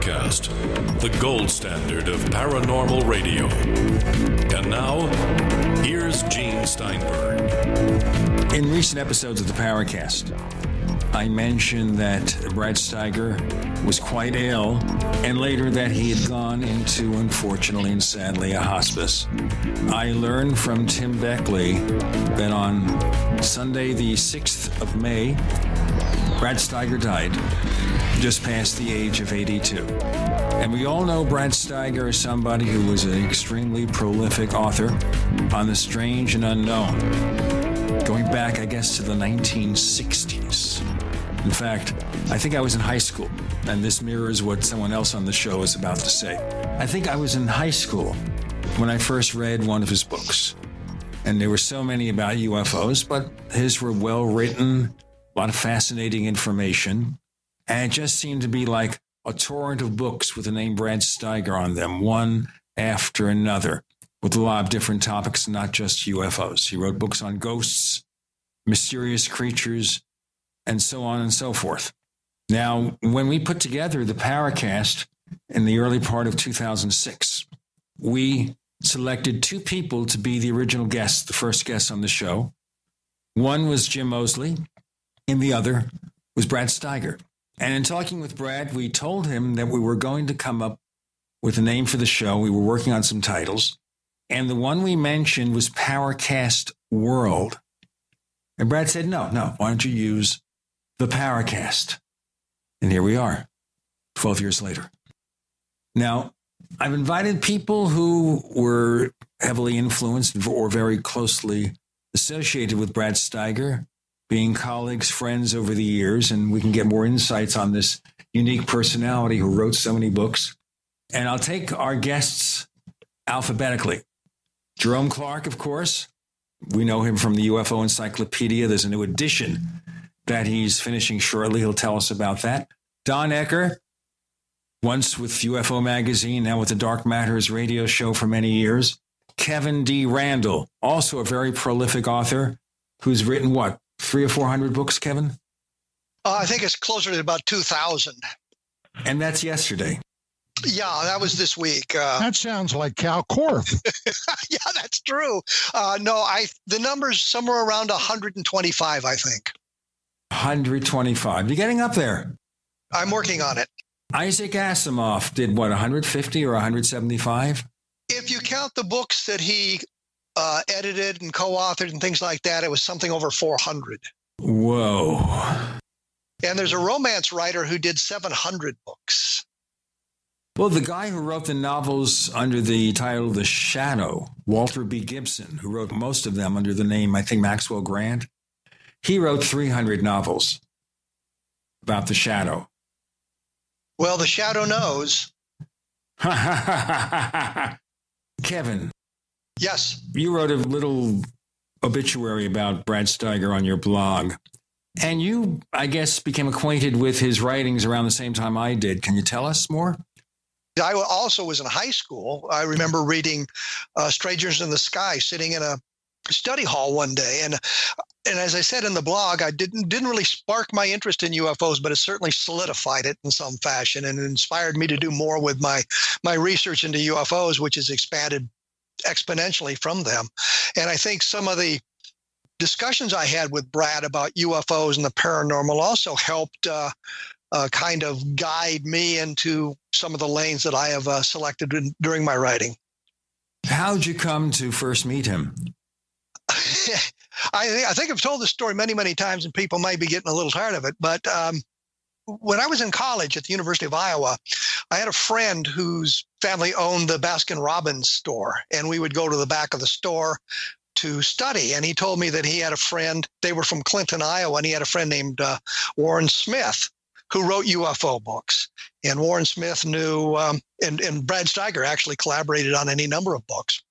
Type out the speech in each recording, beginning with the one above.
Paracast, the gold standard of paranormal radio. And now, here's Gene Steinberg. In recent episodes of the Paracast, I mentioned that Brad Steiger was quite ill, and later that he had gone into, unfortunately and sadly, a hospice. I learned from Tim Beckley that on Sunday, the 6th of May, Brad Steiger died, just past the age of 82. And we all know Brad Steiger as somebody who was an extremely prolific author on the strange and unknown, going back, I guess, to the 1960s. In fact, I think I was in high school, and this mirrors what someone else on the show is about to say. I think I was in high school when I first read one of his books. And there were so many about UFOs, but his were well written, a lot of fascinating information. And it just seemed to be like a torrent of books with the name Brad Steiger on them, one after another, with a lot of different topics, not just UFOs. He wrote books on ghosts, mysterious creatures, and so on and so forth. Now, when we put together the Paracast in the early part of 2006, we selected two people to be the original guests, the first guests on the show. One was Jim Moseley, and the other was Brad Steiger. And in talking with Brad, we told him that we were going to come up with a name for the show. We were working on some titles, and the one we mentioned was Paracast World. And Brad said, no, why don't you use the Paracast? And here we are, 12 years later. Now, I've invited people who were heavily influenced or very closely associated with Brad Steiger, being colleagues, friends over the years, and we can get more insights on this unique personality who wrote so many books. And I'll take our guests alphabetically. Jerome Clark, of course. We know him from the UFO Encyclopedia. There's a new edition that he's finishing shortly. He'll tell us about that. Don Ecker, once with UFO Magazine, now with the Dark Matters radio show for many years. Kevin D. Randle, also a very prolific author who's written, 300 or 400 books, Kevin? I think it's closer to about 2,000. And that's yesterday. Yeah, that was this week. That sounds like Cal Korth. Yeah, that's true. The number's somewhere around 125, I think. 125. You're getting up there. I'm working on it. Isaac Asimov did 150 or 175? If you count the books that he edited and co-authored and things like that, it was something over 400. Whoa. And there's a romance writer who did 700 books. Well, the guy who wrote the novels under the title The Shadow, Walter B. Gibson, who wrote most of them under the name, I think, Maxwell Grant, he wrote 300 novels about the Shadow. Well, the Shadow knows. Kevin. Yes. You wrote a little obituary about Brad Steiger on your blog, and you, I guess, became acquainted with his writings around the same time I did. Can you tell us more? I also was in high school. I remember reading Strangers in the Sky, sitting in a study hall one day. And as I said in the blog, I didn't really spark my interest in UFOs, but it certainly solidified it in some fashion and inspired me to do more with my research into UFOs, which has expanded exponentially from them. And I think some of the discussions I had with Brad about UFOs and the paranormal also helped kind of guide me into some of the lanes that I have selected during my writing. How'd you come to first meet him? I think I've told this story many, many times, and people might be getting a little tired of it. But when I was in college at the University of Iowa, I had a friend whose family owned the Baskin-Robbins store, and we would go to the back of the store to study. And he told me that he had a friend, they were from Clinton, Iowa, and he had a friend named Warren Smith, who wrote UFO books. And Warren Smith knew, and Brad Steiger actually collaborated on any number of books,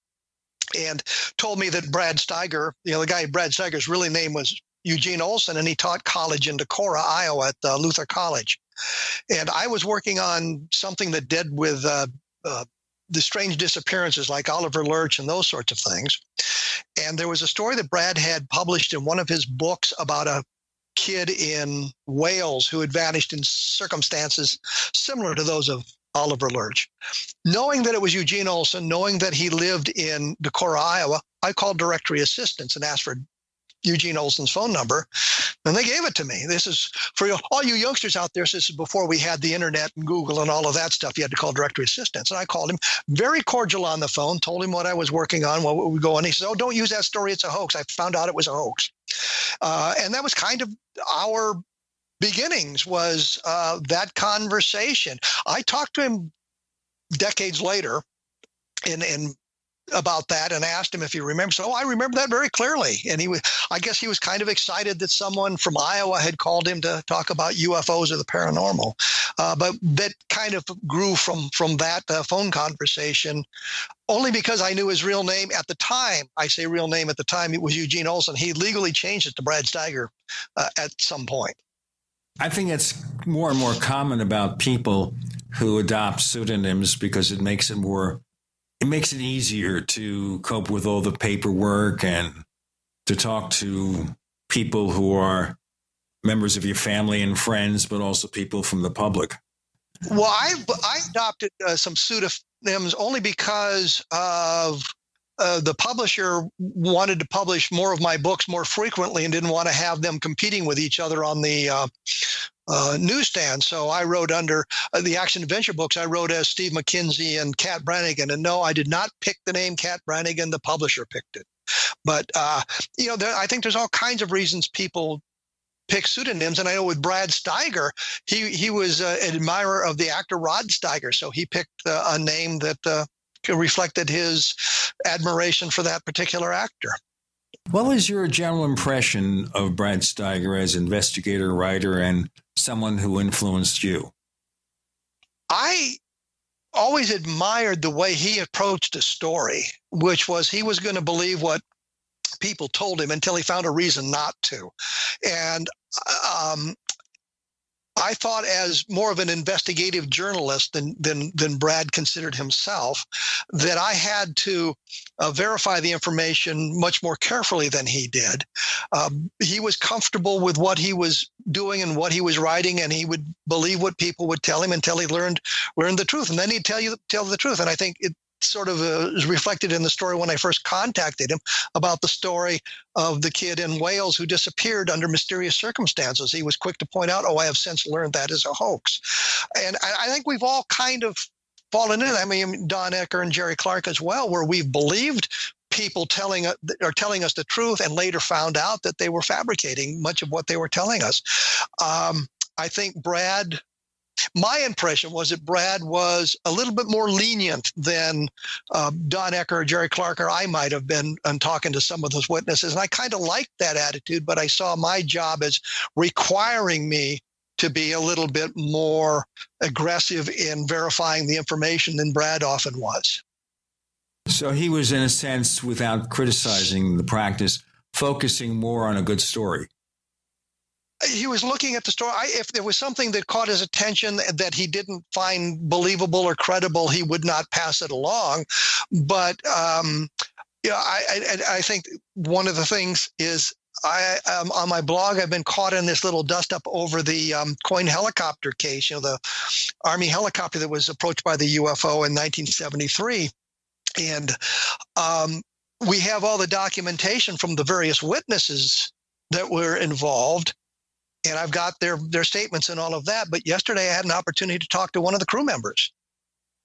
and told me that Brad Steiger, the guy, Brad Steiger's really name was Eugene Olson, and he taught college in Decorah, Iowa at Luther College. And I was working on something that did with the strange disappearances like Oliver Lurch and those sorts of things. And there was a story that Brad had published in one of his books about a kid in Wales who had vanished in circumstances similar to those of Oliver Lurch. Knowing that it was Eugene Olson, knowing that he lived in Decorah, Iowa, I called directory assistance and asked for Eugene Olson's phone number, and they gave it to me. This is for all you youngsters out there. This is before we had the internet and Google and all of that stuff. You had to call directory assistance. And I called him, very cordial on the phone, told him what I was working on, what would go on. He said, "Oh, don't use that story. It's a hoax." I found out it was a hoax. And that was kind of our beginnings, was that conversation. I talked to him decades later in about that and asked him if he remembers. So I remember that very clearly. And I guess he was kind of excited that someone from Iowa had called him to talk about UFOs or the paranormal. But that kind of grew from that phone conversation, only because I knew his real name at the time. I say real name at the time, it was Eugene Olson. He legally changed it to Brad Steiger at some point. I think it's more and more common about people who adopt pseudonyms because it makes it easier to cope with all the paperwork and to talk to people who are members of your family and friends, but also people from the public. Well, I adopted some pseudonyms only because of the publisher wanted to publish more of my books more frequently and didn't want to have them competing with each other on the newsstand. So I wrote under the action adventure books. I wrote as Steve McKenzie and Kat Brannigan. And no, I did not pick the name Kat Brannigan. The publisher picked it. But I think there's all kinds of reasons people pick pseudonyms. And I know with Brad Steiger, he was an admirer of the actor Rod Steiger, so he picked a name that reflected his admiration for that particular actor. What was your general impression of Brad Steiger as investigator, writer, and someone who influenced you? I always admired the way he approached a story, which was he was going to believe what people told him until he found a reason not to. And I thought, as more of an investigative journalist than Brad considered himself, that I had to verify the information much more carefully than he did. He was comfortable with what he was doing and what he was writing, and he would believe what people would tell him until he learned the truth, and then he'd tell the truth. And I think it sort of is reflected in the story when I first contacted him about the story of the kid in Wales who disappeared under mysterious circumstances. He was quick to point out, I have since learned that is a hoax. And I think we've all kind of fallen into that. I mean, Don Ecker and Jerry Clark as well, where we've believed people telling us the truth and later found out that they were fabricating much of what they were telling us. I think my impression was that Brad was a little bit more lenient than Don Ecker or Jerry Clark or I might have been on talking to some of those witnesses. And I kind of liked that attitude, but I saw my job as requiring me to be a little bit more aggressive in verifying the information than Brad often was. So he was, in a sense, without criticizing the practice, focusing more on a good story. He was looking at the story. If there was something that caught his attention that he didn't find believable or credible, he would not pass it along. But I think one of the things is on my blog, I've been caught in this little dust up over the Coin helicopter case, the Army helicopter that was approached by the UFO in 1973. And we have all the documentation from the various witnesses that were involved. And I've got their statements and all of that. But yesterday I had an opportunity to talk to one of the crew members.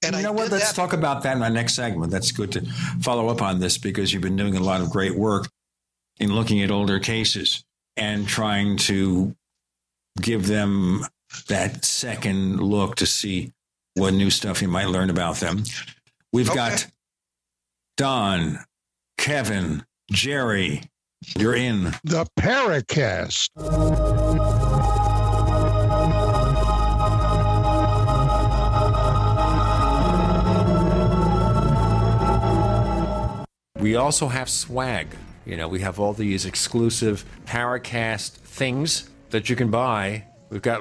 And you know what? Let's talk about that in our next segment. That's good to follow up on this because you've been doing a lot of great work in looking at older cases and trying to give them that second look to see what new stuff you might learn about them. We've got Don, Kevin, Jerry. You're in the Paracast. We also have swag. We have all these exclusive Paracast things that you can buy. We've got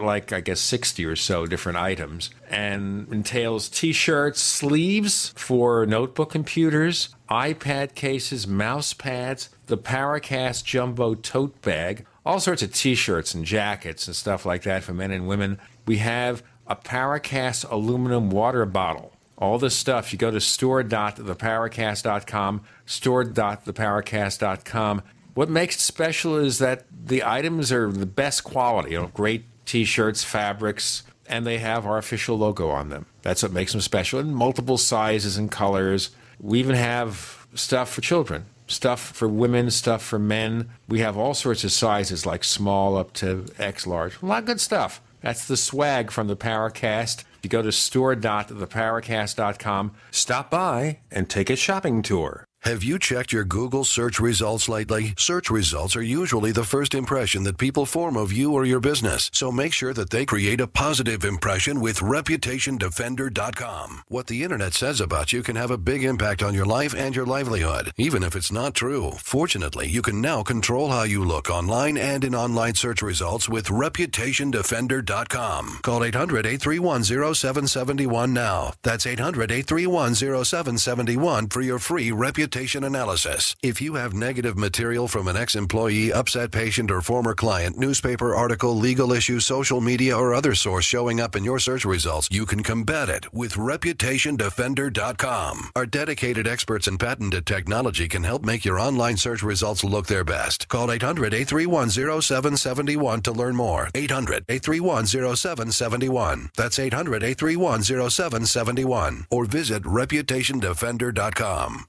60 or so different items, and entails T-shirts, sleeves for notebook computers, iPad cases, mouse pads, the Paracast Jumbo tote bag, all sorts of T-shirts and jackets and stuff like that for men and women. We have a Paracast aluminum water bottle. All this stuff, you go to store.theparacast.com, store.theparacast.com. What makes it special is that the items are the best quality, great T-shirts, fabrics, and they have our official logo on them. That's what makes them special, in multiple sizes and colors. We even have stuff for children, stuff for women, stuff for men. We have all sorts of sizes, like small up to X large. A lot of good stuff. That's the swag from the Paracast. You go to store.theparacast.com, stop by, and take a shopping tour. Have you checked your Google search results lately? Search results are usually the first impression that people form of you or your business. So make sure that they create a positive impression with ReputationDefender.com. What the internet says about you can have a big impact on your life and your livelihood, even if it's not true. Fortunately, you can now control how you look online and in online search results with ReputationDefender.com. Call 800-831-0771 now. That's 800-831-0771 for your free reputation analysis. If you have negative material from an ex-employee, upset patient, or former client, newspaper article, legal issue, social media, or other source showing up in your search results, you can combat it with ReputationDefender.com. Our dedicated experts in patented technology can help make your online search results look their best. Call 800-831-0771 to learn more. 800-831-0771. That's 800-831-0771. Or visit ReputationDefender.com.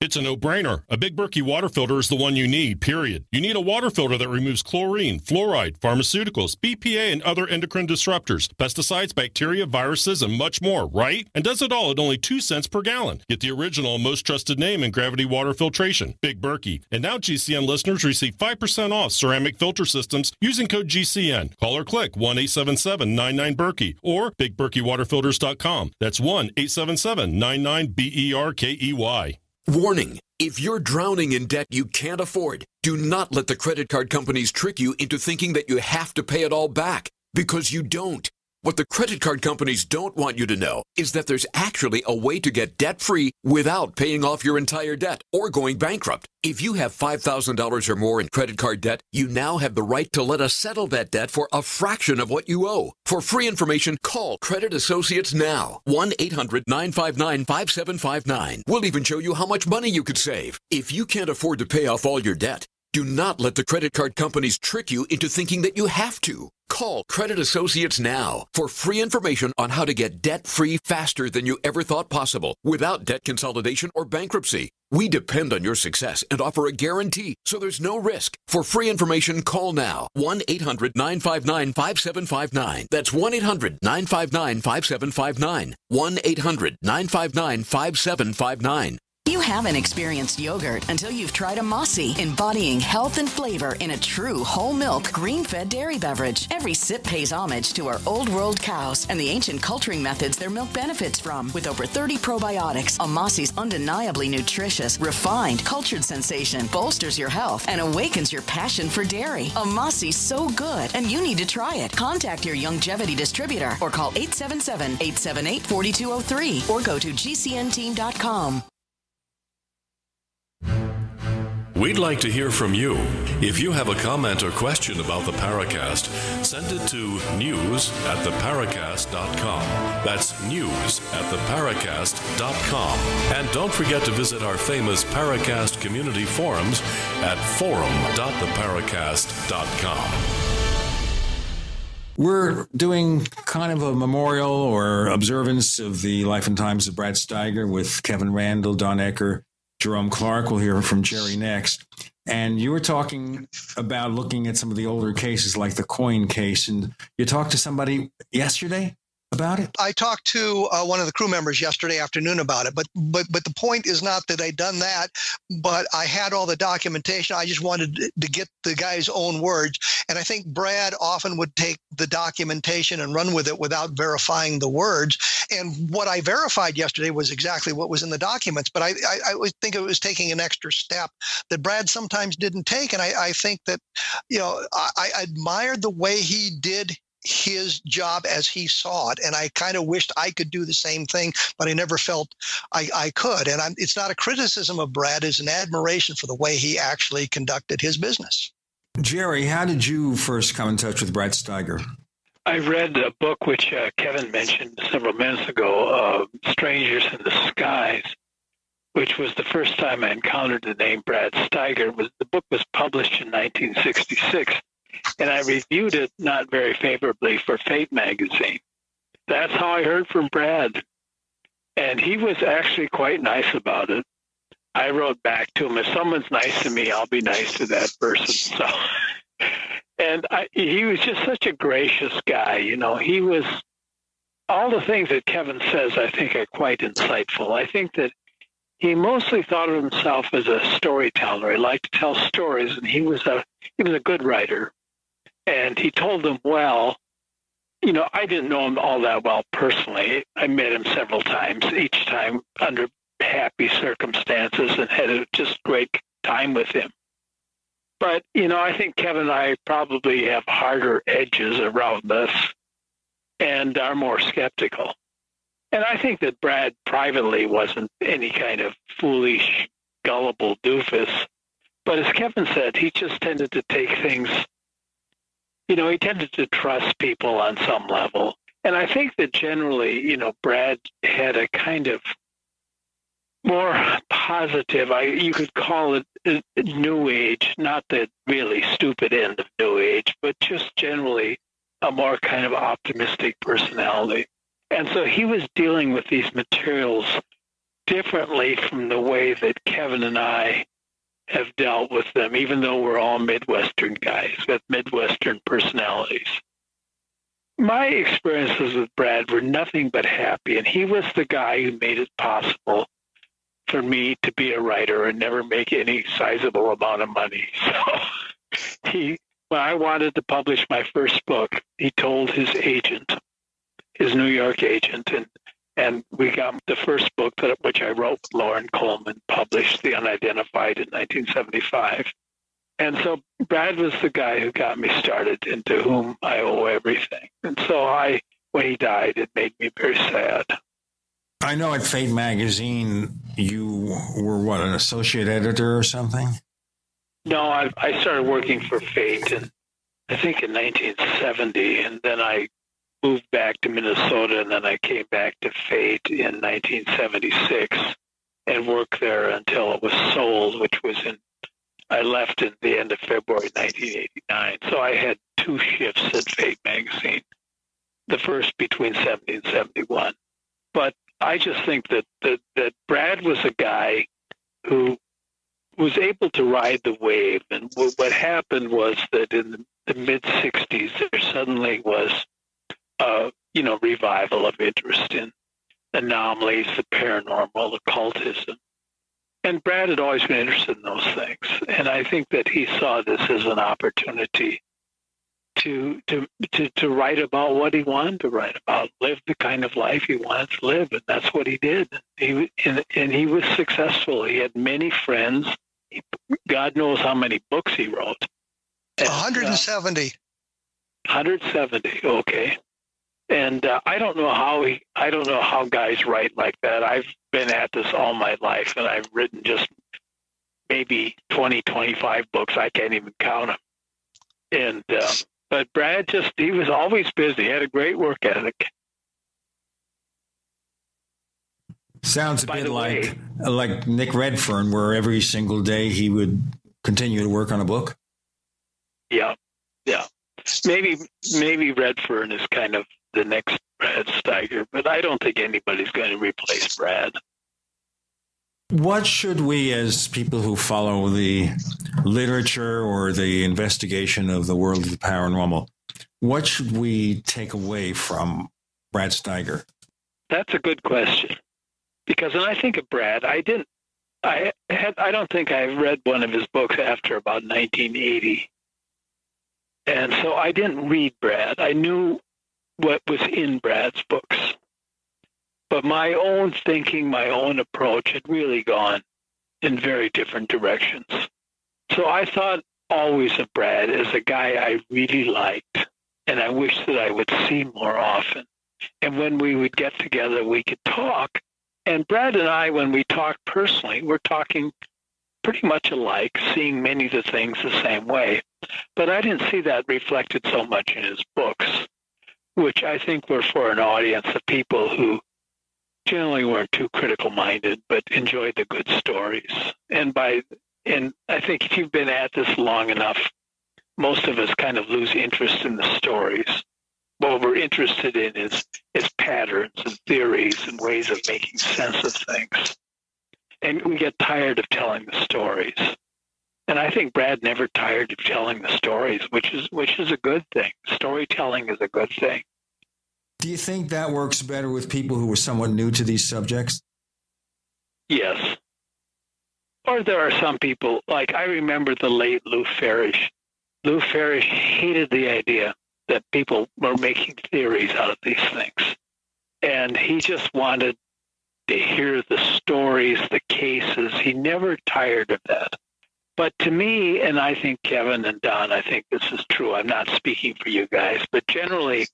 It's a no-brainer. A Big Berkey water filter is the one you need, period. You need a water filter that removes chlorine, fluoride, pharmaceuticals, BPA, and other endocrine disruptors, pesticides, bacteria, viruses, and much more, right? And does it all at only 2 cents per gallon. Get the original, most trusted name in gravity water filtration, Big Berkey. And now GCN listeners receive 5% off ceramic filter systems using code GCN. Call or click 1-877-99-BERKEY or BigBerkeyWaterFilters.com. That's 1-877-99-BERKEY. Warning, if you're drowning in debt you can't afford, do not let the credit card companies trick you into thinking that you have to pay it all back, because you don't. What the credit card companies don't want you to know is that there's actually a way to get debt-free without paying off your entire debt or going bankrupt. If you have $5,000 or more in credit card debt, you now have the right to let us settle that debt for a fraction of what you owe. For free information, call Credit Associates now. 1-800-959-5759. We'll even show you how much money you could save. If you can't afford to pay off all your debt, do not let the credit card companies trick you into thinking that you have to. Call Credit Associates now for free information on how to get debt-free faster than you ever thought possible without debt consolidation or bankruptcy. We depend on your success and offer a guarantee, so there's no risk. For free information, call now. 1-800-959-5759. That's 1-800-959-5759. 1-800-959-5759. You haven't experienced yogurt until you've tried a Mossy, embodying health and flavor in a true whole milk, green-fed dairy beverage. Every sip pays homage to our old world cows and the ancient culturing methods their milk benefits from. With over 30 probiotics, a Mossy's undeniably nutritious, refined, cultured sensation bolsters your health and awakens your passion for dairy. A Mossy's so good, and you need to try it. Contact your Youngevity distributor or call 877-878-4203 or go to gcnteam.com. We'd like to hear from you. If you have a comment or question about the Paracast, send it to news@theparacast.com. That's news@theparacast.com. And don't forget to visit our famous Paracast community forums at forum.theparacast.com. We're doing kind of a memorial or observance of the life and times of Brad Steiger with Kevin Randle, Don Ecker, Jerome Clark. We'll hear from Jerry next. And you were talking about looking at some of the older cases like the coin case. And you talked to somebody yesterday about it? I talked to one of the crew members yesterday afternoon about it, but the point is not that I'd done that, but I had all the documentation. I just wanted to get the guy's own words. And I think Brad often would take the documentation and run with it without verifying the words. And what I verified yesterday was exactly what was in the documents, but I would think it was taking an extra step that Brad sometimes didn't take. And I think that, I admired the way he did his job as he saw it. And I kind of wished I could do the same thing, but I never felt I could. And it's not a criticism of Brad, it's an admiration for the way he actually conducted his business. Jerry, how did you first come in touch with Brad Steiger? I read a book which Kevin mentioned several minutes ago, Strangers in the Skies, which was the first time I encountered the name Brad Steiger. The book was published in 1966, and I reviewed it not very favorably for Fate magazine. That's how I heard from Brad, and he was actually quite nice about it. I wrote back to him, if someone's nice to me, I'll be nice to that person. So, and he was just such a gracious guy. You know, he was, all the things that Kevin says, I think, are quite insightful. I think that he mostly thought of himself as a storyteller. He liked to tell stories, and he was a good writer. And he told them well. You know, I didn't know him all that well personally. I met him several times, each time under happy circumstances, and had a just great time with him. But, you know, I think Kevin and I probably have harder edges around us and are more skeptical. And I think that Brad privately wasn't any kind of foolish, gullible doofus. But as Kevin said, he just tended to take things, you know, he tended to trust people on some level. And I think that generally, you know, Brad had a kind of more positive, you could call it New Age, not the really stupid end of New Age, but just generally a more kind of optimistic personality. And so he was dealing with these materials differently from the way that Kevin and I have dealt with them, even though we're all Midwestern guys with Midwestern personalities. My experiences with Brad were nothing but happy, and he was the guy who made it possible for me to be a writer and never make any sizable amount of money. So when I wanted to publish my first book, he told his agent, his New York agent, and we got the first book which I wrote with Lauren Coleman, published, The Unidentified, in 1975. And so Brad was the guy who got me started, and to whom I owe everything. And so when he died, it made me very sad. I know at Fate magazine, you were, what, an associate editor or something? No, I started working for Fate, I think in 1970, and then I moved back to Minnesota, and then I came back to Fate in 1976 and worked there until it was sold, which was I left at the end of February 1989. So I had two shifts at Fate magazine, the first between 70 and 71. But I just think that Brad was a guy who was able to ride the wave. And what happened was that in the mid-'60s, there suddenly was revival of interest in anomalies, the paranormal, occultism. And Brad had always been interested in those things. And I think that he saw this as an opportunity to write about what he wanted to write about, live the kind of life he wanted to live, and that's what he did. And he was successful. He had many friends. God knows how many books he wrote. 170. 170. Okay. And I don't know how guys write like that. I've been at this all my life, and I've written just maybe 20, 25 books. I can't even count them. And but Brad he was always busy. He had a great work ethic. Sounds a bit like Nick Redfern, where every single day he would continue to work on a book. Yeah. Maybe Redfern is kind of the next Brad Steiger, but I don't think anybody's going to replace Brad. What should we, as people who follow the literature or the investigation of the world of the paranormal, what should we take away from Brad Steiger? That's a good question. Because when I think of Brad, I don't think I've read one of his books after about 1980. And so I didn't read Brad. I knew what was in Brad's books. But my own thinking, my own approach had really gone in very different directions. So I thought always of Brad as a guy I really liked, and I wish that I would see more often. And when we would get together, we could talk. And Brad and I, when we talked personally, we're talking pretty much alike, seeing many of the things the same way. But I didn't see that reflected so much in his books, which I think were for an audience of people who generally weren't too critical-minded, but enjoyed the good stories. And I think if you've been at this long enough, most of us kind of lose interest in the stories. What we're interested in is patterns and theories and ways of making sense of things. And we get tired of telling the stories. And I think Brad never tired of telling the stories, which is a good thing. Storytelling is a good thing. Do you think that works better with people who are somewhat new to these subjects? Yes. Or there are some people, like I remember the late Lou Farish. Lou Farish hated the idea that people were making theories out of these things. And he just wanted to hear the stories, the cases. He never tired of that. But to me, and I think Kevin and Don, I think this is true. I'm not speaking for you guys, but generally,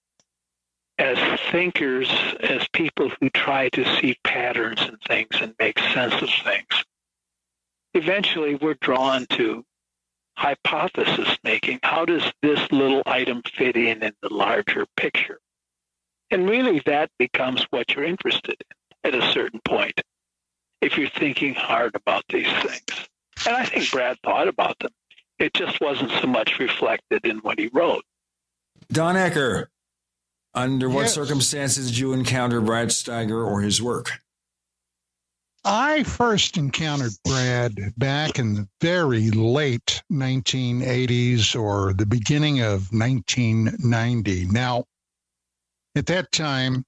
as thinkers, as people who try to see patterns in things and make sense of things, eventually we're drawn to hypothesis making. How does this little item fit in the larger picture? And really that becomes what you're interested in at a certain point, if you're thinking hard about these things. And I think Brad thought about them. It just wasn't so much reflected in what he wrote. Don Ecker, under what circumstances did you encounter Brad Steiger or his work? I first encountered Brad back in the very late 1980s or the beginning of 1990. Now, at that time,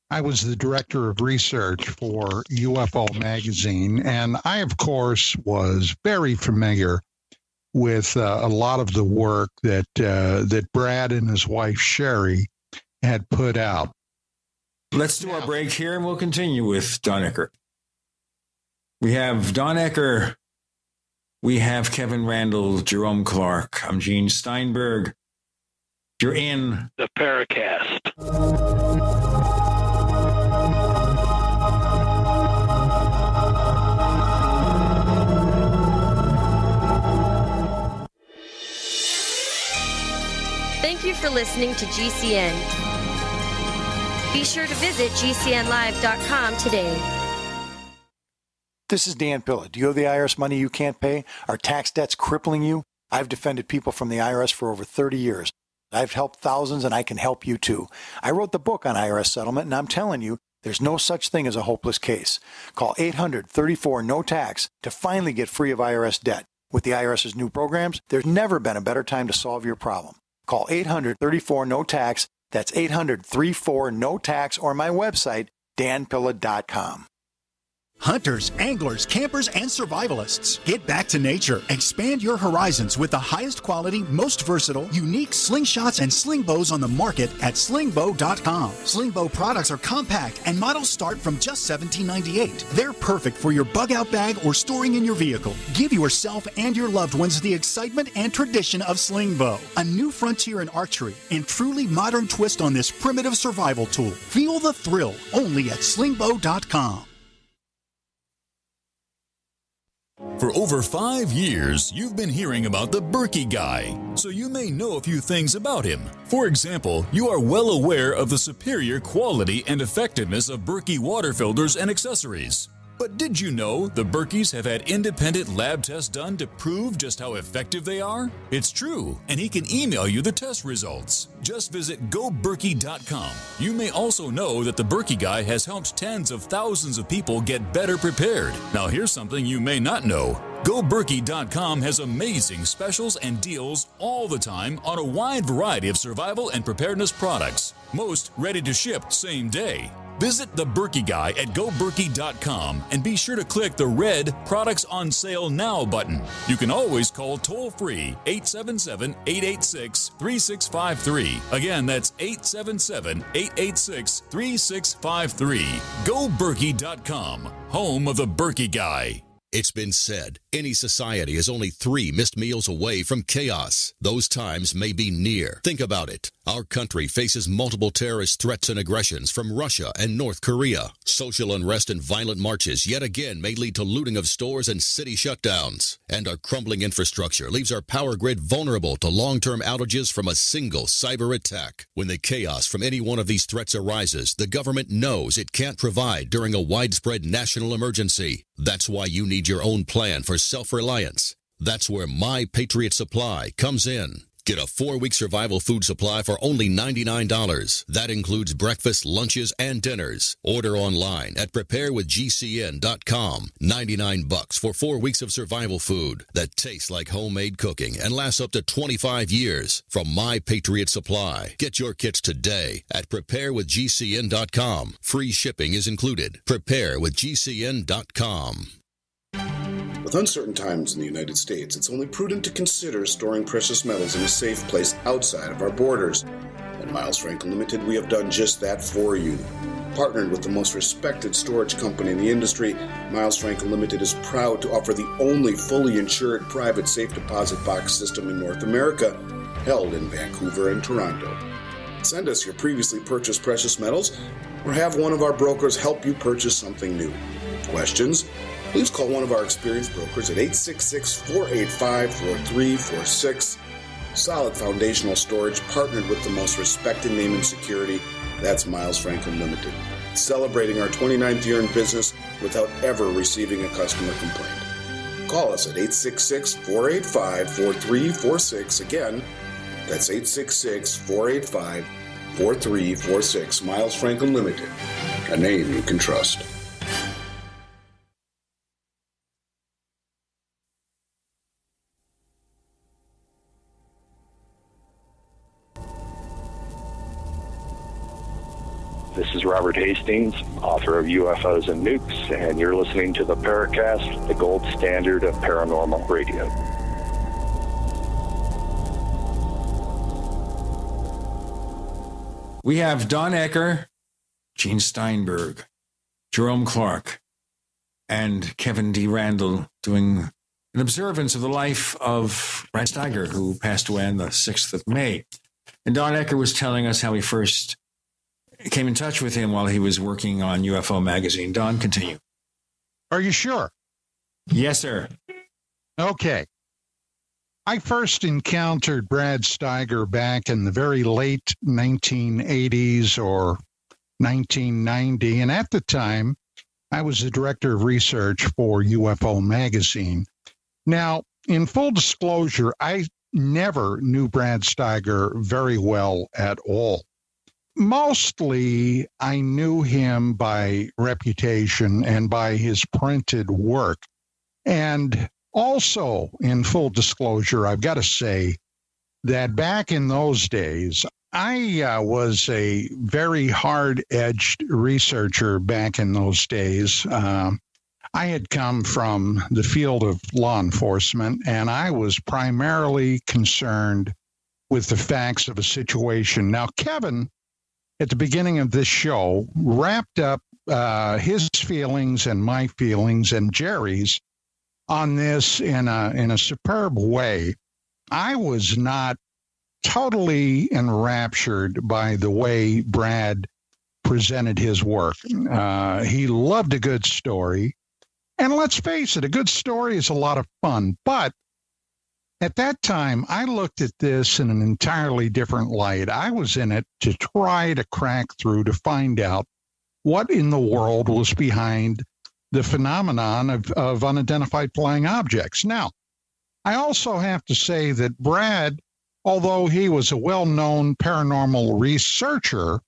I was the director of research for UFO magazine, and I, of course, was very familiar with a lot of the work that Brad and his wife Sherry had put out. Let's do our break here, and we'll continue with Don Ecker. We have Don Ecker. We have Kevin Randle, Jerome Clark. I'm Gene Steinberg. You're in the Paracast. Thank you for listening to GCN. Be sure to visit GCNlive.com today. This is Dan Pilla. Do you owe the IRS money you can't pay? Are tax debts crippling you? I've defended people from the IRS for over 30 years. I've helped thousands, and I can help you too. I wrote the book on IRS settlement, and I'm telling you, there's no such thing as a hopeless case. Call 800-34-NO-TAX to finally get free of IRS debt. With the IRS's new programs, there's never been a better time to solve your problem. Call 800-34-NO-TAX. That's 800-34-NO-TAX, or my website, danpilla.com. Hunters, anglers, campers, and survivalists. Get back to nature. Expand your horizons with the highest quality, most versatile, unique slingshots and sling bows on the market at slingbow.com. Slingbow products are compact and models start from just $17.98. They're perfect for your bug-out bag or storing in your vehicle. Give yourself and your loved ones the excitement and tradition of Slingbow, a new frontier in archery and truly modern twist on this primitive survival tool. Feel the thrill only at slingbow.com. For over 5 years, you've been hearing about the Berkey guy, so you may know a few things about him. For example, you are well aware of the superior quality and effectiveness of Berkey water filters and accessories. But did you know the Berkeys have had independent lab tests done to prove just how effective they are? It's true, and he can email you the test results. Just visit goberkey.com. You may also know that the Berkey guy has helped tens of thousands of people get better prepared. Now here's something you may not know. GoBerkey.com has amazing specials and deals all the time on a wide variety of survival and preparedness products, most ready to ship same day. Visit the Berkey Guy at GoBerkey.com and be sure to click the red Products on Sale Now button. You can always call toll-free 877-886-3653. Again, that's 877-886-3653. GoBerkey.com, home of the Berkey Guy. It's been said, Any society is only 3 missed meals away from chaos. Those times may be near. Think about it. Our country faces multiple terrorist threats and aggressions from Russia and North Korea. Social unrest and violent marches yet again may lead to looting of stores and city shutdowns. And our crumbling infrastructure leaves our power grid vulnerable to long-term outages from a single cyber attack. When the chaos from any one of these threats arises, the government knows it can't provide during a widespread national emergency. That's why you need your own plan for self-reliance. That's where My Patriot Supply comes in. Get a 4-week survival food supply for only $99. That includes breakfast, lunches, and dinners. Order online at preparewithgcn.com. $99 for 4 weeks of survival food that tastes like homemade cooking and lasts up to 25 years. From My Patriot Supply. Get your kits today at preparewithgcn.com. Free shipping is included. Preparewithgcn.com. With uncertain times in the United States, it's only prudent to consider storing precious metals in a safe place outside of our borders. At Miles Franklin Limited, we have done just that for you. Partnered with the most respected storage company in the industry, Miles Franklin Limited is proud to offer the only fully insured private safe deposit box system in North America, held in Vancouver and Toronto. Send us your previously purchased precious metals, or have one of our brokers help you purchase something new. Questions? Please call one of our experienced brokers at 866-485-4346. Solid foundational storage partnered with the most respected name in security. That's Miles Franklin Limited. Celebrating our 29th year in business without ever receiving a customer complaint. Call us at 866-485-4346. Again, that's 866-485-4346. Miles Franklin Limited. A name you can trust. This is Robert Hastings, author of UFOs and Nukes, and you're listening to the Paracast, the gold standard of paranormal radio. We have Don Ecker, Gene Steinberg, Jerome Clark, and Kevin D. Randle doing an observance of the life of Brad Steiger, who passed away on the 6th of May. And Don Ecker was telling us how he first came in touch with him while he was working on UFO Magazine. Don, continue. Are you sure? Yes, sir. Okay. I first encountered Brad Steiger back in the very late 1980s or 1990, and at the time, I was the director of research for UFO Magazine. Now, in full disclosure, I never knew Brad Steiger very well at all. Mostly, I knew him by reputation and by his printed work. And also, in full disclosure, I've got to say that back in those days, I was a very hard-edged researcher back in those days. I had come from the field of law enforcement, and I was primarily concerned with the facts of a situation. Now, Kevin, at the beginning of this show, wrapped up his feelings and my feelings and Jerry's on this in a superb way. I was not totally enraptured by the way Brad presented his work. He loved a good story. And let's face it, a good story is a lot of fun. But at that time, I looked at this in an entirely different light. I was in it to try to crack through to find out what in the world was behind the phenomenon of unidentified flying objects. Now, I also have to say that Brad, although he was a well-known paranormal researcher,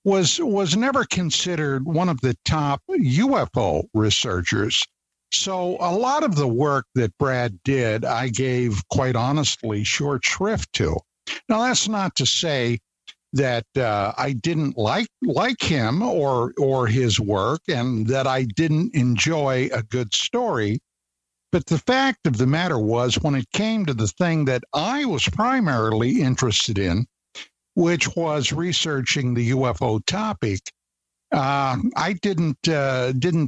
was never considered one of the top UFO researchers. So a lot of the work that Brad did, I gave, quite honestly, short shrift to. Now, that's not to say that I didn't like him or his work and that I didn't enjoy a good story. But the fact of the matter was, when it came to the thing that I was primarily interested in, which was researching the UFO topic, I didn't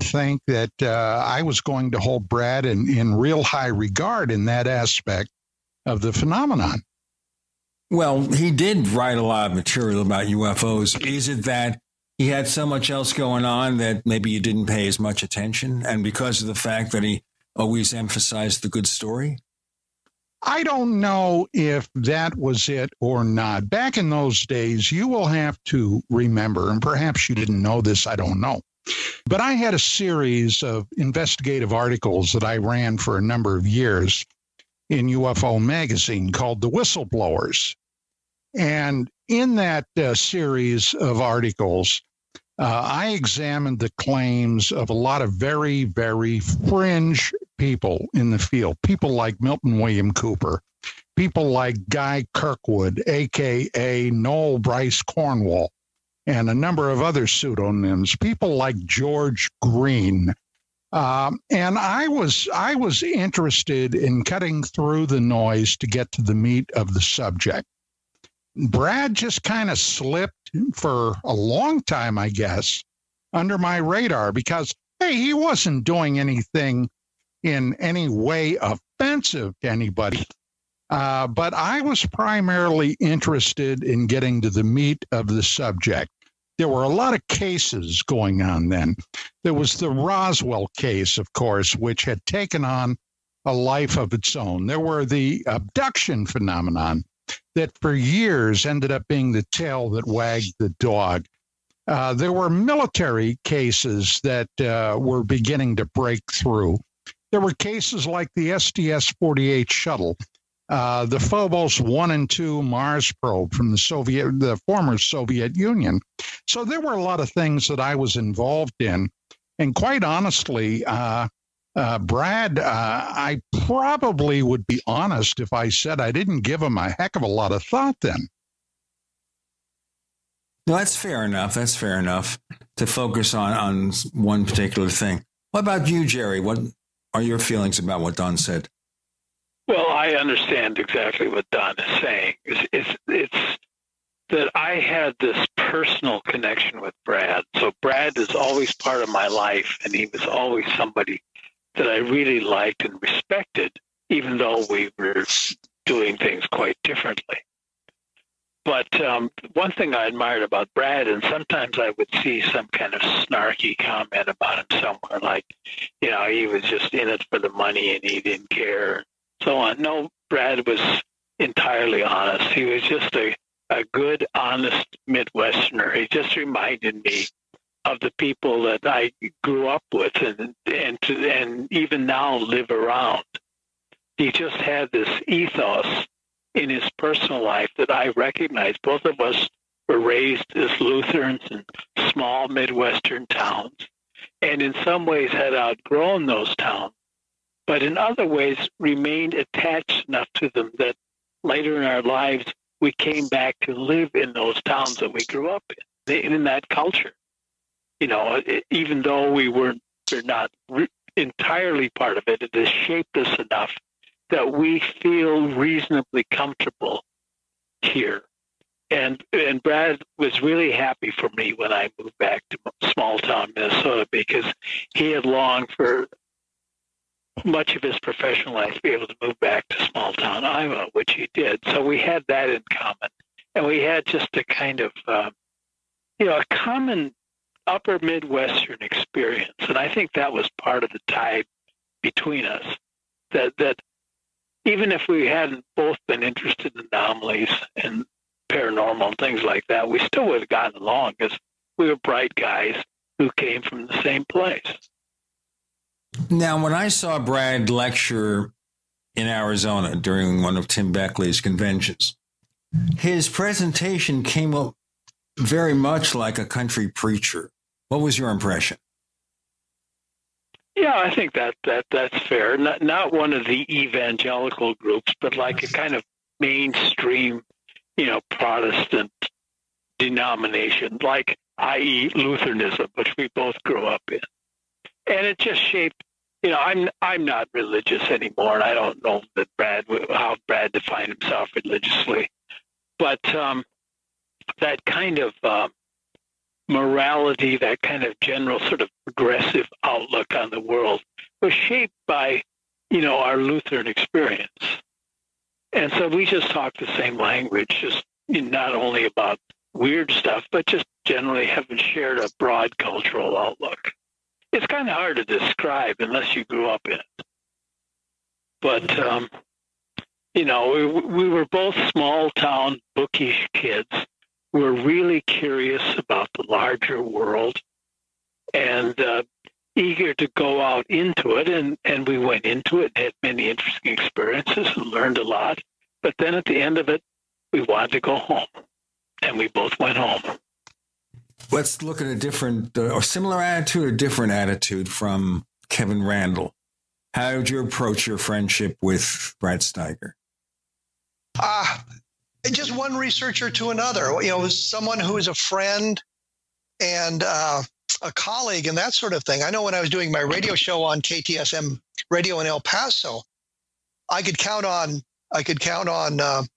think that I was going to hold Brad in real high regard in that aspect of the phenomenon. Well, he did write a lot of material about UFOs. Is it that he had so much else going on that maybe you didn't pay as much attention? And because of the fact that he always emphasized the good story? I don't know if that was it or not. Back in those days, you will have to remember, and perhaps you didn't know this, I don't know. But I had a series of investigative articles that I ran for a number of years in UFO magazine called The Whistleblowers. And in that series of articles, I examined the claims of a lot of very, very fringe people in the field, people like Milton William Cooper, people like Guy Kirkwood, a.k.a. Noel Bryce Cornwall, and a number of other pseudonyms, people like George Green. And I was interested in cutting through the noise to get to the meat of the subject. Brad just kind of slipped for a long time, I guess, under my radar because, hey, he wasn't doing anything in any way offensive to anybody. But I was primarily interested in getting to the meat of the subject. There were a lot of cases going on then. There was the Roswell case, of course, which had taken on a life of its own. There were the abduction phenomenon that for years ended up being the tail that wagged the dog. There were military cases that were beginning to break through. There were cases like the STS-48 shuttle, the Phobos 1 and 2 Mars probe from the former Soviet Union. So there were a lot of things that I was involved in. And quite honestly, Brad, I probably would be honest if I said I didn't give him a heck of a lot of thought then. No, that's fair enough. That's fair enough to focus on one particular thing. What about you, Jerry? What are your feelings about what Don said? Well, I understand exactly what Don is saying. It's that I had this personal connection with Brad. So Brad is always part of my life, and he was always somebody that I really liked and respected, even though we were doing things quite differently. But one thing I admired about Brad, and sometimes I would see some kind of snarky comment about him somewhere, like, you know, he was just in it for the money and he didn't care, so on. No, Brad was entirely honest. He was just a good, honest Midwesterner. He just reminded me of the people that I grew up with and even now live around. He just had this ethos in his personal life that I recognize. Both of us were raised as Lutherans in small Midwestern towns, and in some ways had outgrown those towns, but in other ways remained attached enough to them that later in our lives we came back to live in those towns that we grew up in that culture. You know, even though we're not entirely part of it, it has shaped us enough that we feel reasonably comfortable here. And Brad was really happy for me when I moved back to small town Minnesota, because he had longed for much of his professional life to be able to move back to small town Iowa, which he did. So we had that in common. And we had just a kind of, a common upper Midwestern experience. And I think that was part of the tie between us, that even if we hadn't both been interested in anomalies and paranormal and things like that, we still would have gotten along because we were bright guys who came from the same place. Now, when I saw Brad lecture in Arizona during one of Tim Beckley's conventions, his presentation came up very much like a country preacher. What was your impression? Yeah, I think that's fair. Not one of the evangelical groups, but like a kind of mainstream, Protestant denomination, like, i.e. Lutheranism, which we both grew up in. And it just shaped, I'm not religious anymore, and I don't know how Brad defined himself religiously. But that kind of morality, that kind of general sort of progressive outlook on the world was shaped by, our Lutheran experience. And so we just talk the same language, just not only about weird stuff, but just generally having shared a broad cultural outlook. It's kind of hard to describe unless you grew up in it. But, we were both small-town, bookish kids. We're really curious about the larger world and eager to go out into it. And we went into it and had many interesting experiences and learned a lot. But then at the end of it, we wanted to go home. And we both went home. Let's look at a different or similar attitude or different attitude from Kevin Randle. How did you approach your friendship with Brad Steiger? Just one researcher to another. Someone who is a friend and a colleague and that sort of thing. I know when I was doing my radio show on KTSM radio in El Paso, I could count on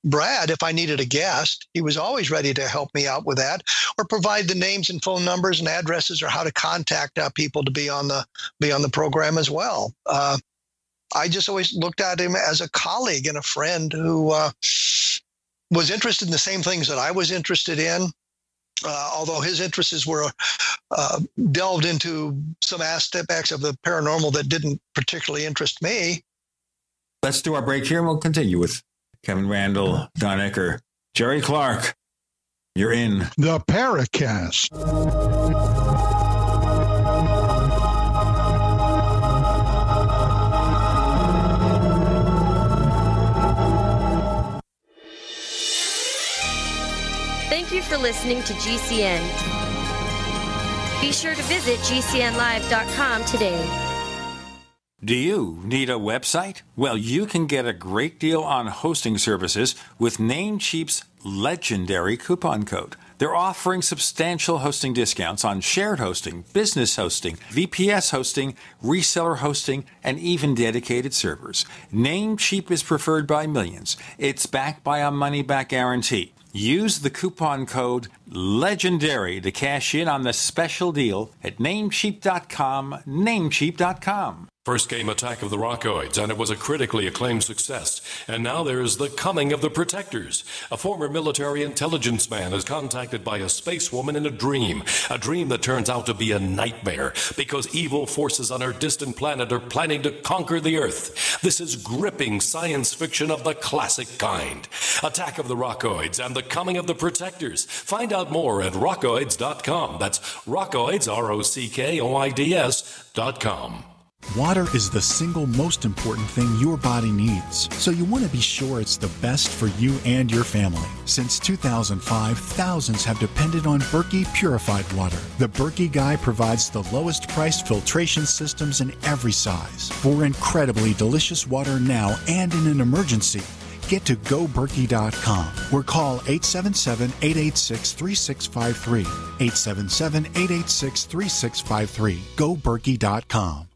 Brad if I needed a guest. He was always ready to help me out with that, or provide the names and phone numbers and addresses, or how to contact people to be on the program as well. I just always looked at him as a colleague and a friend who was interested in the same things that I was interested in. Although his interests were delved into some aspects of the paranormal that didn't particularly interest me. Let's do our break here, and we'll continue with Kevin Randle, Don Ecker, Jerry Clark. You're in the Paracast. Thank you for listening to GCN. Be sure to visit GCNlive.com today. Do you need a website? Well, you can get a great deal on hosting services with Namecheap's legendary coupon code. They're offering substantial hosting discounts on shared hosting, business hosting, VPS hosting, reseller hosting, and even dedicated servers. Namecheap is preferred by millions. It's backed by a money-back guarantee. Use the coupon code LEGENDARY to cash in on the special deal at Namecheap.com, Namecheap.com. First came Attack of the Rockoids, and it was a critically acclaimed success. And now there is The Coming of the Protectors. A former military intelligence man is contacted by a space woman in a dream that turns out to be a nightmare because evil forces on her distant planet are planning to conquer the Earth. This is gripping science fiction of the classic kind. Attack of the Rockoids and The Coming of the Protectors. Find out more at rockoids.com. That's Rockoids, ROCKOIDS.com. Water is the single most important thing your body needs, so you want to be sure it's the best for you and your family. Since 2005, thousands have depended on Berkey purified water. The Berkey Guy provides the lowest priced filtration systems in every size. For incredibly delicious water now and in an emergency, get to GoBerkey.com or call 877-886-3653. 877-886-3653. GoBerkey.com.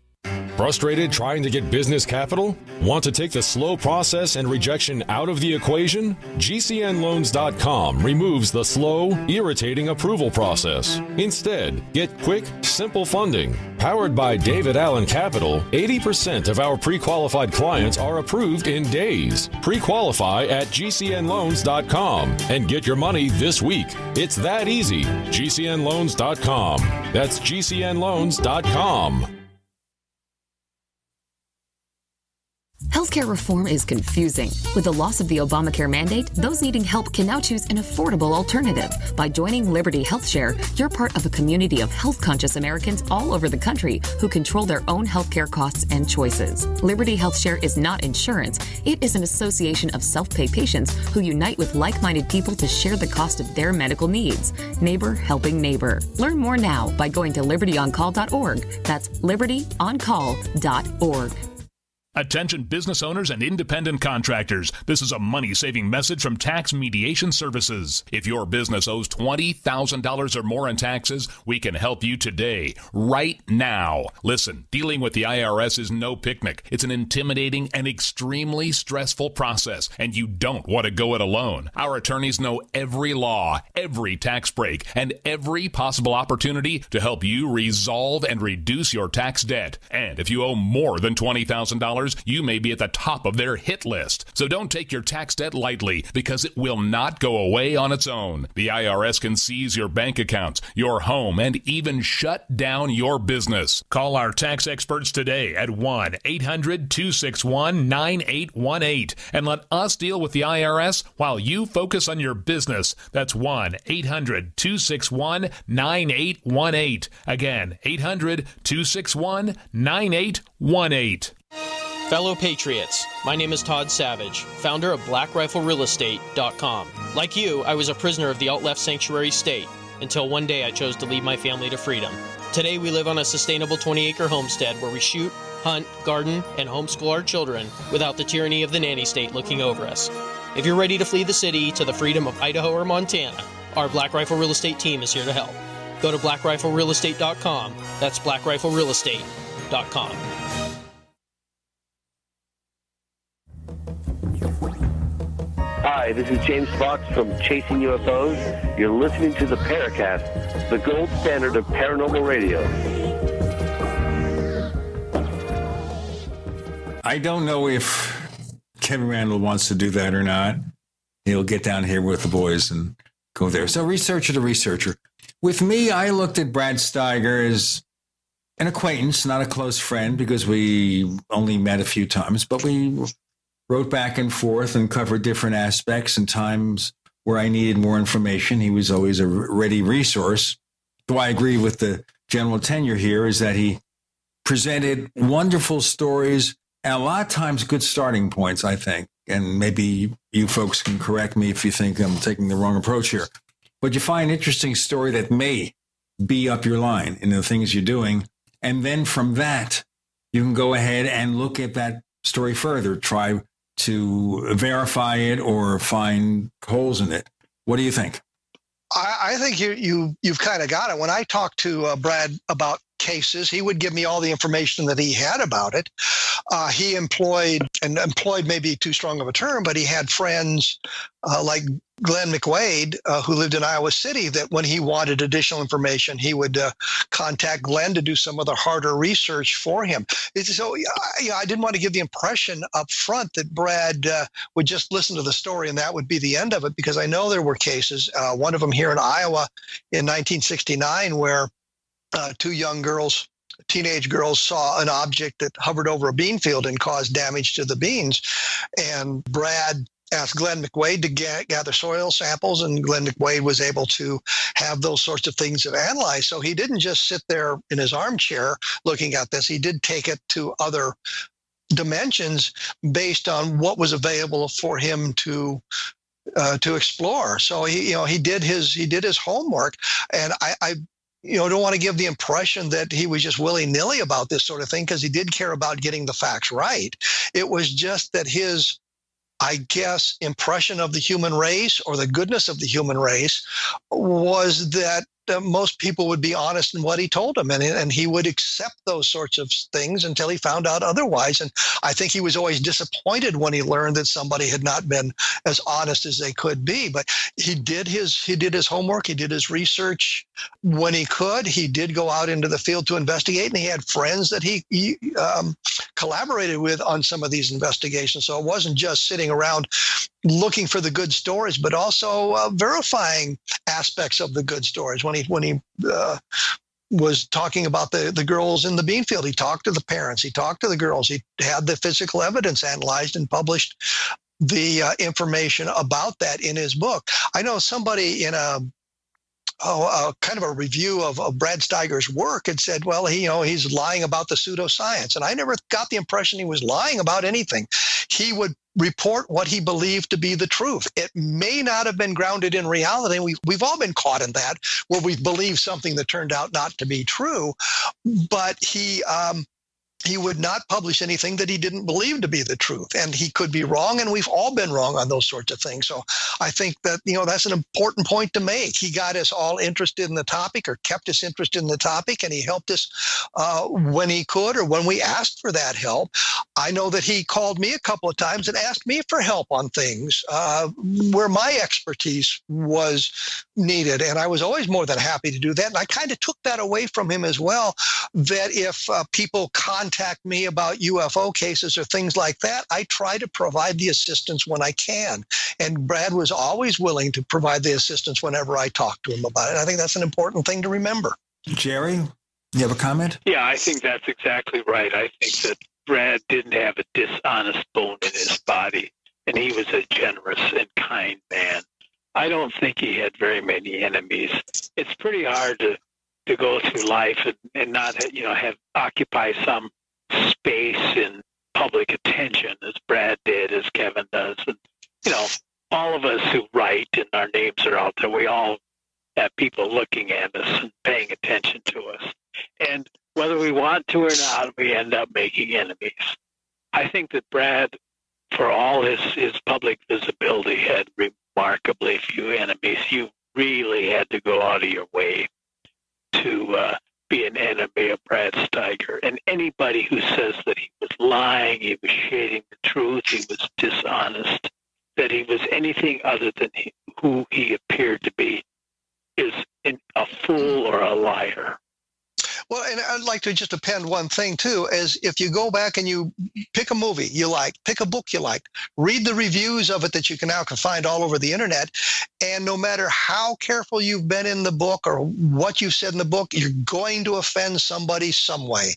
Frustrated trying to get business capital? Want to take the slow process and rejection out of the equation? GCNloans.com removes the slow, irritating approval process. Instead, get quick, simple funding. Powered by David Allen Capital, 80% of our pre-qualified clients are approved in days. Pre-qualify at GCNloans.com and get your money this week. It's that easy. GCNloans.com. That's GCNloans.com. Healthcare reform is confusing. With the loss of the Obamacare mandate, those needing help can now choose an affordable alternative. By joining Liberty HealthShare, you're part of a community of health-conscious Americans all over the country who control their own healthcare costs and choices. Liberty HealthShare is not insurance. It is an association of self-pay patients who unite with like-minded people to share the cost of their medical needs. Neighbor helping neighbor. Learn more now by going to libertyoncall.org. That's libertyoncall.org. Attention business owners and independent contractors. This is a money-saving message from Tax Mediation Services. If your business owes $20,000 or more in taxes, we can help you today, right now. Listen, dealing with the IRS is no picnic. It's an intimidating and extremely stressful process, and you don't want to go it alone. Our attorneys know every law, every tax break, and every possible opportunity to help you resolve and reduce your tax debt. And if you owe more than $20,000, you may be at the top of their hit list. So don't take your tax debt lightly, because it will not go away on its own. The IRS can seize your bank accounts, your home, and even shut down your business. Call our tax experts today at 1-800-261-9818 and let us deal with the IRS while you focus on your business. That's 1-800-261-9818. Again, 800-261-9818. Fellow Patriots, my name is Todd Savage, founder of BlackRifleRealEstate.com. Like you, I was a prisoner of the alt-left sanctuary state until one day I chose to lead my family to freedom. Today we live on a sustainable 20-acre homestead where we shoot, hunt, garden, and homeschool our children without the tyranny of the nanny state looking over us. If you're ready to flee the city to the freedom of Idaho or Montana, our Black Rifle Real Estate team is here to help. Go to BlackRifleRealEstate.com. That's BlackRifleRealEstate.com. Hi, this is James Fox from Chasing UFOs. You're listening to the Paracast, the gold standard of paranormal radio. I don't know if Kevin Randle wants to do that or not. He'll get down here with the boys and go there. So researcher to researcher. With me, I looked at Brad Steiger as an acquaintance, not a close friend, because we only met a few times, but we wrote back and forth and covered different aspects, and times where I needed more information. He was always a ready resource. So I agree with the general tenure here is that he presented wonderful stories and a lot of times good starting points, I think. And maybe you folks can correct me if you think I'm taking the wrong approach here. But you find an interesting story that may be up your line in the things you're doing. And then from that, you can go ahead and look at that story further, try to verify it or find holes in it. What do you think? I think you've kind of got it. When I talked to Brad about cases, he would give me all the information that he had about it. He employed maybe too strong of a term, but he had friends like Glenn McWade, who lived in Iowa City, that when he wanted additional information, he would contact Glenn to do some of the harder research for him. So I didn't want to give the impression up front that Brad would just listen to the story and that would be the end of it, because I know there were cases, one of them here in Iowa in 1969, where two young girls, teenage girls, saw an object that hovered over a bean field and caused damage to the beans. And Brad asked Glenn McWade to gather soil samples, and Glenn McWade was able to have those sorts of things analyzed. So he didn't just sit there in his armchair looking at this. He did take it to other dimensions based on what was available for him to explore. So he did his homework, and I don't want to give the impression that he was just willy-nilly about this sort of thing, because he did care about getting the facts right. It was just that his, I guess, impression of the human race or the goodness of the human race was that most people would be honest in what he told them, and he would accept those sorts of things until he found out otherwise. And I think he was always disappointed when he learned that somebody had not been as honest as they could be. But he did his homework, he did his research when he could. He did go out into the field to investigate, and he had friends that he collaborated with on some of these investigations. So it wasn't just sitting around looking for the good stories, but also verifying aspects of the good stories. When he was talking about the girls in the bean field, he talked to the parents, he talked to the girls, he had the physical evidence analyzed and published the information about that in his book. I know somebody in a kind of a review of Brad Steiger's work had said, well, he's lying about the pseudoscience. And I never got the impression he was lying about anything. He would report what he believed to be the truth. It may not have been grounded in reality. We've all been caught in that, where we believe something that turned out not to be true. But he he would not publish anything that he didn't believe to be the truth. And he could be wrong, and we've all been wrong on those sorts of things. So I think that, that's an important point to make. He got us all interested in the topic, or kept us interested in the topic, and he helped us when he could, or when we asked for that help. I know that he called me a couple of times and asked me for help on things where my expertise was needed. And I was always more than happy to do that. And I kind of took that away from him as well, that if people contact me about UFO cases or things like that, I try to provide the assistance when I can. And Brad was always willing to provide the assistance whenever I talked to him about it. I think that's an important thing to remember. Jerry, you have a comment? Yeah, I think that's exactly right. I think that Brad didn't have a dishonest bone in his body, and he was a generous and kind man. I don't think he had very many enemies. It's pretty hard to go through life and not, have occupy some space in public attention, as Brad did, as Kevin does. And, all of us who write and our names are out there, we all have people looking at us and paying attention to us. And whether we want to or not, we end up making enemies. I think that Brad, for all his public visibility, had remarkably few enemies. You really had to go out of your way to be an enemy of Brad Steiger. And anybody who says that he was lying, he was shading the truth, he was dishonest, that he was anything other than who he appeared to be, is a fool or a liar. Well, and I'd like to just append one thing, too, is if you go back and you pick a movie you like, pick a book you like, read the reviews of it that you can find all over the internet, and no matter how careful you've been in the book or what you've said in the book, you're going to offend somebody some way.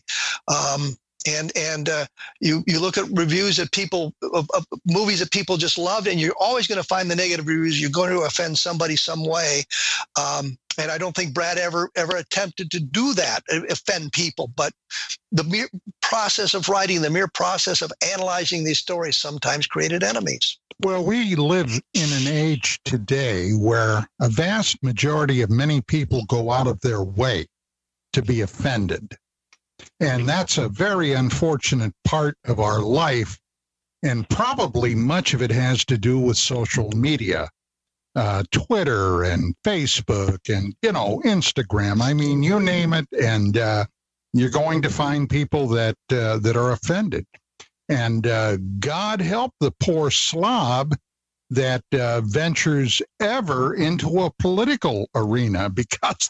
You look at reviews that people of movies that people just loved, and you're always going to find the negative reviews. You're going to offend somebody some way. And I don't think Brad ever attempted to do that, offend people. But the mere process of writing, the mere process of analyzing these stories sometimes created enemies. Well, we live in an age today where a vast majority of many people go out of their way to be offended. And that's a very unfortunate part of our life. And probably much of it has to do with social media. Twitter and Facebook and, Instagram. I mean, you name it, and you're going to find people that are offended. And God help the poor slob that ventures ever into a political arena, because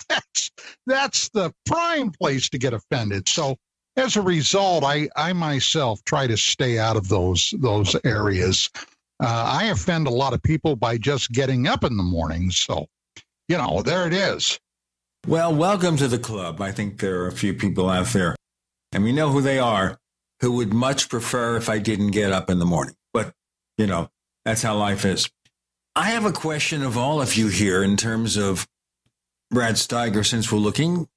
that's the prime place to get offended. So as a result, I myself try to stay out of those areas. I offend a lot of people by just getting up in the morning. So, there it is. Well, welcome to the club. I think there are a few people out there, and we know who they are, who would much prefer if I didn't get up in the morning. But, that's how life is. I have a question of all of you here in terms of Brad Steiger, since we're looking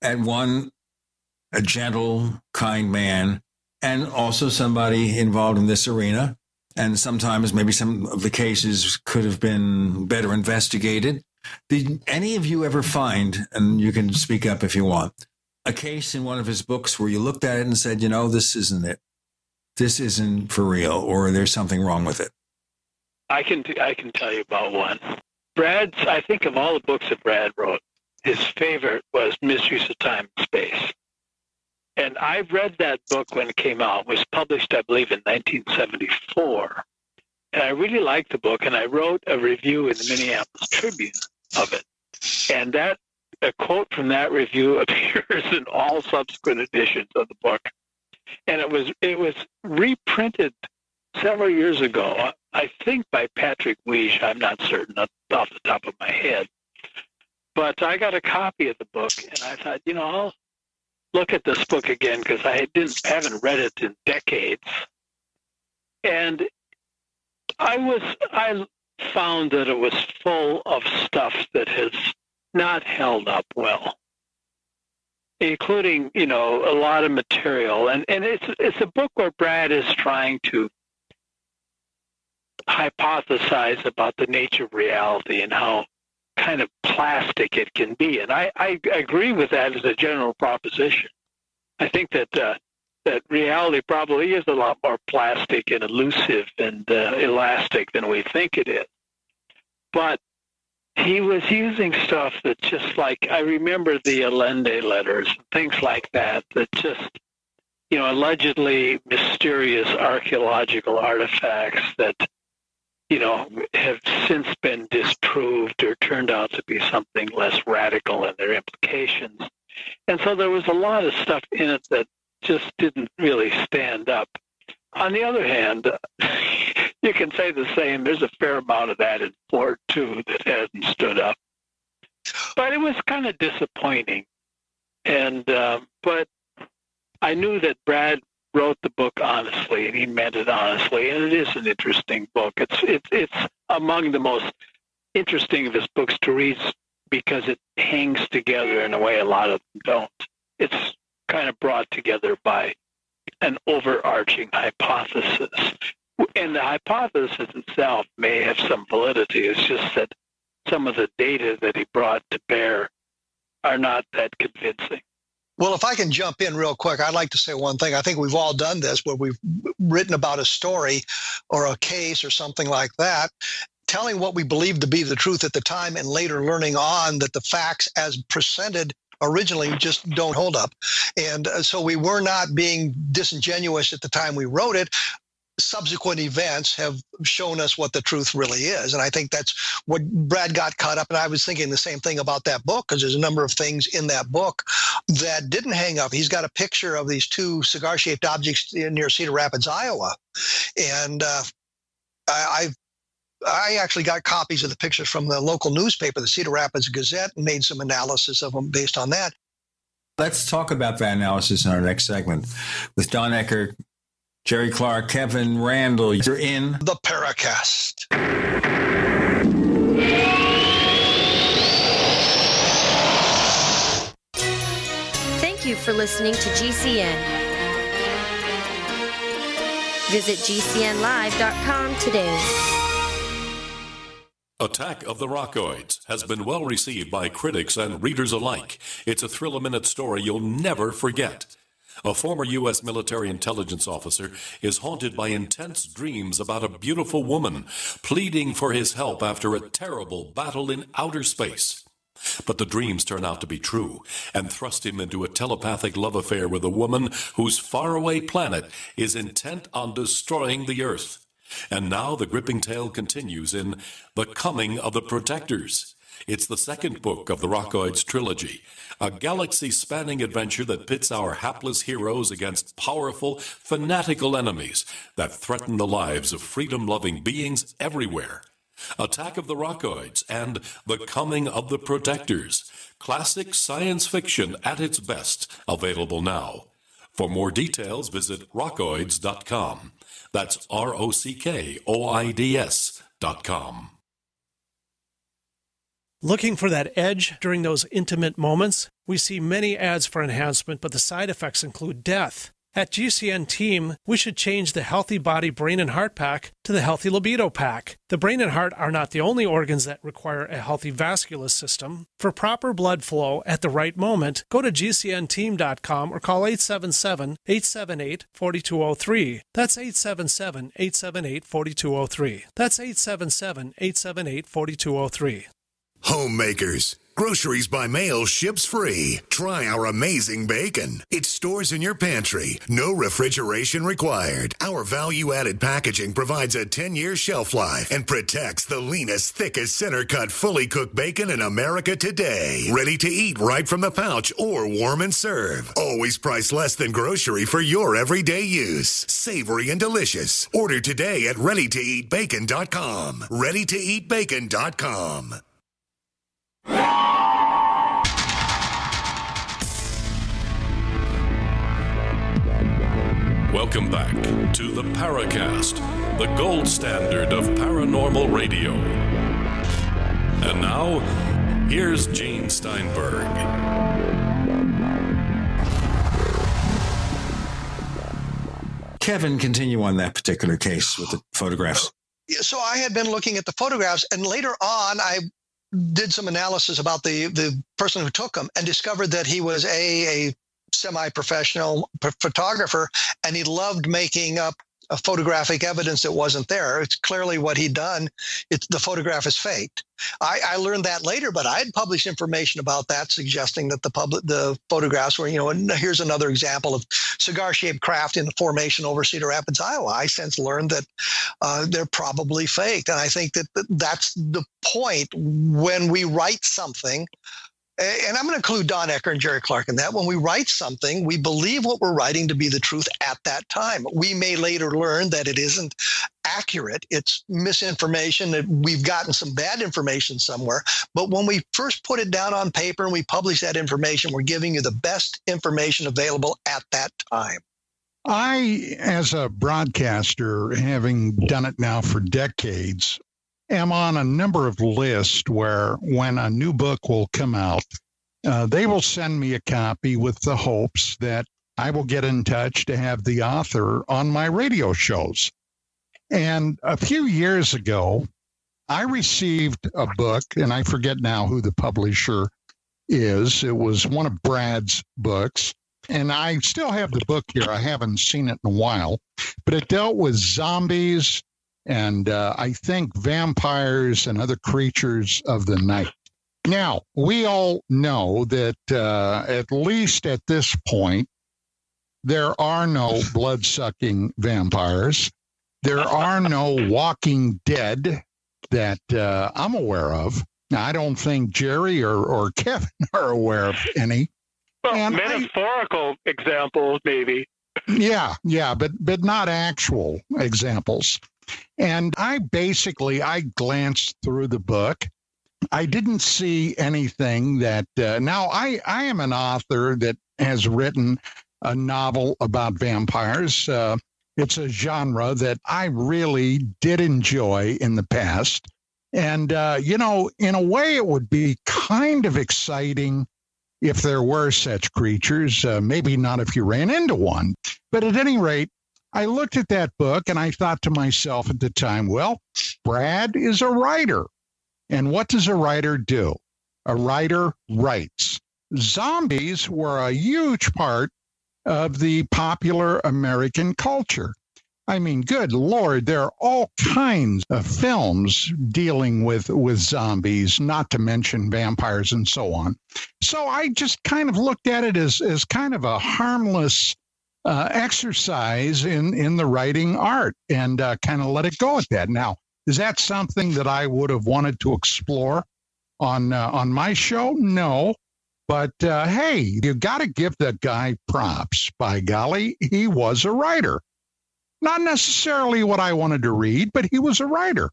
at a gentle, kind man, and also somebody involved in this arena. And sometimes maybe some of the cases could have been better investigated. Did any of you ever find, and you can speak up if you want, a case in one of his books where you looked at it and said, this isn't it. This isn't for real, or there's something wrong with it? I can tell you about one. I think of all the books that Brad wrote, his favorite was Mysteries of Time and Space. And I read that book when it came out. It was published, I believe, in 1974. And I really liked the book, and I wrote a review in the Minneapolis Tribune of it. And a quote from that review appears in all subsequent editions of the book. And it was reprinted several years ago, I think by Patrick Weish. I'm not certain off the top of my head. But I got a copy of the book, and I thought, I'll look at this book again, because I haven't read it in decades. And I found that it was full of stuff that has not held up well, including, a lot of material. And it's a book where Brad is trying to hypothesize about the nature of reality and how kind of plastic it can be. And I agree with that as a general proposition. I think that that reality probably is a lot more plastic and elusive and elastic than we think it is. But he was using stuff that just like, I remember the Allende letters, things like that just, allegedly mysterious archaeological artifacts that, have since been disproved or turned out to be something less radical in their implications. And so there was a lot of stuff in it that just didn't really stand up. On the other hand, you can say the same. There's a fair amount of that in Ford, too, that hasn't stood up. But it was kind of disappointing. And but I knew that Brad wrote the book honestly, and he meant it honestly, and it is an interesting book. It's among the most interesting of his books to read because it hangs together in a way a lot of them don't. It's kind of brought together by an overarching hypothesis. And the hypothesis itself may have some validity. It's just that some of the data that he brought to bear are not that convincing. Well, if I can jump in real quick, I'd like to say one thing. I think we've all done this where we've written about a story or a case or something like that, telling what we believed to be the truth at the time and later learning on that the facts as presented originally just don't hold up. And so we were not being disingenuous at the time we wrote it. Subsequent events have shown us what the truth really is. And I think that's what Brad got caught up. And I was thinking the same thing about that book, because there's a number of things in that book that didn't hang up. He's got a picture of these two cigar-shaped objects near Cedar Rapids, Iowa. And I actually got copies of the pictures from the local newspaper, the Cedar Rapids Gazette, and made some analysis of them based on that. Let's talk about that analysis in our next segment with Don Ecker, Jerry Clark, Kevin Randle. You're in the Paracast. Thank you for listening to GCN. Visit GCNlive.com today. Attack of the Rockoids has been well received by critics and readers alike. It's a thrill-a-minute story you'll never forget. A former U.S. military intelligence officer is haunted by intense dreams about a beautiful woman pleading for his help after a terrible battle in outer space. But the dreams turn out to be true and thrust him into a telepathic love affair with a woman whose faraway planet is intent on destroying the Earth. And now the gripping tale continues in The Coming of the Protectors. It's the second book of the Rockoids trilogy, a galaxy-spanning adventure that pits our hapless heroes against powerful, fanatical enemies that threaten the lives of freedom-loving beings everywhere. Attack of the Rockoids and The Coming of the Protectors, classic science fiction at its best, available now. For more details, visit rockoids.com. That's ROCKOIDS.com. Looking for that edge during those intimate moments? We see many ads for enhancement, but the side effects include death. At GCN Team, we should change the Healthy Body, Brain, and Heart Pack to the Healthy Libido Pack. The brain and heart are not the only organs that require a healthy vascular system. For proper blood flow at the right moment, go to GCNteam.com or call 877-878-4203. That's 877-878-4203. That's 877-878-4203. Homemakers. Groceries by mail ships free. Try our amazing bacon. It stores in your pantry. No refrigeration required. Our value-added packaging provides a 10-year shelf life and protects the leanest, thickest, center-cut, fully cooked bacon in America today. Ready to eat right from the pouch or warm and serve. Always priced less than grocery for your everyday use. Savory and delicious. Order today at readytoeatbacon.com. readytoeatbacon.com. Welcome back to the Paracast, the gold standard of paranormal radio. And now, here's Gene Steinberg. Kevin, continue on that particular case with the photographs. So I had been looking at the photographs, and later on, I did some analysis about the person who took them and discovered that he was a semi-professional photographer, and he loved making up a photographic evidence that wasn't there. It's clearly what he'd done. The photograph is faked. I learned that later, but I had published information about that, suggesting that the photographs were, and here's another example of cigar-shaped craft in the formation over Cedar Rapids, Iowa. I since learned that they're probably faked. And I think that that's the point when we write something. And I'm going to include Don Ecker and Jerry Clark in that. When we write something, we believe what we're writing to be the truth at that time. We may later learn that it isn't accurate. It's misinformation, that we've gotten some bad information somewhere. But when we first put it down on paper and we publish that information, we're giving you the best information available at that time. I, as a broadcaster, having done it now for decades, am on a number of lists where when a new book will come out, they will send me a copy with the hopes that I will get in touch to have the author on my radio shows. And a few years ago, I received a book, and I forget now who the publisher is. It was one of Brad's books, and I still have the book here. I haven't seen it in a while, but it dealt with zombies and I think vampires and other creatures of the night. Now, we all know that at least at this point, there are no blood-sucking vampires. There are no Walking Dead that I'm aware of. Now, I don't think Jerry or Kevin are aware of any. Well, and metaphorical examples, maybe. Yeah, but not actual examples. And I glanced through the book. I didn't see anything that, now I am an author that has written a novel about vampires. It's a genre that I really did enjoy in the past. And, in a way it would be kind of exciting if there were such creatures, maybe not if you ran into one. But at any rate, I looked at that book and I thought to myself at the time, well, Brad is a writer. And what does a writer do? A writer writes. Zombies were a huge part of the popular American culture. I mean, good Lord, there are all kinds of films dealing with zombies, not to mention vampires and so on. So I just kind of looked at it as kind of a harmless exercise in the writing art and kind of let it go at that. Now, is that something that I would have wanted to explore on my show? No. But, hey, you got to give that guy props. By golly, he was a writer. Not necessarily what I wanted to read, but he was a writer.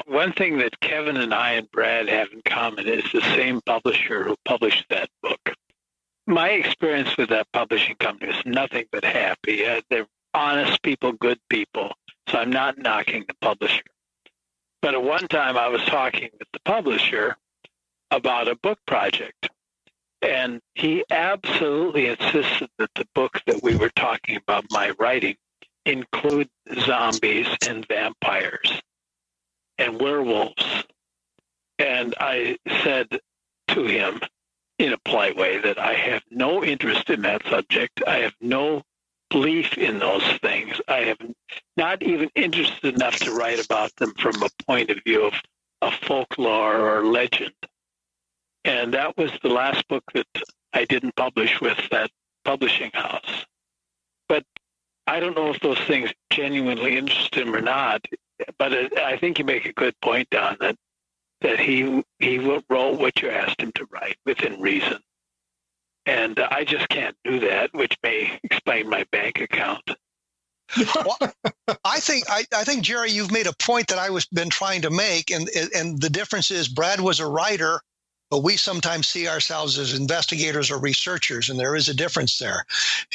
One thing that Kevin and I and Brad have in common is the same publisher who published that book. My experience with that publishing company was nothing but happy. They're honest people, good people. So I'm not knocking the publisher. But at one time I was talking with the publisher about a book project. And he absolutely insisted that the book that we were talking about, my writing, include zombies and vampires and werewolves. And I said to him in a polite way that I have no interest in that subject. I have no belief in those things. I am not even interested enough to write about them from a point of view of folklore or legend. And that was the last book that I didn't publish with that publishing house. But I don't know if those things genuinely interest him or not. But I think you make a good point, Don, that he wrote what you asked him to write within reason. And I just can't do that, which may explain my bank account. Well, I think, Jerry, you've made a point that I was been trying to make, and the difference is Brad was a writer, but we sometimes see ourselves as investigators or researchers, and there is a difference there.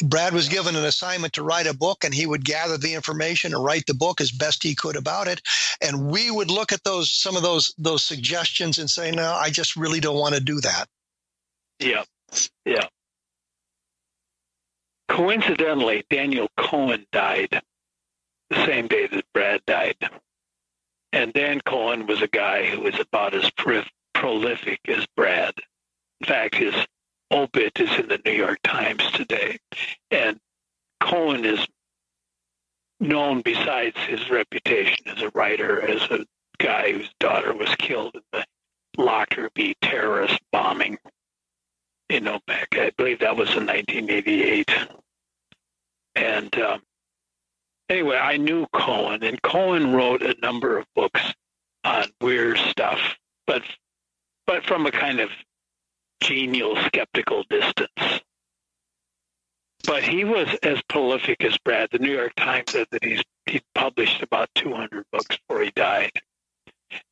Brad was given an assignment to write a book, and he would gather the information and write the book as best he could about it. And we would look at some of those suggestions and say, no, I just really don't want to do that. Yeah. Coincidentally, Daniel Cohen died the same day that Brad died. And Dan Cohen was a guy who was about as prolific as Brad. In fact, his obit is in the New York Times today. And Cohen is known, besides his reputation as a writer, as a guy whose daughter was killed in the Lockerbie terrorist bombing, back, I believe that was in 1988. And anyway, I knew Cohen, and Cohen wrote a number of books on weird stuff, but from a kind of genial, skeptical distance. But he was as prolific as Brad. The New York Times said that he published about 200 books before he died.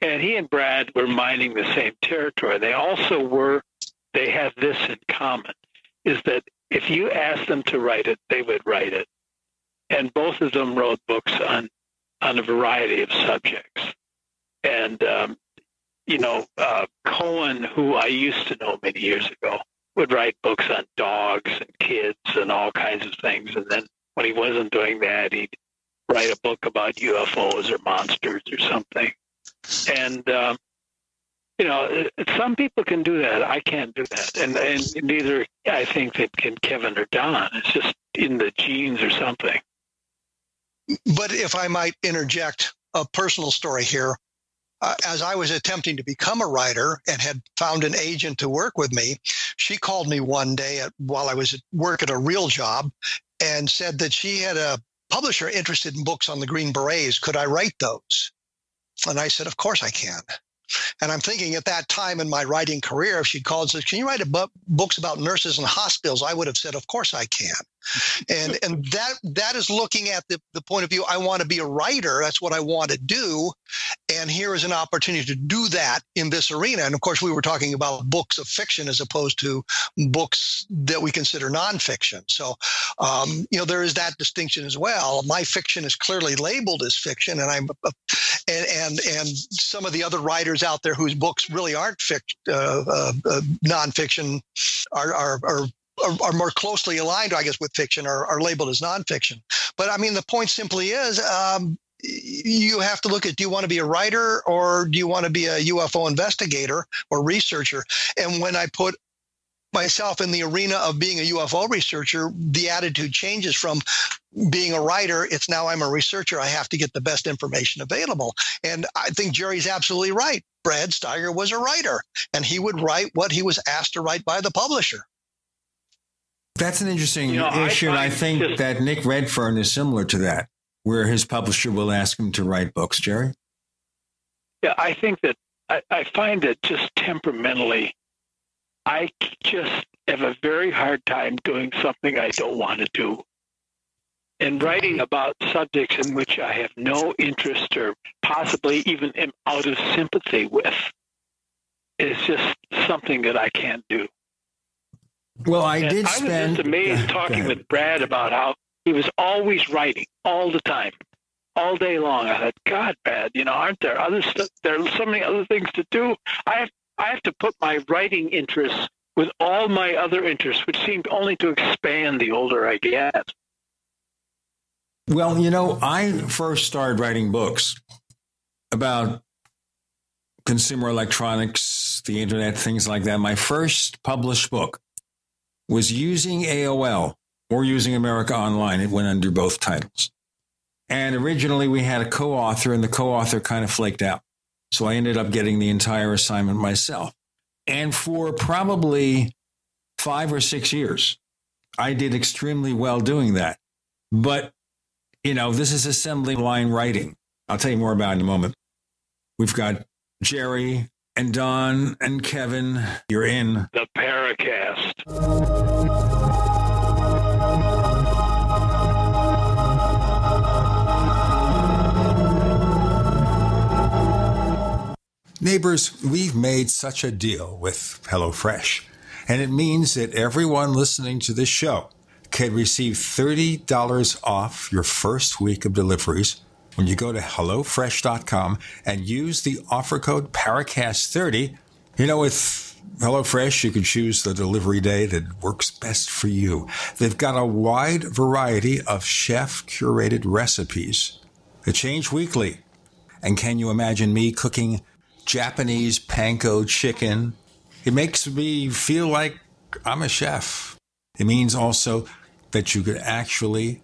And he and Brad were mining the same territory. They had this in common, is that if you asked them to write it, they would write it. And both of them wrote books on a variety of subjects. And, Cohen, who I used to know many years ago, would write books on dogs and kids and all kinds of things. And then when he wasn't doing that, he'd write a book about UFOs or monsters or something. And, some people can do that. I can't do that. And neither, I think, that can Kevin or Don. It's just in the genes or something. But if I might interject a personal story here, as I was attempting to become a writer and had found an agent to work with me, she called me one day while I was at work at a real job and said that she had a publisher interested in books on the Green Berets. Could I write those? And I said, of course I can. And I'm thinking at that time in my writing career, if she'd called and said, can you write books about nurses in hospitals? I would have said, of course I can. And that is looking at the point of view, I want to be a writer. That's what I want to do. And here is an opportunity to do that in this arena. And of course, we were talking about books of fiction as opposed to books that we consider nonfiction. So, there is that distinction as well. My fiction is clearly labeled as fiction, and and some of the other writers out there whose books really aren't nonfiction are more closely aligned, I guess, with fiction, are labeled as nonfiction. But I mean, the point simply is, you have to look at, do you want to be a writer or do you want to be a UFO investigator or researcher? And when I put myself in the arena of being a UFO researcher, the attitude changes from being a writer. It's now I'm a researcher. I have to get the best information available. And I think Jerry's absolutely right. Brad Steiger was a writer, and he would write what he was asked to write by the publisher. That's an interesting issue. I think that Nick Redfern is similar to that, where his publisher will ask him to write books. Jerry? Yeah, I think that I find that just temperamentally, I just have a very hard time doing something I don't want to do. And writing about subjects in which I have no interest or possibly even am out of sympathy with is just something that I can't do. Well, I was just amazed talking with Brad about how he was always writing all the time, all day long. I thought, God, Brad, aren't there other stuff? There are so many other things to do. I have to put my writing interests with all my other interests, which seem only to expand the older I get. Well, I first started writing books about consumer electronics, the internet, things like that. My first published book was using AOL or using America Online. It went under both titles. And originally we had a co-author, and the co-author kind of flaked out. So I ended up getting the entire assignment myself. And for probably 5 or 6 years, I did extremely well doing that. But, this is assembly line writing. I'll tell you more about it in a moment. We've got Jerry and Don and Kevin. You're in the Paracast. Neighbors, we've made such a deal with HelloFresh, and it means that everyone listening to this show can receive $30 off your first week of deliveries when you go to HelloFresh.com and use the offer code Paracast30. With HelloFresh, you can choose the delivery day that works best for you. They've got a wide variety of chef-curated recipes that change weekly. And can you imagine me cooking Japanese panko chicken? It makes me feel like cook. I'm a chef. It means also that you could actually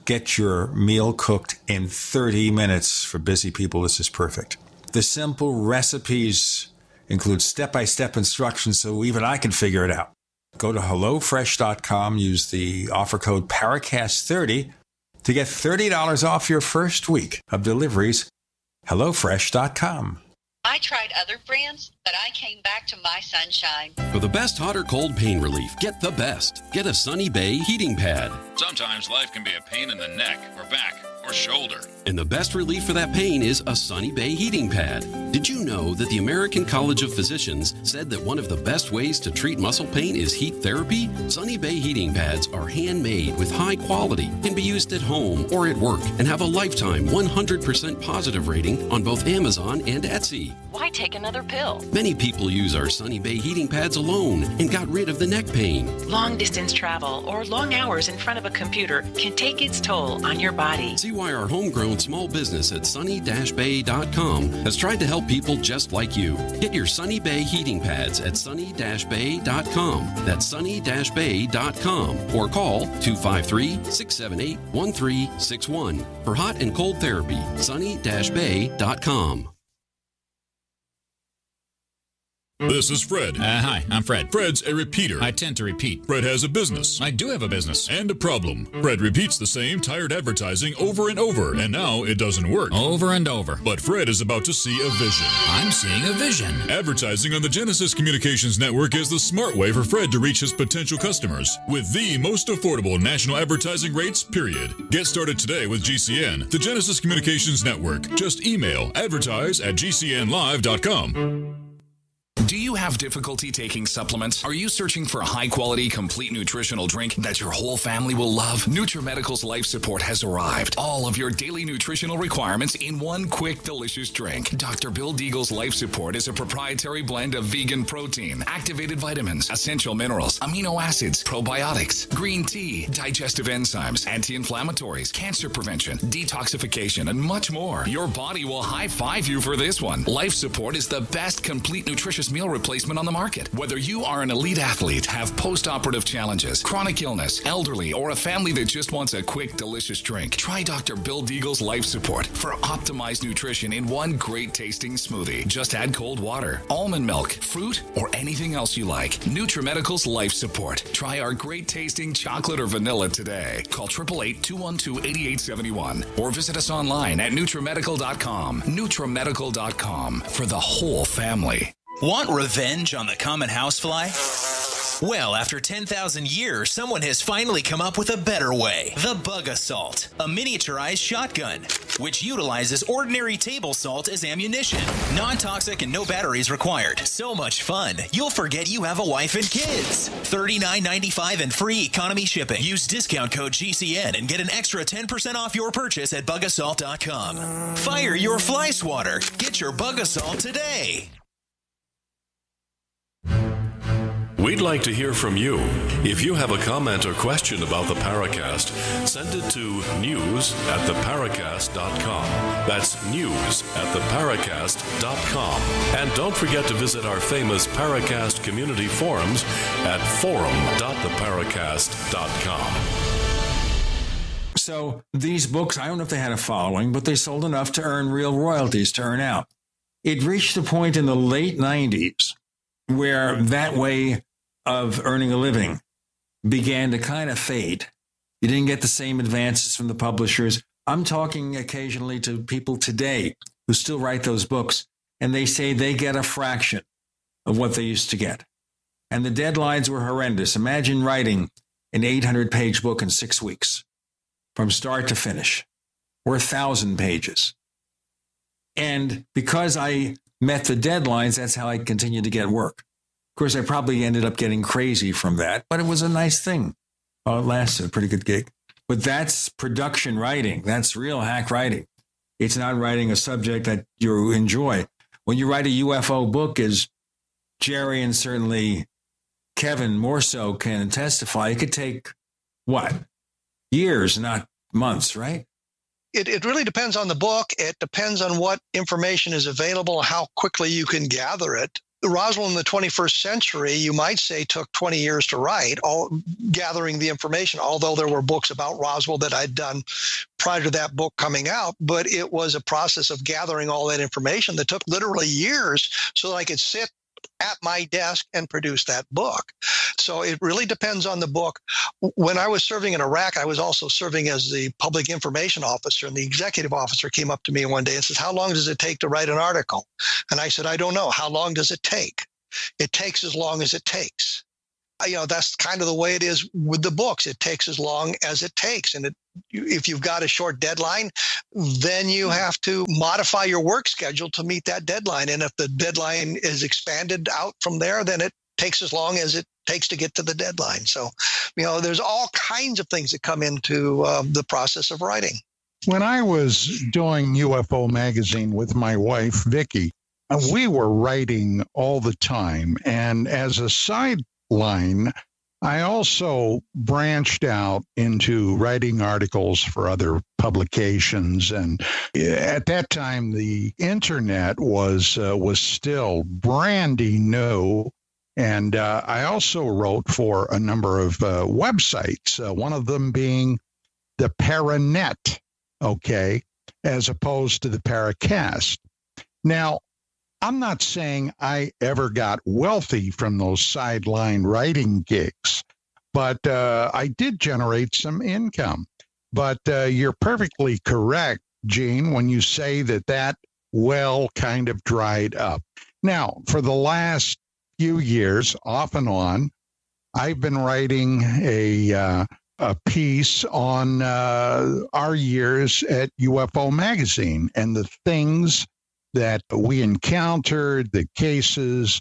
get your meal cooked in 30 minutes. For busy people, this is perfect. The simple recipes include step-by-step instructions so even I can figure it out. Go to HelloFresh.com, use the offer code Paracast30 to get $30 off your first week of deliveries. HelloFresh.com. I tried other brands, but I came back to My Sunshine. For the best hot or cold pain relief, get the best. Get a Sunny Bay heating pad. Sometimes life can be a pain in the neck or back or shoulder. And the best relief for that pain is a Sunny Bay heating pad. Did you know that the American College of Physicians said that one of the best ways to treat muscle pain is heat therapy? Sunny Bay heating pads are handmade with high quality, can be used at home or at work, and have a lifetime 100% positive rating on both Amazon and Etsy. Why take another pill? Many people use our Sunny Bay heating pads alone and got rid of the neck pain. Long distance travel or long hours in front of a computer can take its toll on your body. See why our homegrown small business at sunny-bay.com has tried to help people just like you. Get your Sunny Bay heating pads at sunny-bay.com. That's sunny-bay.com or call 253-678-1361 for hot and cold therapy. sunny-bay.com. This is Fred. Hi, I'm Fred. Fred's a repeater. I tend to repeat. Fred has a business. I do have a business. And a problem. Fred repeats the same tired advertising over and over, and now it doesn't work. Over and over. But Fred is about to see a vision. I'm seeing a vision. Advertising on the Genesis Communications Network is the smart way for Fred to reach his potential customers with the most affordable national advertising rates, period. Get started today with GCN, the Genesis Communications Network. Just email advertise@gcnlive.com. Do you have difficulty taking supplements? Are you searching for a high-quality, complete nutritional drink that your whole family will love? NutriMedical's Life Support has arrived. All of your daily nutritional requirements in one quick, delicious drink. Dr. Bill Deagle's Life Support is a proprietary blend of vegan protein, activated vitamins, essential minerals, amino acids, probiotics, green tea, digestive enzymes, anti-inflammatories, cancer prevention, detoxification, and much more. Your body will high-five you for this one. Life Support is the best complete nutritious meal replacement on the market. Whether you are an elite athlete, have post-operative challenges, chronic illness, elderly, or a family that just wants a quick, delicious drink, try Dr. Bill Deagle's Life Support for optimized nutrition in one great tasting smoothie. Just add cold water, almond milk, fruit, or anything else you like. NutriMedical's Life Support. Try our great tasting chocolate or vanilla today. Call 888-212-8871 or visit us online at NutriMedical.com. NutriMedical.com for the whole family. Want revenge on the common housefly? Well, after 10,000 years, someone has finally come up with a better way. The Bug Assault, a miniaturized shotgun, which utilizes ordinary table salt as ammunition. Non-toxic and no batteries required. So much fun, you'll forget you have a wife and kids. $39.95 and free economy shipping. Use discount code GCN and get an extra 10% off your purchase at bugassault.com. Fire your fly swatter. Get your Bug Assault today. We'd like to hear from you. If you have a comment or question about the Paracast, send it to news@theparacast.com. That's news@theparacast.com. And don't forget to visit our famous Paracast community forums at forum.theparacast.com. So these books, I don't know if they had a following, but they sold enough to earn real royalties, to earn out. It reached a point in the late 90s where that way of earning a living began to kind of fade. You didn't get the same advances from the publishers. I'm talking occasionally to people today who still write those books, and they say they get a fraction of what they used to get. And the deadlines were horrendous. Imagine writing an 800-page book in 6 weeks from start to finish, or 1,000 pages. And because I met the deadlines, that's how I continued to get work. Of course, I probably ended up getting crazy from that, but it was a nice thing. Oh, it lasted, a pretty good gig. But that's production writing. That's real hack writing. It's not writing a subject that you enjoy. When you write a UFO book, as Jerry and certainly Kevin more so can testify, it could take, what? Years, not months, right? It really depends on the book. It depends on what information is available, how quickly you can gather it. Roswell in the 21st century, you might say, took 20 years to write, all gathering the information, although there were books about Roswell that I'd done prior to that book coming out. But it was a process of gathering all that information that took literally years so that I could sit at my desk and produce that book. So it really depends on the book. When I was serving in Iraq, I was also serving as the public information officer, and the executive officer came up to me one day and says, "How long does it take to write an article?" And I said, "I don't know. How long does it take?" "It takes as long as it takes." That's kind of the way it is with the books. It takes as long as it takes. And if you've got a short deadline, then you have to modify your work schedule to meet that deadline. And if the deadline is expanded out from there, then it takes as long as it takes to get to the deadline. So, there's all kinds of things that come into the process of writing. When I was doing UFO Magazine with my wife, Vicki, we were writing all the time. And as a sideline, I also branched out into writing articles for other publications. And at that time, the internet was still brandy new. And I also wrote for a number of websites, one of them being the Paranet, okay, as opposed to the Paracast. Now, I'm not saying I ever got wealthy from those sideline writing gigs, but I did generate some income. But you're perfectly correct, Gene, when you say that well kind of dried up. Now, for the last few years, off and on, I've been writing a piece on our years at UFO Magazine and the things that we encountered, the cases,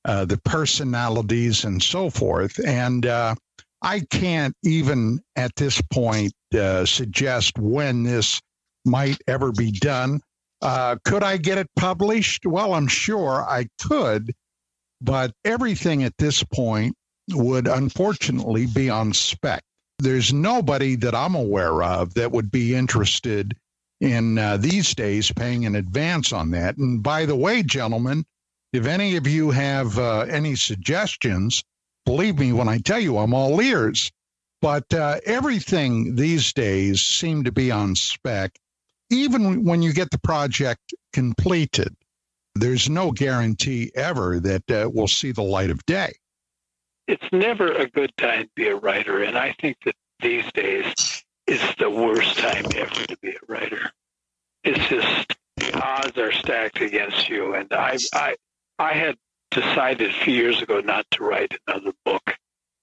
the personalities, and so forth. And I can't even at this point suggest when this might ever be done. Could I get it published? Well, I'm sure I could, but everything at this point would unfortunately be on spec. There's nobody that I'm aware of that would be interested in these days paying in advance on that. And by the way, gentlemen, if any of you have any suggestions, believe me when I tell you I'm all ears. But everything these days seem to be on spec. Even when you get the project completed, there's no guarantee ever that we'll see the light of day. It's never a good time to be a writer, and I think that these days is the worst time ever to be a writer. It's just the odds are stacked against you, and I had decided a few years ago not to write another book,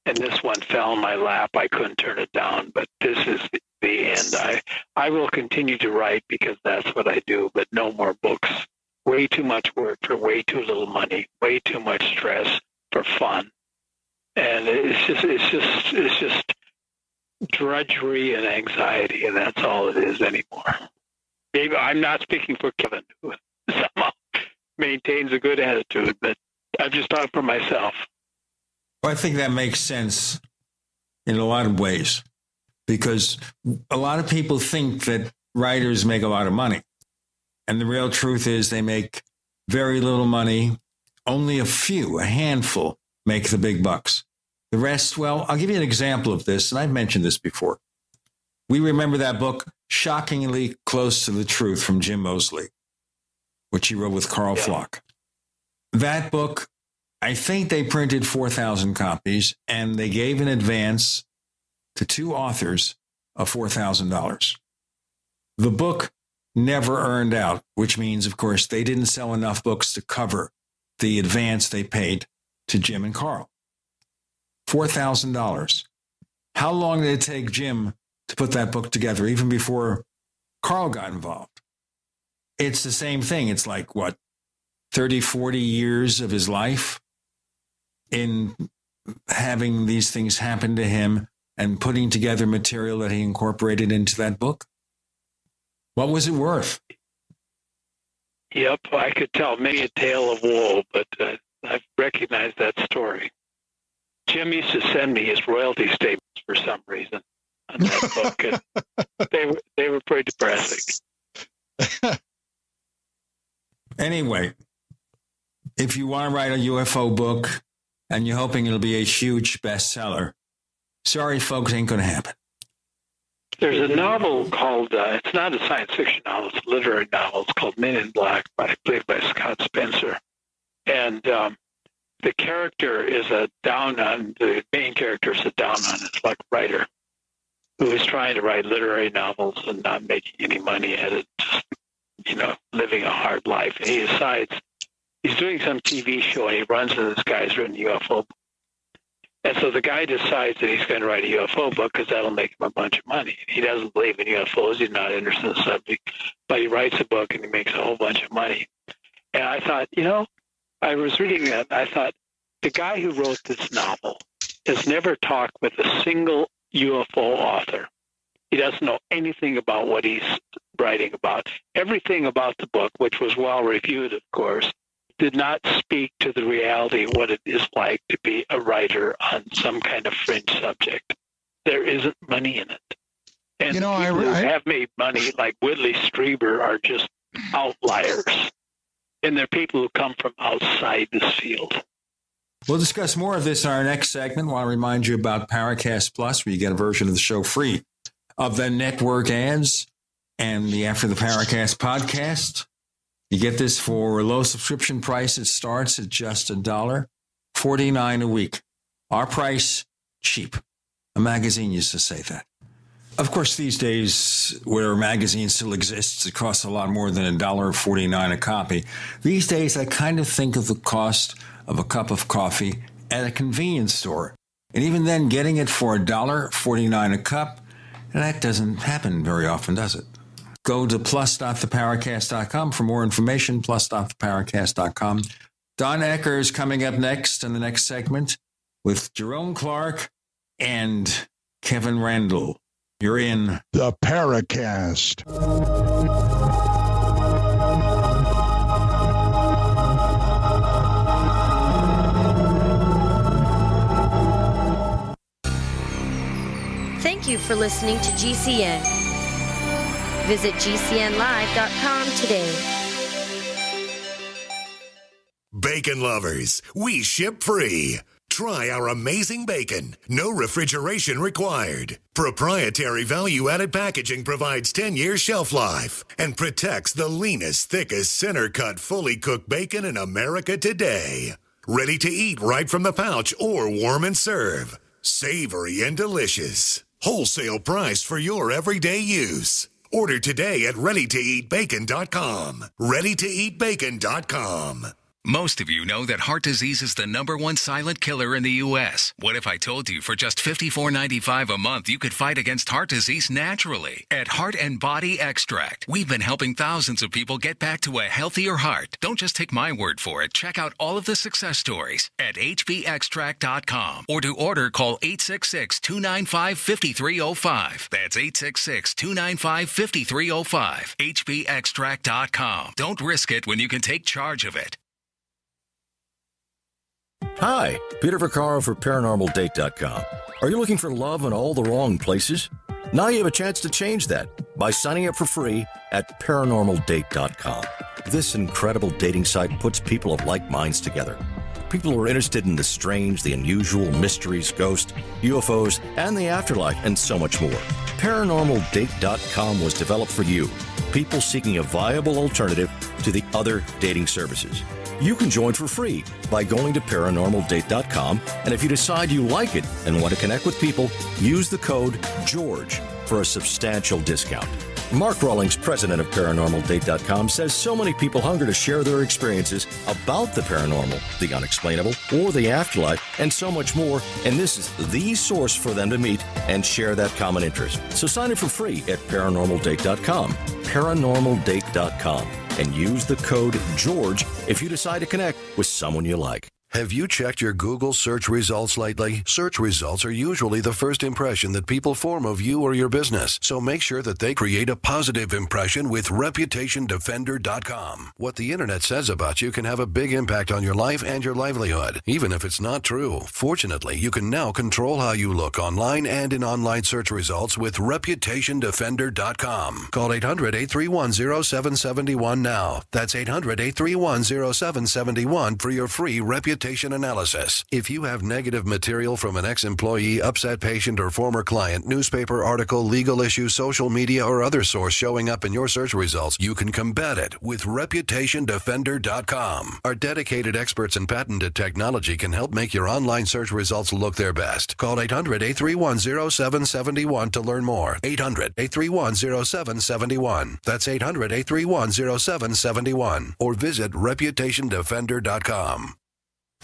and this one fell in my lap. I couldn't turn it down, but this is the end. I will continue to write because that's what I do, but no more books. Way too much work for way too little money, way too much stress for fun. And it's just drudgery and anxiety, and that's all it is anymore. Maybe I'm not speaking for Kevin, who somehow maintains a good attitude, but I'm just talking for myself. Well, I think that makes sense in a lot of ways, because a lot of people think that writers make a lot of money. And the real truth is they make very little money. Only a handful make the big bucks. The rest, well, I'll give you an example of this, and I've mentioned this before. We remember that book, Shockingly Close to the Truth, from Jim Moseley, which he wrote with Carl Flock. That book, I think they printed 4,000 copies, and they gave in advance to 2 authors of $4,000. The book never earned out, which means, of course, they didn't sell enough books to cover the advance they paid to Jim and Carl. $4,000. How long did it take Jim to put that book together, even before Carl got involved? It's the same thing. It's like, 30, 40 years of his life in having these things happen to him and putting together material that he incorporated into that book. What was it worth? Yep, I could tell many a tale of woe, but I've recognized that story. Jim used to send me his royalty statements for some reason on that book, and they were pretty depressing. Anyway, if you want to write a UFO book and you're hoping it'll be a huge bestseller, sorry, folks, ain't going to happen. There's a novel called, it's not a science fiction novel, it's a literary novel. It's called Men in Black, I believe by Scott Spencer. And the character is the main character is a it's like a writer who is trying to write literary novels and not making any money at it, just, living a hard life. And he decides, he's doing some TV show, and he runs into this guy who's written a UFO book. And so the guy decides that he's going to write a UFO book because that'll make him a bunch of money. He doesn't believe in UFOs. He's not interested in the subject. But he writes a book, and he makes a whole bunch of money. And I thought, I was reading that, and I thought, the guy who wrote this novel has never talked with a single UFO author. He doesn't know anything about what he's writing about. Everything about the book, which was well reviewed, of course, did not speak to the reality of what it is like to be a writer on some kind of fringe subject. There isn't money in it. And people who have made money, like Whitley Strieber, are just outliers. And they're people who come from outside this field. We'll discuss more of this in our next segment. I want to remind you about Paracast Plus, where you get a version of the show free of the network ads and the After the Paracast podcast. You get this for a low subscription price. It starts at just $1.49 a week. Our price, cheap. A magazine used to say that. Of course, these days, where a magazine still exists, it costs a lot more than $1.49 a copy. These days, I kind of think of the cost of a cup of coffee at a convenience store. And even then, getting it for $1.49 a cup, that doesn't happen very often, does it? Go to plus.theparacast.com for more information, plus.theparacast.com. Don Ecker is coming up next in the next segment with Jerome Clark and Kevin Randle. You're in the Paracast. Thank you for listening to GCN. Visit GCNlive.com today. Bacon lovers, we ship free. Try our amazing bacon. No refrigeration required. Proprietary value-added packaging provides 10-year shelf life and protects the leanest, thickest, center-cut, fully cooked bacon in America today. Ready to eat right from the pouch or warm and serve. Savory and delicious. Wholesale price for your everyday use. Order today at readytoeatbacon.com. readytoeatbacon.com. Most of you know that heart disease is the #1 silent killer in the U.S. What if I told you for just $54.95 a month you could fight against heart disease naturally? At Heart and Body Extract, we've been helping thousands of people get back to a healthier heart. Don't just take my word for it. Check out all of the success stories at hbextract.com. Or to order, call 866-295-5305. That's 866-295-5305. hbextract.com. Don't risk it when you can take charge of it. Hi, Peter Vaccaro for ParanormalDate.com. Are you looking for love in all the wrong places? Now you have a chance to change that by signing up for free at ParanormalDate.com. This incredible dating site puts people of like minds together. People who are interested in the strange, the unusual, mysteries, ghosts, UFOs, and the afterlife, and so much more. ParanormalDate.com was developed for you, people seeking a viable alternative to the other dating services. You can join for free by going to ParanormalDate.com, and if you decide you like it and want to connect with people, use the code GEORGE for a substantial discount. Mark Rawlings, president of ParanormalDate.com, says so many people hunger to share their experiences about the paranormal, the unexplainable, or the afterlife, and so much more, and this is the source for them to meet and share that common interest. So sign up for free at ParanormalDate.com, ParanormalDate.com, and use the code GEORGE if you decide to connect with someone you like. Have you checked your Google search results lately? Search results are usually the first impression that people form of you or your business, so make sure that they create a positive impression with ReputationDefender.com. What the internet says about you can have a big impact on your life and your livelihood, even if it's not true. Fortunately, you can now control how you look online and in online search results with ReputationDefender.com. Call 800-831-0771 now. That's 800-831-0771 for your free reputation analysis. If you have negative material from an ex-employee, upset patient, or former client, newspaper article, legal issue, social media, or other source showing up in your search results, you can combat it with ReputationDefender.com. Our dedicated experts in patented technology can help make your online search results look their best. Call 800-831-0771 to learn more. 800-831-0771. That's 800-831-0771. Or visit ReputationDefender.com.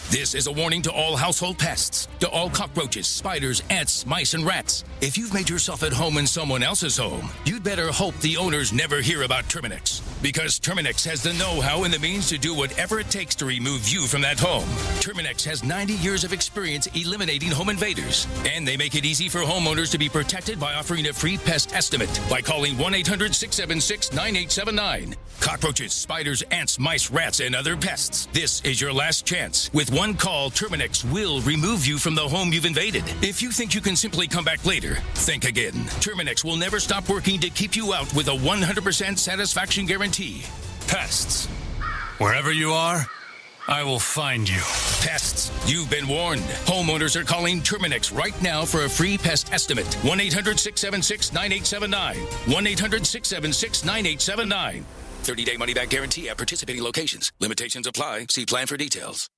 This is a warning to all household pests, to all cockroaches, spiders, ants, mice, and rats. If you've made yourself at home in someone else's home, you'd better hope the owners never hear about Terminix. Because Terminix has the know-how and the means to do whatever it takes to remove you from that home. Terminix has 90 years of experience eliminating home invaders. And they make it easy for homeowners to be protected by offering a free pest estimate by calling 1-800-676-9879. Cockroaches, spiders, ants, mice, rats, and other pests. This is your last chance. With one call, Terminix will remove you from the home you've invaded. If you think you can simply come back later, think again. Terminix will never stop working to keep you out with a 100% satisfaction guarantee. Pests. Wherever you are, I will find you. Pests, you've been warned. Homeowners are calling Terminix right now for a free pest estimate. 1-800-676-9879. 1-800-676-9879. 30-day money-back guarantee at participating locations. Limitations apply. See plan for details.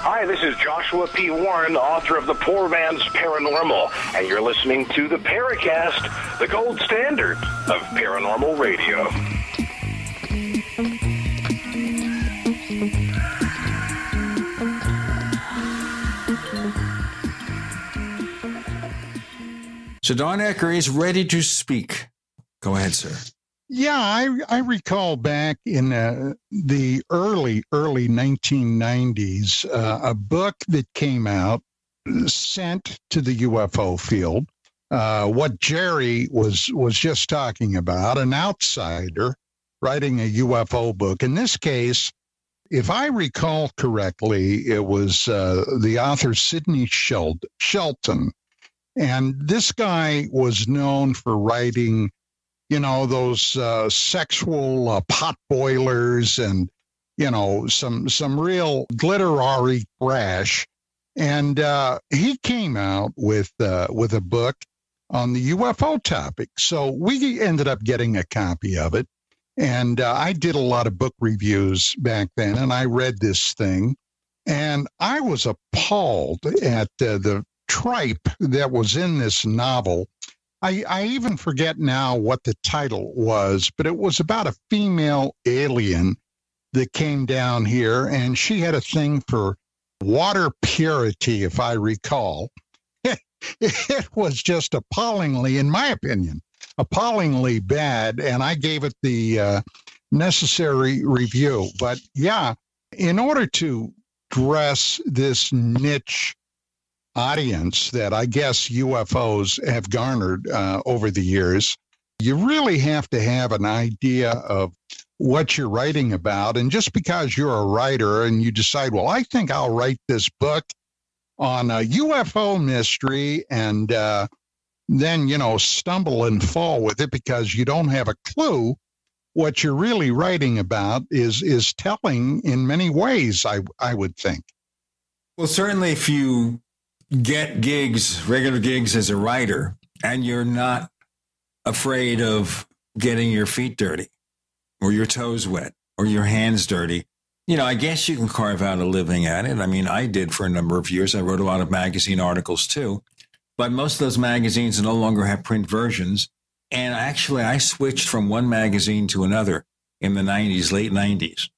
Hi, this is Joshua P. Warren, author of The Poor Man's Paranormal, and you're listening to the Paracast, the gold standard of paranormal radio. So Don Ecker is ready to speak. Go ahead, sir. Yeah, I recall back in the early 1990s, a book that came out sent to the UFO field. What Jerry was just talking about, an outsider writing a UFO book. In this case, if I recall correctly, it was the author Sidney Shelton. And this guy was known for writing, you know, those sexual pot boilers and, you know, some real glitterary trash. And he came out with a book on the UFO topic. So we ended up getting a copy of it. And I did a lot of book reviews back then, and I read this thing. And I was appalled at the tripe that was in this novel. I even forget now what the title was, but it was about a female alien that came down here, and she had a thing for water purity, if I recall. It was just appallingly, in my opinion, appallingly bad, and I gave it the necessary review. But yeah, in order to dress this niche audience that I guess UFOs have garnered over the years, you really have to have an idea of what you're writing about. And just because you're a writer and you decide, well, I think I'll write this book on a UFO mystery, and then, you know, stumble and fall with it because you don't have a clue what you're really writing about is telling in many ways, I would think. Well, certainly if you get gigs, regular gigs as a writer, and you're not afraid of getting your feet dirty or your toes wet or your hands dirty, you know, I guess you can carve out a living at it. I mean, I did for a number of years. I wrote a lot of magazine articles too, but most of those magazines no longer have print versions. And actually, I switched from one magazine to another in the 90s, late 90s,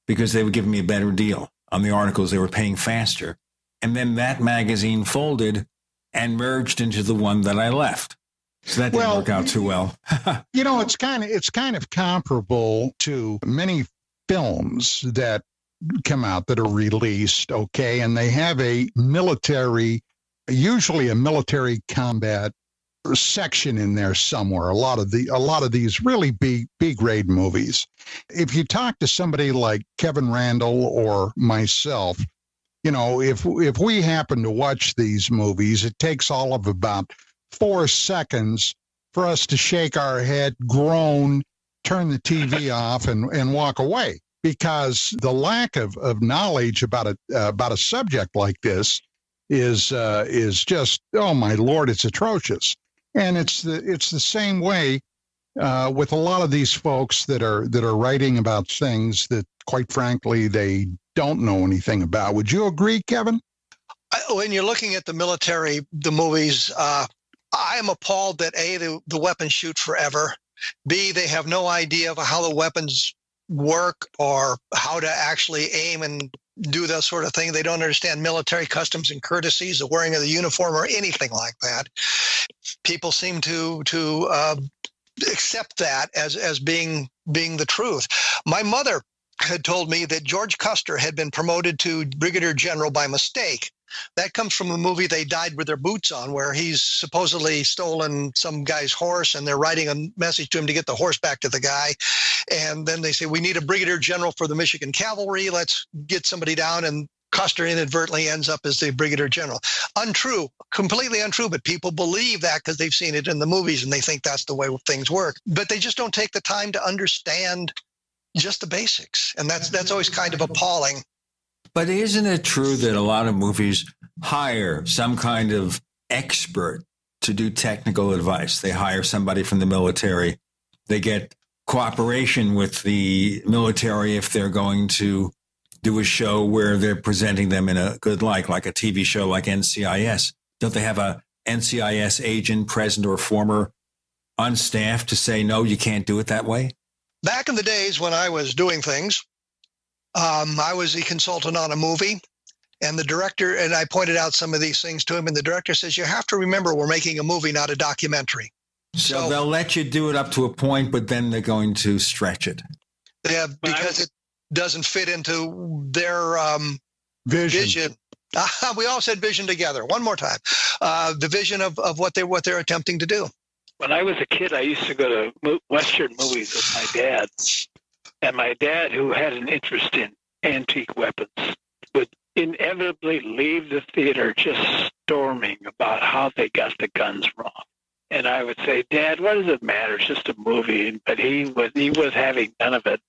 because they would give me a better deal on the articles. They were paying faster. And then that magazine folded and merged into the one that I left. So that didn't work out too well. It's kind of comparable to many films that come out that are released, okay, and they have usually a military combat section in there somewhere. A lot of these really B-grade movies. If you talk to somebody like Kevin Randle or myself, if we happen to watch these movies, it takes all of about 4 seconds for us to shake our head, groan, turn the TV off, and walk away, because the lack of knowledge about a subject like this is just, oh my Lord, it's atrocious. And it's the same way with a lot of these folks that are writing about things that, quite frankly, they don't know anything about. Would you agree, Kevin? When you're looking at the military, the movies, I am appalled that A, the weapons shoot forever. B, they have no idea of how the weapons work or how to actually aim and do that sort of thing. They don't understand military customs and courtesies, the wearing of the uniform, or anything like that. People seem to accept that as being the truth. My mother had told me that George Custer had been promoted to brigadier general by mistake. That comes from the movie They Died With Their Boots On, where he's supposedly stolen some guy's horse, and they're writing a message to him to get the horse back to the guy. And then they say, we need a brigadier general for the Michigan Cavalry. Let's get somebody down. And Custer inadvertently ends up as the brigadier general. Untrue, completely untrue, but people believe that because they've seen it in the movies and they think that's the way things work. But they just don't take the time to understand just the basics. And that's always kind of appalling. But isn't it true that a lot of movies hire some kind of expert to do technical advice? They hire somebody from the military. They get cooperation with the military if they're going to do a show where they're presenting them in a good light, like a TV show like NCIS. Don't they have a NCIS agent, present or former, on staff to say, no, you can't do it that way? Back in the days when I was doing things, I was a consultant on a movie, and the director, and I pointed out some of these things to him, and the director says, you have to remember we're making a movie, not a documentary. So they'll let you do it up to a point, but then they're going to stretch it. Yeah, because it doesn't fit into their vision. We all said vision together. One more time. The vision of what they're attempting to do. When I was a kid, I used to go to Western movies with my dad. And my dad, who had an interest in antique weapons, would inevitably leave the theater just storming about how they got the guns wrong. And I would say, Dad, what does it matter? It's just a movie. But he was having none of it.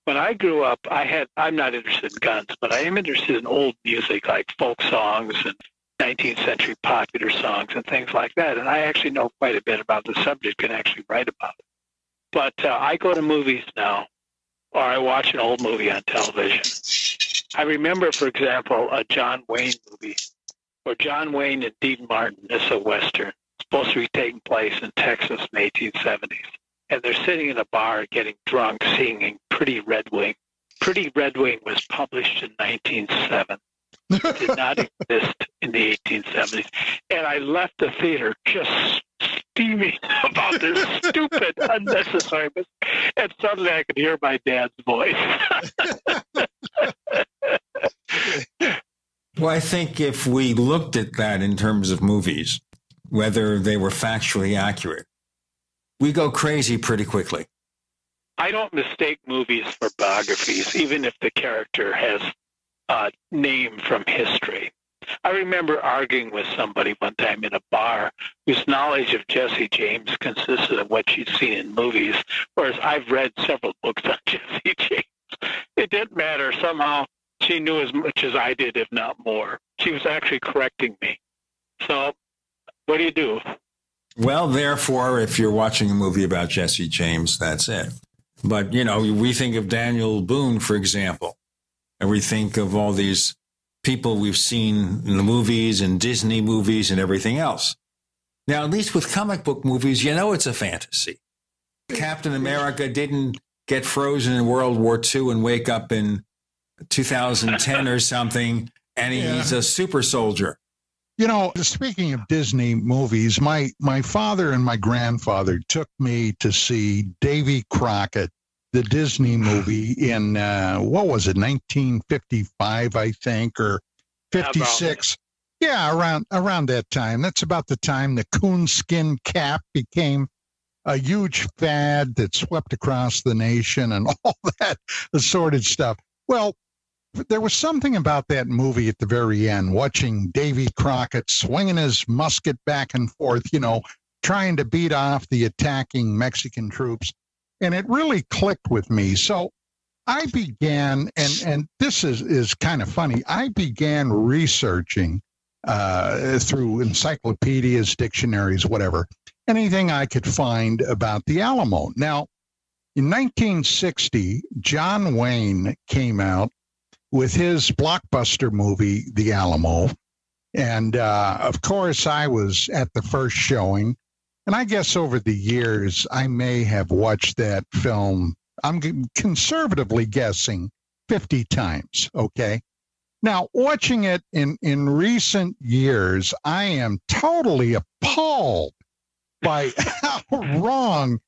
When I grew up, I'm not interested in guns, but I am interested in old music like folk songs and 19th century popular songs and things like that. And I actually know quite a bit about the subject and actually write about it. But I go to movies now, or I watch an old movie on television. I remember, for example, a John Wayne movie where John Wayne and Dean Martin is a Western, supposed to be taking place in Texas in the 1870s. And they're sitting in a bar getting drunk, singing Pretty Red Wing. Pretty Red Wing was published in 1907. It did not exist in the 1870s. And I left the theater just steaming about this stupid, unnecessary mistake. And suddenly I could hear my dad's voice. Well, I think if we looked at that in terms of movies, whether they were factually accurate, we go crazy pretty quickly. I don't mistake movies for biographies, even if the character has a name from history. I remember arguing with somebody one time in a bar whose knowledge of Jesse James consisted of what she'd seen in movies, whereas I've read several books on Jesse James. It didn't matter. Somehow she knew as much as I did, if not more. She was actually correcting me. So what do you do? Well, therefore, if you're watching a movie about Jesse James, that's it. But, you know, we think of Daniel Boone, for example, and we think of all these people we've seen in the movies and Disney movies and everything else. Now, at least with comic book movies, you know it's a fantasy. Captain America didn't get frozen in World War II and wake up in 2010 or something, and he's a super soldier. You know, speaking of Disney movies, my father and my grandfather took me to see Davy Crockett, the Disney movie in, 1955, I think, or 56. Yeah, around that time. That's about the time the coonskin cap became a huge fad that swept across the nation and all that assorted stuff. Well, there was something about that movie at the very end, watching Davy Crockett swinging his musket back and forth, trying to beat off the attacking Mexican troops. And it really clicked with me. So I began, and this is kind of funny, I began researching through encyclopedias, dictionaries, whatever, anything I could find about the Alamo. Now, in 1960, John Wayne came out with his blockbuster movie, The Alamo. And, of course, I was at the first showing. And I guess over the years, I may have watched that film, I'm conservatively guessing, 50 times, okay? Now, watching it in recent years, I am totally appalled by how wrong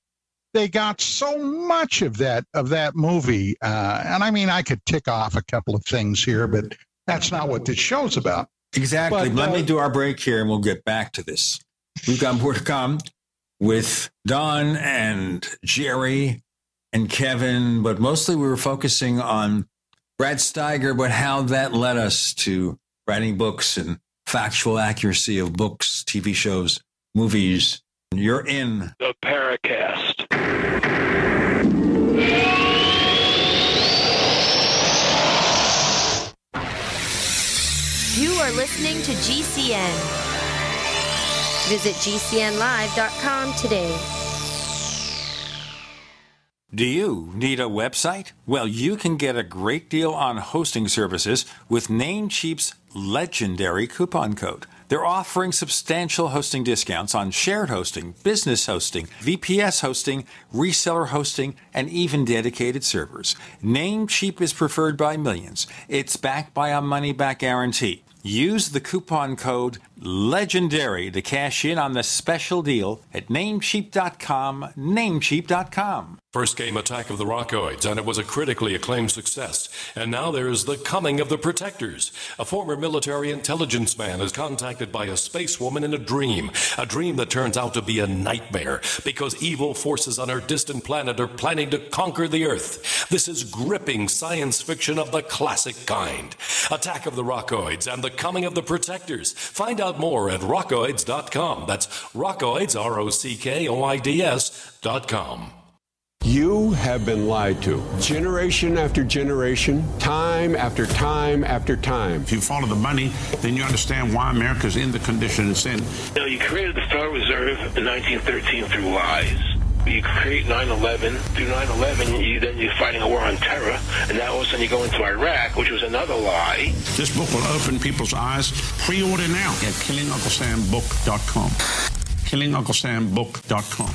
they got so much of that movie. And I mean, I could tick off a couple of things here, but that's not what this show's about. Exactly. But, let me do our break here and we'll get back to this. We've got more to come with Don and Jerry and Kevin, but mostly we were focusing on Brad Steiger, but how that led us to writing books and factual accuracy of books, TV shows, movies. You're in the Paracast. You are listening to GCN. Visit GCNlive.com today. Do you need a website? Well, you can get a great deal on hosting services with Namecheap's legendary coupon code. They're offering substantial hosting discounts on shared hosting, business hosting, VPS hosting, reseller hosting, and even dedicated servers. Namecheap is preferred by millions. It's backed by a money-back guarantee. Use the coupon code LEGENDARY to cash in on the special deal at Namecheap.com, Namecheap.com. First came Attack of the Rockoids, and it was a critically acclaimed success. And now there's The Coming of the Protectors. A former military intelligence man is contacted by a space woman in a dream that turns out to be a nightmare because evil forces on her distant planet are planning to conquer the Earth. This is gripping science fiction of the classic kind. Attack of the Rockoids and The Coming of the Protectors. Find out more at rockoids.com. That's Rockoids, ROCKOIDS.com. You have been lied to. Generation after generation, time after time after time. If you follow the money, then you understand why America's in the condition it's in. You created the Federal Reserve in 1913 through lies. You create 9/11. Through 9/11, you're fighting a war on terror, and now all of a sudden you go into Iraq, which was another lie. This book will open people's eyes. Pre-order now at KillingUncleSamBook.com. KillingUncleSamBook.com.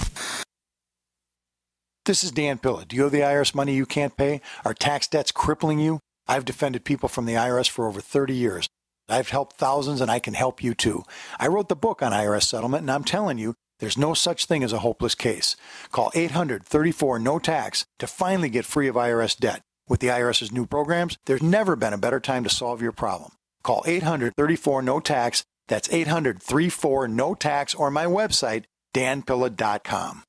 This is Dan Pilla. Do you owe the IRS money you can't pay? Are tax debts crippling you? I've defended people from the IRS for over 30 years. I've helped thousands, and I can help you too. I wrote the book on IRS settlement, and I'm telling you, there's no such thing as a hopeless case. Call 800-34-NO-TAX to finally get free of IRS debt. With the IRS's new programs, there's never been a better time to solve your problem. Call 800-34-NO-TAX. That's 800-34-NO-TAX, or my website, danpilla.com.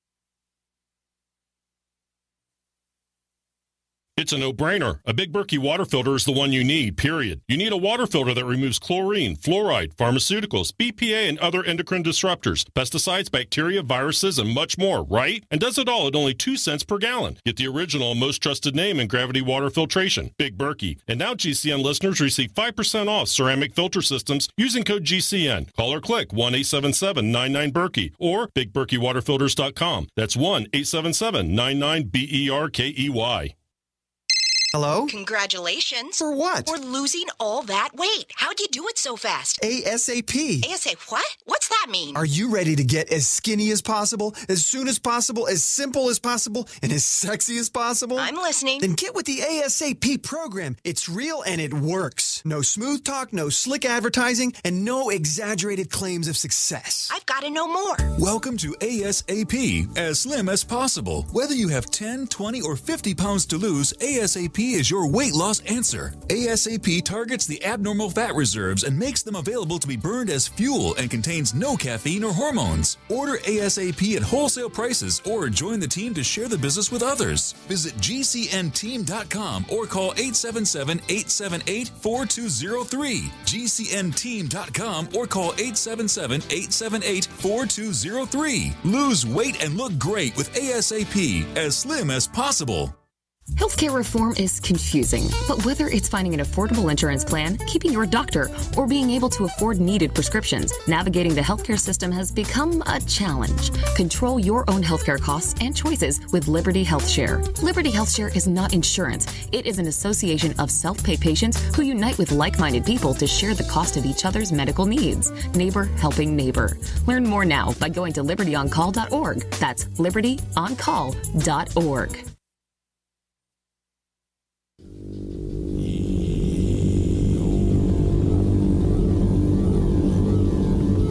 It's a no-brainer. A Big Berkey water filter is the one you need, period. You need a water filter that removes chlorine, fluoride, pharmaceuticals, BPA, and other endocrine disruptors, pesticides, bacteria, viruses, and much more, right? And does it all at only 2 cents per gallon. Get the original and most trusted name in gravity water filtration, Big Berkey. And now GCN listeners receive 5% off ceramic filter systems using code GCN. Call or click 1-877-99-BERKEY or BigBerkeyWaterFilters.com. That's 1-877-99-BERKEY. Hello? Congratulations. For what? For losing all that weight. How'd you do it so fast? ASAP. ASAP what? What's that mean? Are you ready to get as skinny as possible, as soon as possible, as simple as possible, and as sexy as possible? I'm listening. Then get with the ASAP program. It's real and it works. No smooth talk, no slick advertising, and no exaggerated claims of success. I've got to know more. Welcome to ASAP, as slim as possible. Whether you have 10, 20, or 50 pounds to lose, ASAP is your weight loss answer. ASAP targets the abnormal fat reserves and makes them available to be burned as fuel and contains no caffeine or hormones. Order ASAP at wholesale prices or join the team to share the business with others. Visit GCNteam.com or call 877-878-4203. GCNteam.com or call 877-878-4203. Lose weight and look great with ASAP, as slim as possible. Healthcare reform is confusing, but whether it's finding an affordable insurance plan, keeping your doctor, or being able to afford needed prescriptions, navigating the healthcare system has become a challenge. Control your own healthcare costs and choices with Liberty HealthShare. Liberty HealthShare is not insurance. It is an association of self-pay patients who unite with like-minded people to share the cost of each other's medical needs. Neighbor helping neighbor. Learn more now by going to libertyoncall.org. That's libertyoncall.org.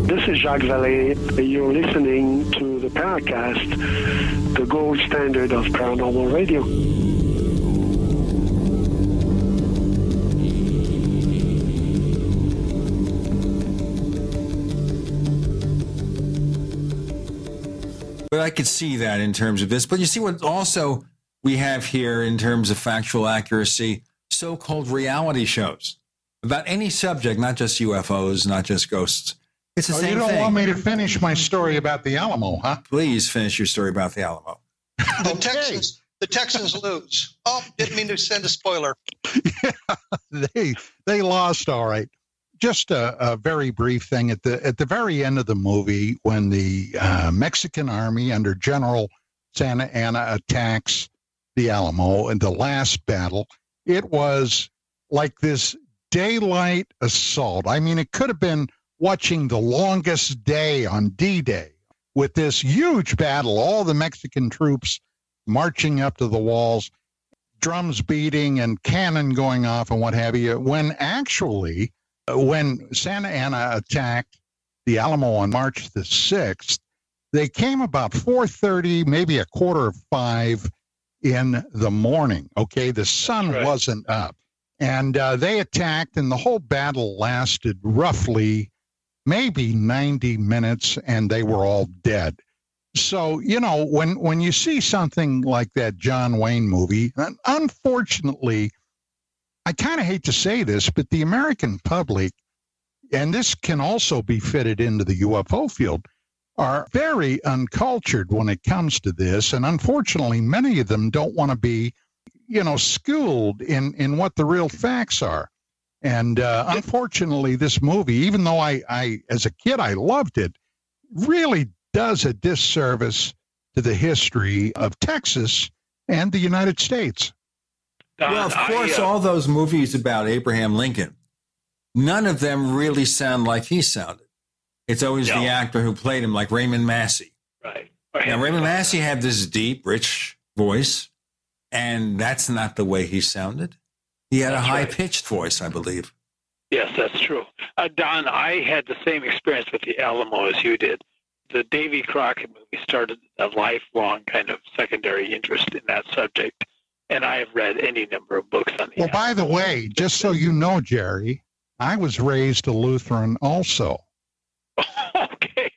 This is Jacques Vallée. You're listening to the Paracast, the gold standard of paranormal radio. But I could see that in terms of this. But you see what also we have here in terms of factual accuracy, so-called reality shows about any subject, not just UFOs, not just ghosts. It's the same thing. You don't want me to finish my story about the Alamo, huh? Please finish your story about the Alamo. The Texans lose. Oh, didn't mean to send a spoiler. Yeah, they lost, all right. Just a very brief thing at the very end of the movie, when the Mexican army under General Santa Anna attacks the Alamo in the last battle, it was like this daylight assault. I mean, it could have been watching the longest day on D-Day with this huge battle, all the Mexican troops marching up to the walls, drums beating and cannon going off and what have you, when actually, when Santa Anna attacked the Alamo on March the 6th, they came about 4:30, maybe a quarter of 5 in the morning. Okay, the sun wasn't up. And they attacked, and the whole battle lasted roughly maybe 90 minutes, and they were all dead. So, you know, when you see something like that John Wayne movie, unfortunately, I kind of hate to say this, but the American public, and this can also be fitted into the UFO field, are very uncultured when it comes to this. And unfortunately, many of them don't want to be, you know, schooled in what the real facts are. And unfortunately, this movie, even though I, as a kid, I loved it, really does a disservice to the history of Texas and the United States. Well, of course, all those movies about Abraham Lincoln, none of them really sound like he sounded. It's always the actor who played him, like Raymond Massey. Right. Now, Raymond Massey had this deep, rich voice, and that's not the way he sounded. He had a high-pitched voice, I believe. Yes, that's true. Don, I had the same experience with the Alamo as you did. The Davy Crockett movie started a lifelong kind of secondary interest in that subject, and I have read any number of books on the Alamo. By the way, just so you know, Jerry, I was raised a Lutheran also. Okay.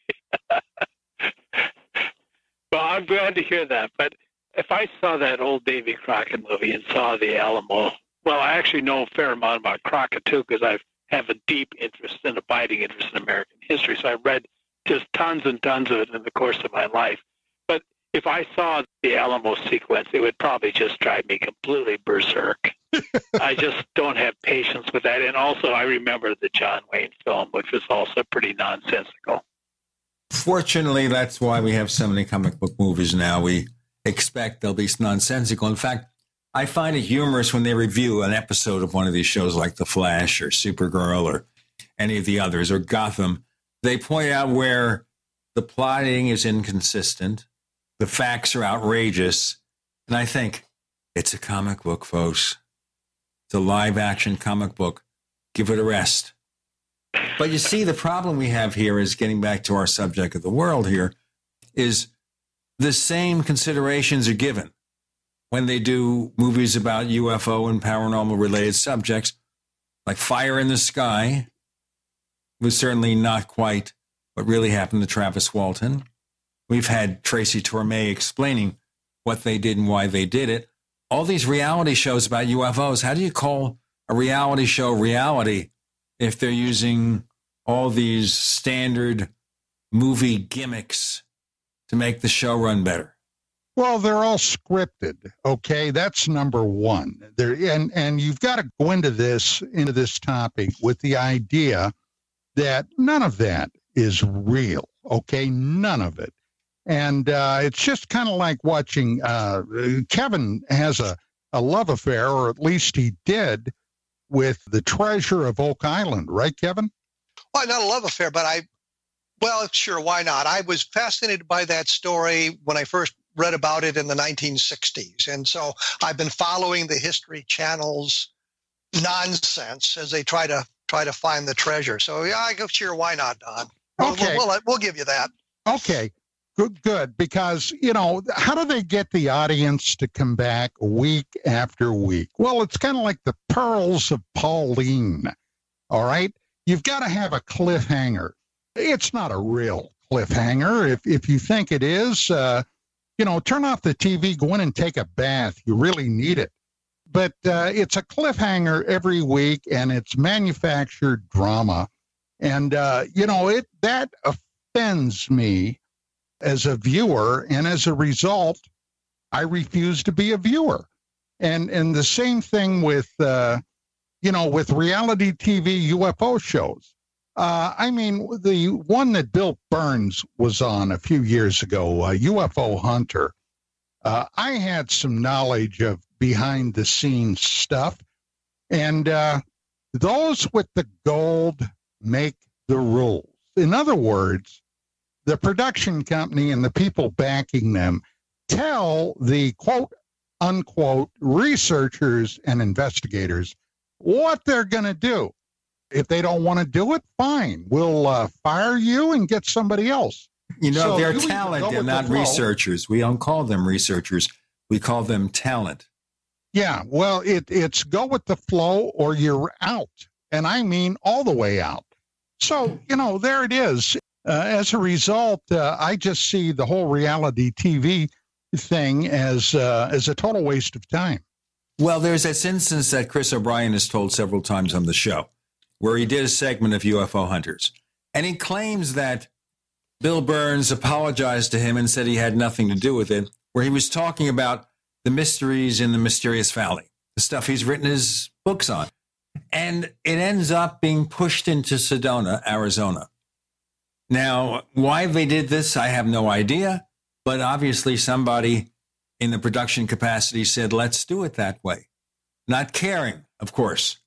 Well, I'm glad to hear that, but if I saw that old Davy Crockett movie and saw the Alamo, well, I actually know a fair amount about Crockett, too, because I have a deep interest and abiding interest in American history. So I've read just tons and tons of it in the course of my life. But if I saw the Alamo sequence, it would probably just drive me completely berserk. I just don't have patience with that. And also, I remember the John Wayne film, which was also pretty nonsensical. Fortunately, that's why we have so many comic book movies now. We expect they'll be nonsensical. In fact, I find it humorous when they review an episode of one of these shows like The Flash or Supergirl or any of the others or Gotham. They point out where the plotting is inconsistent, the facts are outrageous, and I think it's a comic book, folks. It's a live-action comic book. Give it a rest. But you see, the problem we have here is, getting back to our subject of the world here, is the same considerations are given when they do movies about UFO and paranormal related subjects, like Fire in the Sky was certainly not quite what really happened to Travis Walton. We've had Tracy Torme explaining what they did and why they did it. All these reality shows about UFOs, how do you call a reality show reality if they're using all these standard movie gimmicks to make the show run better? Well, they're all scripted. Okay, that's number one. And you've got to go into this topic with the idea that none of that is real. Okay, none of it. And it's just kind of like watching. Kevin has a love affair, or at least he did, with the Treasure of Oak Island, right, Kevin? Well, not a love affair, but well, sure, why not? I was fascinated by that story when I first read about it in the 1960s. And so I've been following the History Channel's nonsense as they try to find the treasure. So yeah, I go, sure, why not, Don? Okay. We'll give you that. Okay, good. Because, how do they get the audience to come back week after week? Well, it's kind of like the Pearls of Pauline, all right? You've got to have a cliffhanger. It's not a real cliffhanger. If you think it is, turn off the TV, go in and take a bath. You really need it. But it's a cliffhanger every week, and it's manufactured drama. And, that offends me as a viewer, and as a result, I refuse to be a viewer. And the same thing with, with reality TV UFO shows. The one that Bill Burns was on a few years ago, UFO Hunter, I had some knowledge of behind-the-scenes stuff, and those with the gold make the rules. In other words, the production company and the people backing them tell the quote-unquote researchers and investigators what they're going to do. If they don't want to do it, fine. We'll fire you and get somebody else. They're talent. They're not researchers. We don't call them researchers. We call them talent. Yeah, well, it's go with the flow or you're out. And I mean all the way out. So, there it is. As a result, I just see the whole reality TV thing as a total waste of time. Well, there's this instance that Chris O'Brien has told several times on the show, where he did a segment of UFO Hunters. And he claims that Bill Burns apologized to him and said he had nothing to do with it, where he was talking about the mysteries in the Mysterious Valley, the stuff he's written his books on. And it ends up being pushed into Sedona, Arizona. Now, why they did this, I have no idea. But obviously somebody in the production capacity said, let's do it that way. Not caring, of course,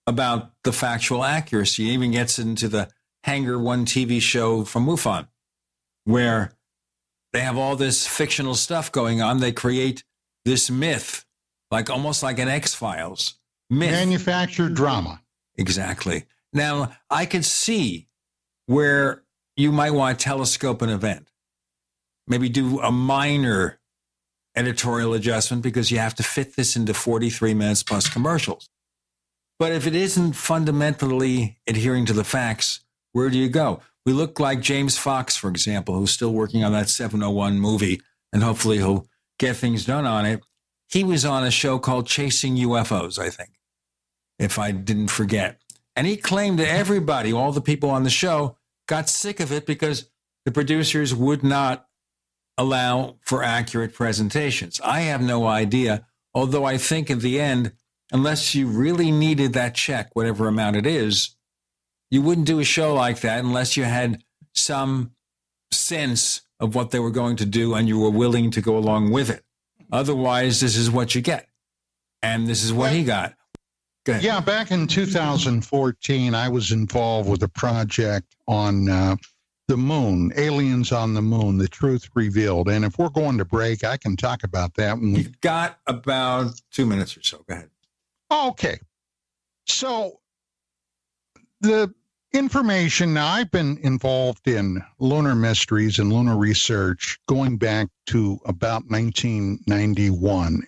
about the factual accuracy. It even gets into the Hangar One TV show from MUFON, where they have all this fictional stuff going on. They create this myth, almost like an X-Files myth. Manufactured drama. Exactly. Now, I could see where you might want to telescope an event, maybe do a minor editorial adjustment because you have to fit this into 43 minutes plus commercials. But if it isn't fundamentally adhering to the facts, where do you go? We look like James Fox, for example, who's still working on that 701 movie, and hopefully he'll get things done on it. He was on a show called Chasing UFOs, I think, if I didn't forget. And he claimed that everybody, all the people on the show, got sick of it because the producers would not allow for accurate presentations. I have no idea, although I think in the end, unless you really needed that check, whatever amount it is, you wouldn't do a show like that unless you had some sense of what they were going to do and you were willing to go along with it. Otherwise, this is what you get. And this is what he got. Go ahead. Yeah, back in 2014, I was involved with a project on the moon, aliens on the moon, the truth revealed. And if we're going to break, I can talk about that. When We've got about 2 minutes or so. Go ahead. Okay. So the information, now I've been involved in lunar mysteries and lunar research going back to about 1991.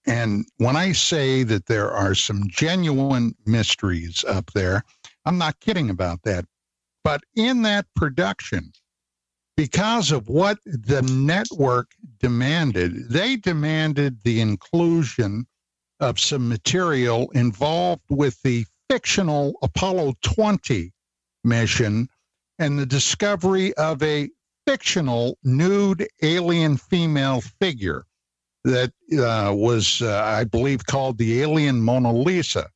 And when I say that there are some genuine mysteries up there, I'm not kidding about that. But in that production, because of what the network demanded, they demanded the inclusion of some material involved with the fictional Apollo 20 mission and the discovery of a fictional nude alien female figure that was, I believe, called the alien Mona Lisa.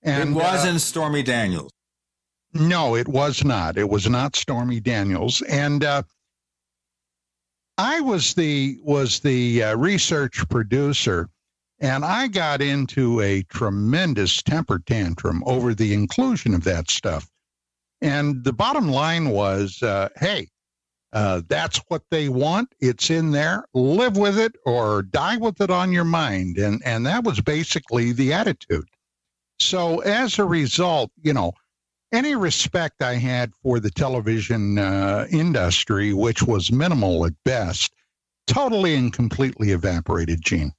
And it wasn't Stormy Daniels. No, it was not. It was not Stormy Daniels. And I was the research producer, and I got into a tremendous temper tantrum over the inclusion of that stuff. And the bottom line was, hey, that's what they want. It's in there. Live with it or die with it on your mind. And that was basically the attitude. So as a result, any respect I had for the television industry, which was minimal at best, totally and completely evaporated, Gene.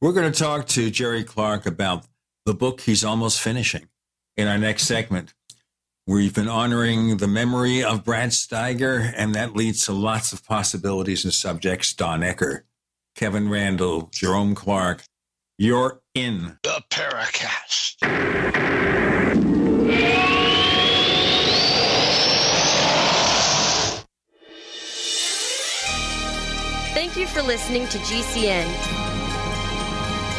We're going to talk to Jerry Clark about the book he's almost finishing in our next segment. We've been honoring the memory of Brad Steiger, and that leads to lots of possibilities and subjects. Don Ecker, Kevin Randle, Jerome Clark. You're in the Paracast. Thank you for listening to GCN.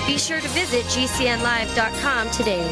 Be sure to visit GCNlive.com today.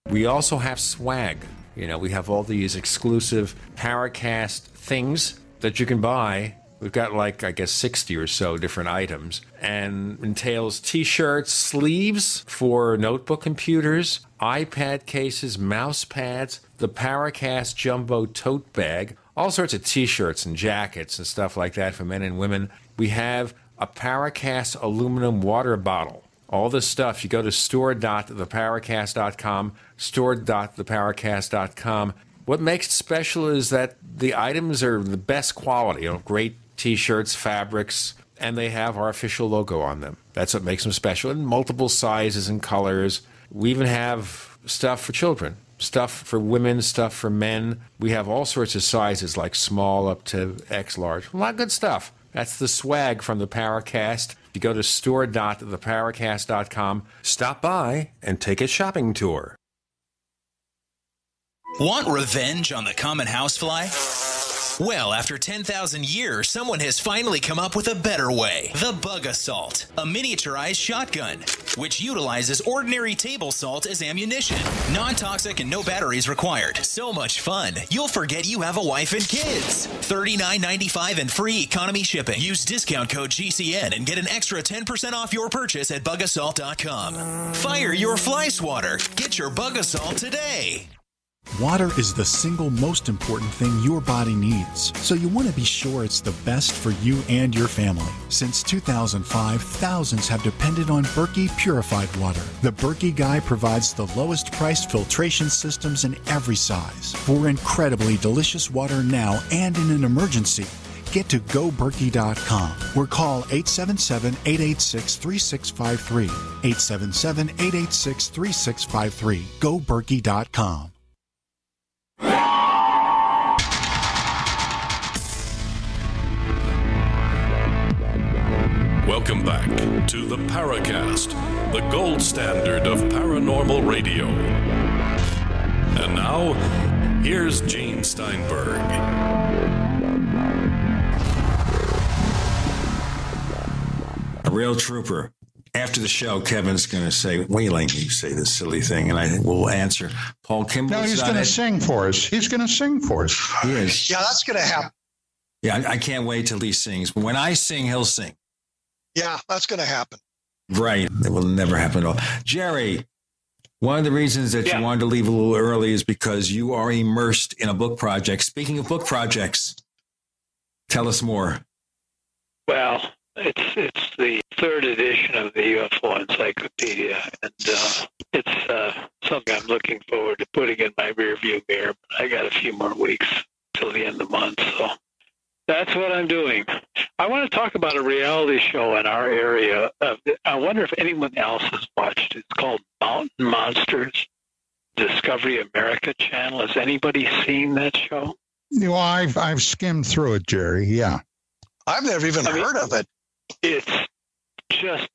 We also have swag. We have all these exclusive Paracast things that you can buy. We've got 60 or so different items, and entails T-shirts, sleeves for notebook computers, iPad cases, mouse pads, the Paracast Jumbo tote bag, all sorts of T-shirts and jackets and stuff like that for men and women. We have a Paracast aluminum water bottle. All this stuff, you go to store.theparacast.com, store.theparacast.com. What makes it special is that the items are the best quality, great T-shirts, fabrics, and they have our official logo on them. That's what makes them special, in multiple sizes and colors. We even have stuff for children, stuff for women, stuff for men. We have all sorts of sizes, like small up to X large. A lot of good stuff. That's the swag from the Paracast. You go to store.theparacast.com, stop by, and take a shopping tour. Want revenge on the common housefly? Well, after 10,000 years, someone has finally come up with a better way. The Bug Assault, a miniaturized shotgun, which utilizes ordinary table salt as ammunition. Non-toxic and no batteries required. So much fun, you'll forget you have a wife and kids. $39.95 and free economy shipping. Use discount code GCN and get an extra 10% off your purchase at bugassault.com. Fire your fly swatter. Get your Bug Assault today. Water is the single most important thing your body needs, so you want to be sure it's the best for you and your family. Since 2005, thousands have depended on Berkey purified water. The Berkey Guy provides the lowest priced filtration systems in every size. For incredibly delicious water now and in an emergency, get to goberkey.com or call 877-886-3653. 877-886-3653. goberkey.com. Welcome back to the Paracast, the gold standard of paranormal radio. And now, here's Gene Steinberg. A real trooper. After the show, Kevin's going to say, Wailing, you say this silly thing, and I will answer. Paul Kimball. No, he's going to sing for us. He's going to sing for us. He is. Yeah, that's going to happen. Yeah, I can't wait till he sings. But when I sing, he'll sing. Yeah, that's going to happen. Right. It will never happen at all. Jerry, one of the reasons that you wanted to leave a little early is because you are immersed in a book project. Speaking of book projects, tell us more. Well, it's the third edition of the UFO Encyclopedia, and it's something I'm looking forward to putting in my rearview mirror. I got a few more weeks till the end of the month, so that's what I'm doing. I want to talk about a reality show in our area. I wonder if anyone else has watched it. It's called Mountain Monsters, Discovery America channel. Has anybody seen that show? I've skimmed through it, Jerry. Yeah. I've never even heard of it. It's just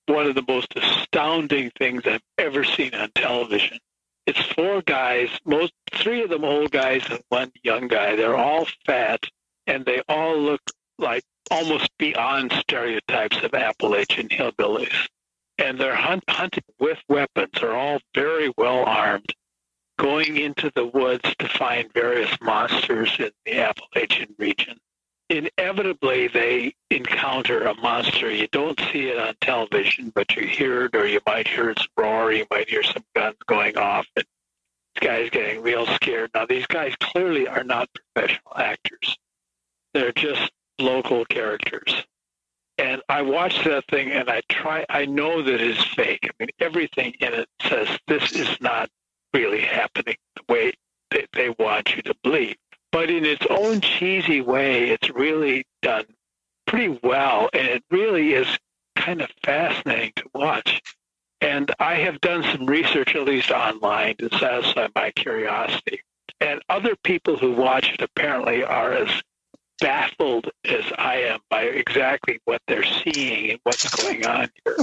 one of the most astounding things I've ever seen on television. It's four guys, three of them old guys and one young guy. They're all fat, and they all look like almost beyond stereotypes of Appalachian hillbillies. And they're hunting with weapons. They're all very well armed, going into the woods to find various monsters in the Appalachian region. Inevitably, they encounter a monster. You don't see it on television, but you hear it, or you might hear its roar. You might hear some guns going off, and this guy's getting real scared. Now, these guys clearly are not professional actors. They're just local characters. And I watched that thing, and I know that it's fake. I mean, everything in it says this is not really happening the way they want you to believe. But in its own cheesy way, it's really done pretty well, and it really is kind of fascinating to watch. And I have done some research, at least online, to satisfy my curiosity. And other people who watch it apparently are as baffled as I am by exactly what they're seeing and what's going on here.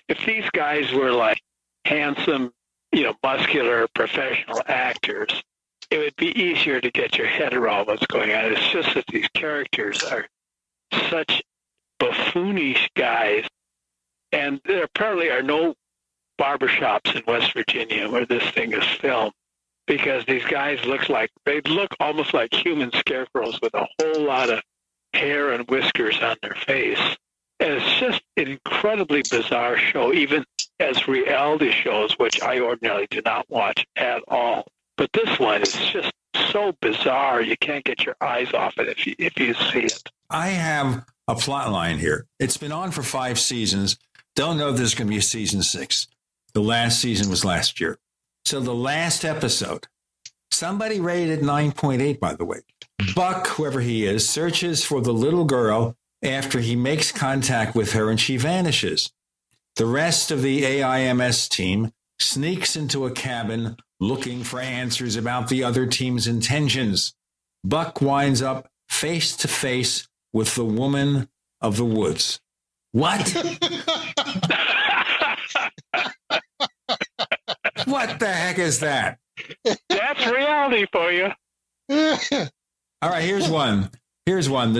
If these guys were like handsome, muscular professional actors, it would be easier to get your head around what's going on. It's just that these characters are such buffoonish guys, and there apparently are no barbershops in West Virginia where this thing is filmed, because these guys they look almost like human scarecrows with a whole lot of hair and whiskers on their face. And it's just an incredibly bizarre show, even as reality shows, which I ordinarily do not watch at all. But this one is just so bizarre, you can't get your eyes off it if you see it. I have a plot line here. It's been on for 5 seasons. Don't know if there's going to be a season 6. The last season was last year. So the last episode, somebody rated 9.8, by the way. Buck, whoever he is, searches for the little girl after he makes contact with her and she vanishes. The rest of the AIMS team sneaks into a cabin looking for answers about the other team's intentions. Buck winds up face to face with the woman of the woods. What? What the heck is that? That's reality for you. All right, here's one. The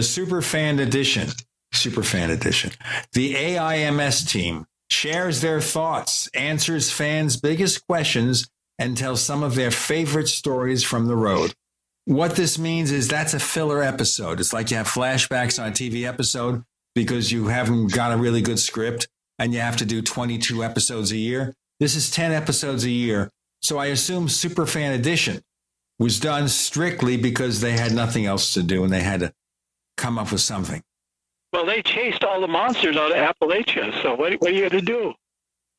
Superfan Edition. The AIMS team shares their thoughts, answers fans' biggest questions, and tells some of their favorite stories from the road. What this means is that's a filler episode. It's like you have flashbacks on a TV episode because you haven't got a really good script and you have to do 22 episodes a year. This is 10 episodes a year. So I assume Superfan Edition was done strictly because they had nothing else to do and they had to come up with something. Well, they chased all the monsters out of Appalachia, so what are you going to do?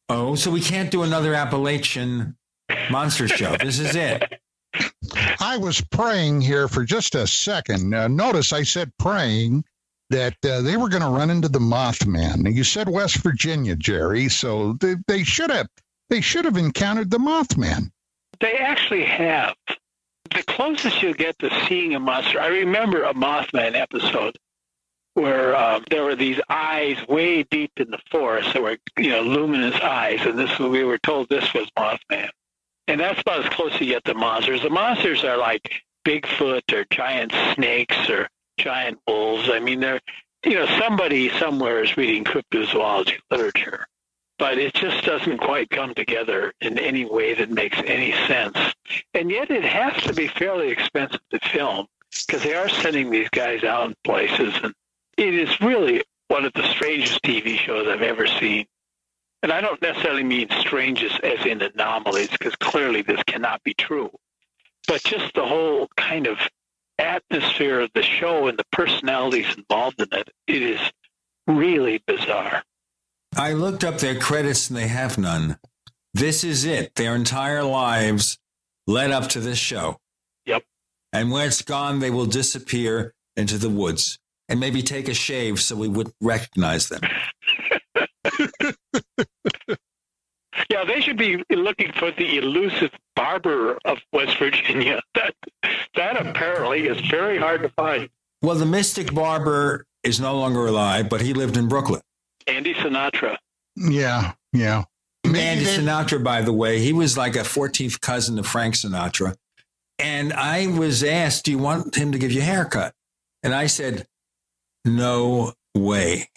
Oh, so we can't do another Appalachian monster show. This is it. I was praying here for just a second. Notice I said praying that they were going to run into the Mothman. You said West Virginia, Jerry, so they should have encountered the Mothman. They actually have. The closest you'll get to seeing a monster, I remember a Mothman episode where there were these eyes way deep in the forest that were, luminous eyes, and we were told this was Mothman. And that's about as close as you get to monsters. The monsters are like Bigfoot or giant snakes or giant wolves. I mean, they're, somebody somewhere is reading cryptozoology literature, but it just doesn't quite come together in any way that makes any sense. And yet it has to be fairly expensive to film because they are sending these guys out in places. And it is really one of the strangest TV shows I've ever seen. and I don't necessarily mean strange as in anomalies, because clearly this cannot be true, but just the whole kind of atmosphere of the show and the personalities involved in it, it is really bizarre. I looked up their credits and they have none. This is it. Their entire lives led up to this show. Yep. And when it's gone, they will disappear into the woods and maybe take a shave so we would recognize them. Yeah, they should be looking for the elusive barber of West Virginia. That apparently is very hard to find. Well, the mystic barber is no longer alive, but he lived in Brooklyn. Andy Sinatra. Yeah. Andy Sinatra, by the way, he was like a 14th cousin of Frank Sinatra. And I was asked, do you want him to give you a haircut? And I said, no way.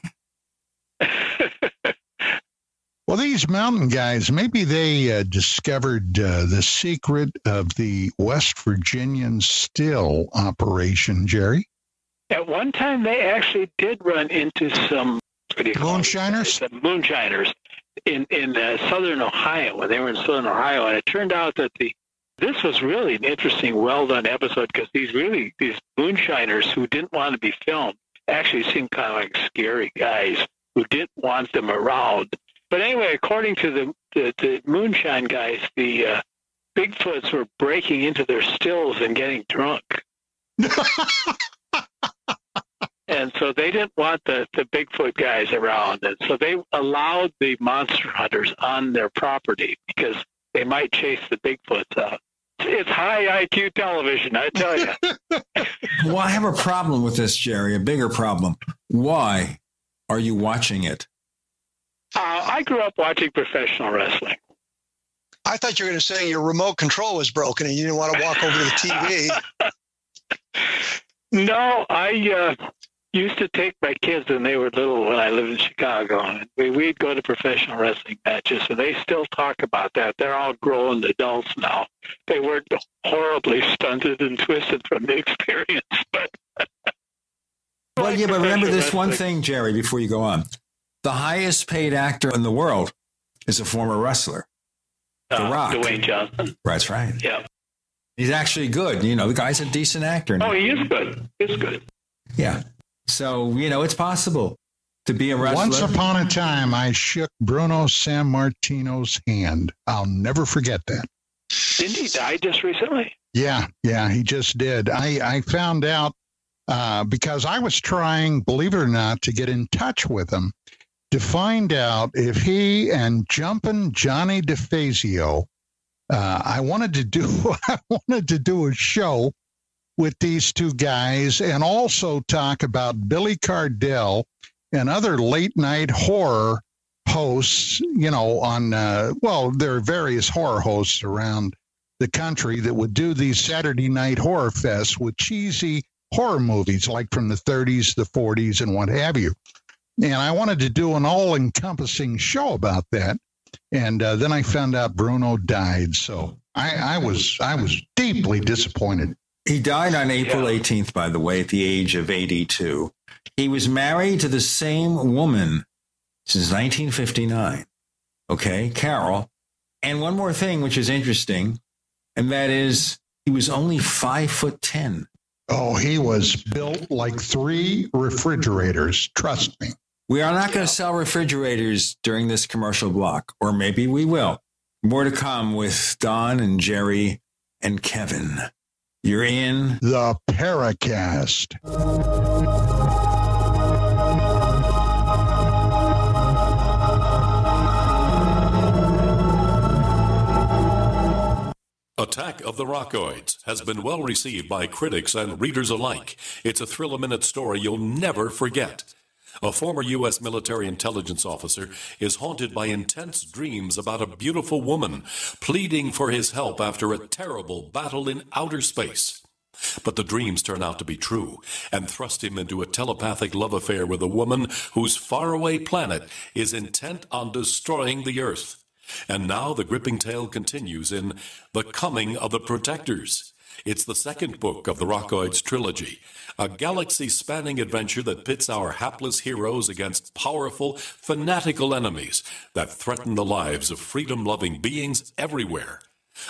Well, these mountain guys, maybe they discovered the secret of the West Virginian still operation, Jerry. At one time, they actually did run into some moonshiners in southern Ohio, when they were in southern Ohio. And it turned out that this was really an interesting, well-done episode, because these moonshiners who didn't want to be filmed actually seemed kind of like scary guys who didn't want them around. But anyway, according to the moonshine guys, the Bigfoots were breaking into their stills and getting drunk. And so they didn't want the Bigfoot guys around. And so they allowed the monster hunters on their property because they might chase the Bigfoots out. It's high IQ television, I tell you. Well, I have a problem with this, Jerry, a bigger problem. Why are you watching it? I grew up watching professional wrestling. I thought you were going to say your remote control was broken and you didn't want to walk over to the TV. No, I used to take my kids when they were little when I lived in Chicago. And we'd go to professional wrestling matches, and they still talk about that. They're all grown adults now. They weren't horribly stunted and twisted from the experience. But well, yeah, but remember this one thing, Jerry, before you go on. The highest paid actor in the world is a former wrestler. The Rock. Dwayne Johnson. That's right. Yeah. He's actually good. You know, the guy's a decent actor now. Oh, he is good. He's good. Yeah. So, you know, it's possible to be a wrestler. Once upon a time, I shook Bruno Sammartino's hand. I'll never forget that. Didn't he die just recently? Yeah, he just did. I found out because I was trying, believe it or not, to get in touch with him to find out if he and Jumpin' Johnny DeFazio, I wanted to do a show with these two guys and also talk about Billy Cardell and other late night horror hosts, you know, on, there are various horror hosts around the country that would do these Saturday night horror fests with cheesy horror movies like from the 30s, the 40s, and what have you. And I wanted to do an all-encompassing show about that. And then I found out Bruno died. So I was deeply disappointed. He died on April 18th, by the way, at the age of 82. He was married to the same woman since 1959. Okay, Carol. And one more thing, which is interesting, and that is he was only 5'10". Oh, he was built like 3 refrigerators. Trust me. We are not going to sell refrigerators during this commercial block, or maybe we will. More to come with Don and Jerry and Kevin. You're in the Paracast. Attack of the Rockoids has been well received by critics and readers alike. It's a thrill-a-minute story you'll never forget. A former U.S. military intelligence officer is haunted by intense dreams about a beautiful woman pleading for his help after a terrible battle in outer space. But the dreams turn out to be true and thrust him into a telepathic love affair with a woman whose faraway planet is intent on destroying the Earth. And now the gripping tale continues in The Coming of the Protectors. It's the second book of the Rockoids trilogy, a galaxy-spanning adventure that pits our hapless heroes against powerful, fanatical enemies that threaten the lives of freedom-loving beings everywhere.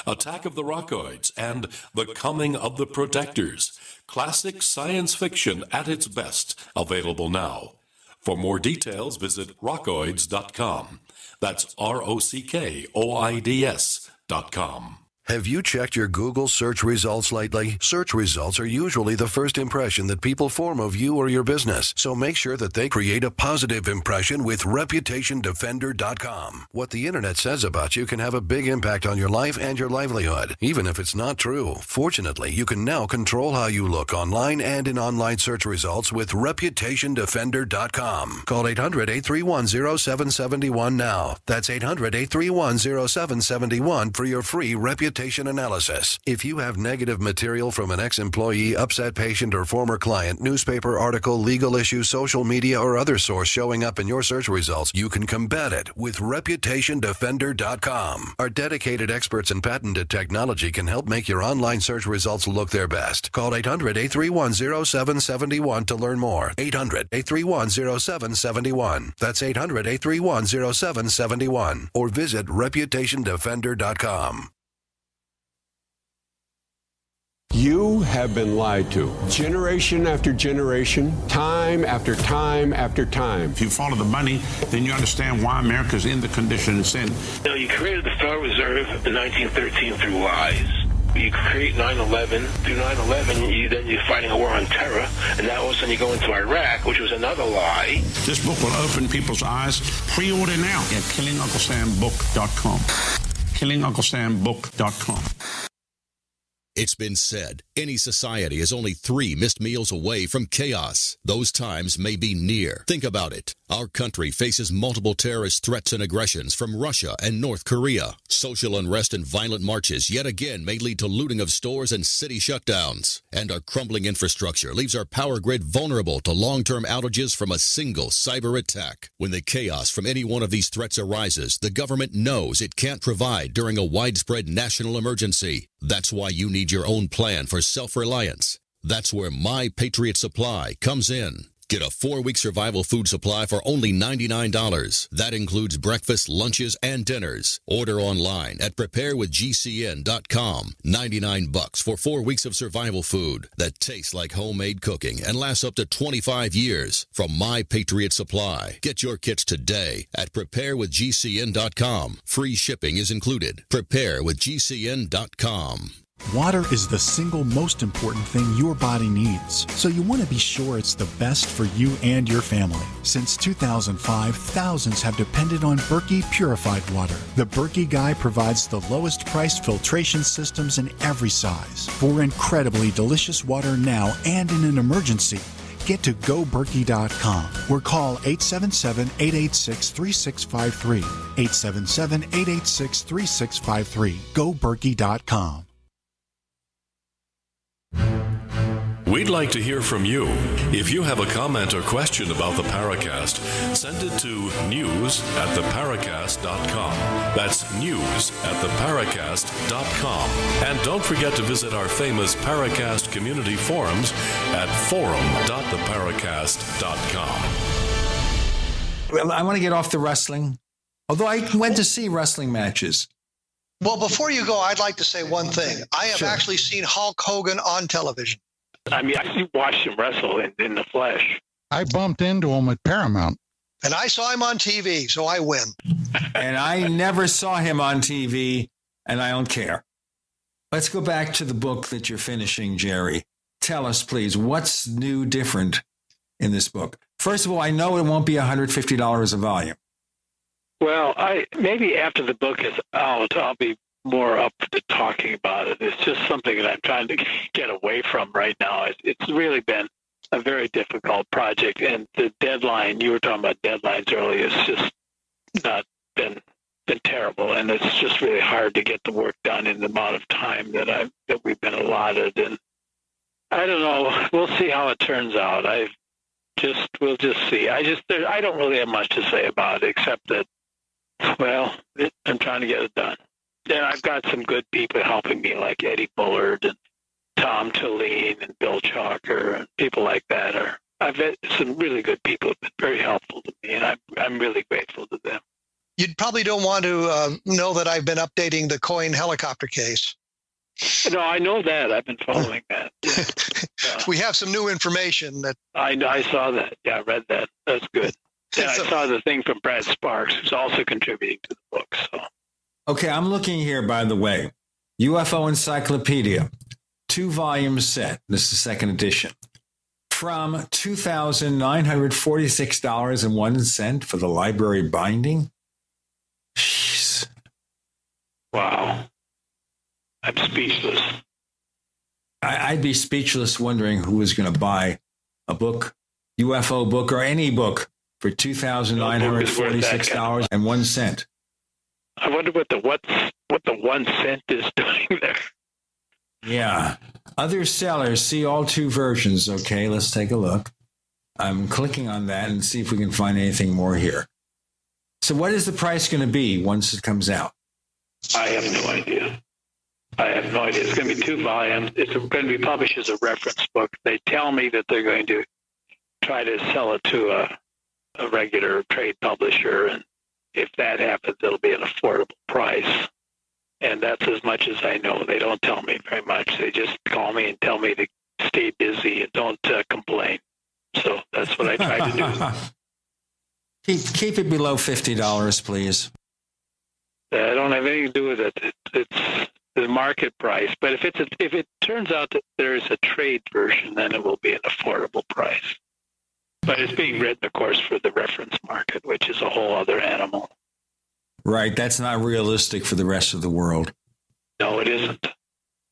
Attack of the Rockoids and The Coming of the Protectors. Classic science fiction at its best, available now. For more details, visit rockoids.com. That's ROCKOIDS.com. Have you checked your Google search results lately? Search results are usually the first impression that people form of you or your business, so make sure that they create a positive impression with ReputationDefender.com. What the internet says about you can have a big impact on your life and your livelihood, even if it's not true. Fortunately, you can now control how you look online and in online search results with ReputationDefender.com. Call 800-831-0771 now. That's 800-831-0771 for your free reputation analysis. If you have negative material from an ex-employee, upset patient, or former client, newspaper article, legal issue, social media, or other source showing up in your search results, you can combat it with ReputationDefender.com. Our dedicated experts in patented technology can help make your online search results look their best. Call 800-831-0771 to learn more. 800-831-0771. That's 800-831-0771. Or visit ReputationDefender.com. You have been lied to. Generation after generation, time after time after time. If you follow the money, then you understand why America's in the condition it's in. Now, you created the Federal Reserve in 1913 through lies. You create 9/11. Through 9/11, you're fighting a war on terror, and now all of a sudden you go into Iraq, which was another lie. This book will open people's eyes. Pre-order now at KillingUncleSamBook.com. KillingUncleSamBook.com. It's been said, any society is only 3 missed meals away from chaos. Those times may be near. Think about it. Our country faces multiple terrorist threats and aggressions from Russia and North Korea. Social unrest and violent marches yet again may lead to looting of stores and city shutdowns. And our crumbling infrastructure leaves our power grid vulnerable to long-term outages from a single cyber attack. When the chaos from any one of these threats arises, the government knows it can't provide during a widespread national emergency. That's why you need your own plan for self-reliance. That's where My Patriot Supply comes in. Get a 4-week survival food supply for only $99. That includes breakfast, lunches, and dinners. Order online at preparewithgcn.com. $99 for 4 weeks of survival food that tastes like homemade cooking and lasts up to 25 years from My Patriot Supply. Get your kits today at preparewithgcn.com. Free shipping is included. Preparewithgcn.com. Water is the single most important thing your body needs, so you want to be sure it's the best for you and your family. Since 2005, thousands have depended on Berkey purified water. The Berkey Guy provides the lowest priced filtration systems in every size. For incredibly delicious water now and in an emergency, get to GoBerkey.com or call 877-886-3653. 877-886-3653. GoBerkey.com. We'd like to hear from you. If you have a comment or question about the Paracast, send it to news@theparacast.com. That's news@theparacast.com. And don't forget to visit our famous Paracast community forums at forum.theparacast.com. Well, I want to get off the wrestling, although I went to see wrestling matches. Well, before you go, I'd like to say one thing. I have actually seen Hulk Hogan on television. I mean, I watched him wrestle in the flesh. I bumped into him at Paramount. And I saw him on TV, so I win. And I never saw him on TV, and I don't care. Let's go back to the book that you're finishing, Jerry. Tell us, please, what's new, different in this book? First of all, I know it won't be $150 a volume. Well, maybe after the book is out, I'll be more up to talking about it. It's just something that I'm trying to get away from right now. It's really been a very difficult project, and the deadline, you were talking about deadlines earlier, it's just not been terrible, and it's just really hard to get the work done in the amount of time that we've been allotted. And I don't know. We'll see how it turns out. We'll just see. I don't really have much to say about it, except that, well, I'm trying to get it done. And I've got some good people helping me, like Eddie Bullard and Tom Tulane and Bill Chalker and people like that I've met some really good people who've been very helpful to me, and I'm really grateful to them. You probably don't want to know that I've been updating the Coyne helicopter case. No, I know that. I've been following that. We have some new information that I saw that. Yeah, I read that. That's good. And I saw the thing from Brad Sparks, who's also contributing to the book. So, okay, I'm looking here, by the way. UFO Encyclopedia, 2-volume set. This is the second edition. From $2,946.01 for the library binding. Jeez. Wow. I'm speechless. I'd be speechless wondering who was going to buy a book, UFO book, or any book for $2,946.01. I wonder what the 1 cent is doing there. Yeah. Other sellers, see all 2 versions. Okay, let's take a look. I'm clicking on that and see if we can find anything more here. So what is the price going to be once it comes out? I have no idea. It's going to be 2 volumes. It's going to be published as a reference book. They tell me that they're going to try to sell it to a regular trade publisher, and if that happens, it'll be an affordable price. And that's as much as I know. They don't tell me very much. They just call me and tell me to stay busy and don't complain. So that's what I try to do. Keep it below $50, please. I don't have anything to do with it. It's the market price. But if it turns out that there is a trade version, then it will be an affordable price. But it's being written, of course, for the reference market, which is a whole other animal. Right. That's not realistic for the rest of the world. No, it isn't.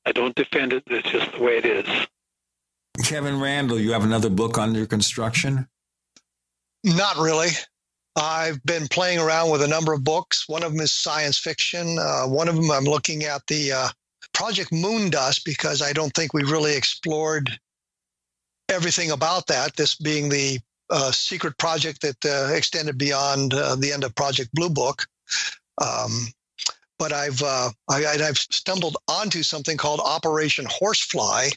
I don't defend it. It's just the way it is. Kevin Randle, you have another book under construction? Not really. I've been playing around with a number of books. One of them is science fiction. One of them I'm looking at the Project Moondust, because I don't think we really explored everything about that, this being the secret project that extended beyond the end of Project Blue Book. But I've stumbled onto something called Operation Horsefly,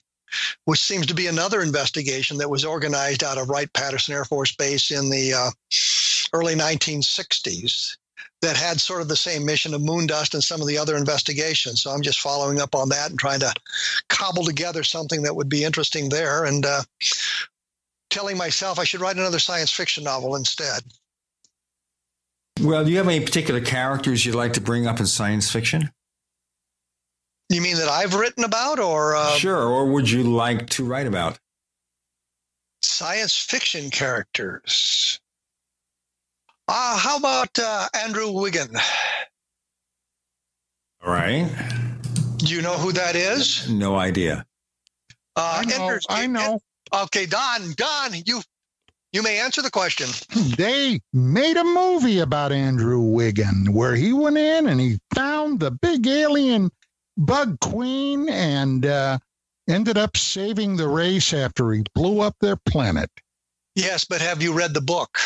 which seems to be another investigation that was organized out of Wright-Patterson Air Force Base in the early 1960s that had sort of the same mission of Moondust and some of the other investigations. So I'm just following up on that and trying to cobble together something that would be interesting there, and telling myself I should write another science fiction novel instead. Well, do you have any particular characters you'd like to bring up in science fiction? You mean that I've written about, or? Sure, or would you like to write about? Science fiction characters. How about Andrew Wiggin? All right. Do you know who that is? No idea. I know. Okay, Don, you may answer the question. They made a movie about Andrew Wiggin where he went in and he found the big alien bug queen and ended up saving the race after he blew up their planet. Yes, but have you read the book?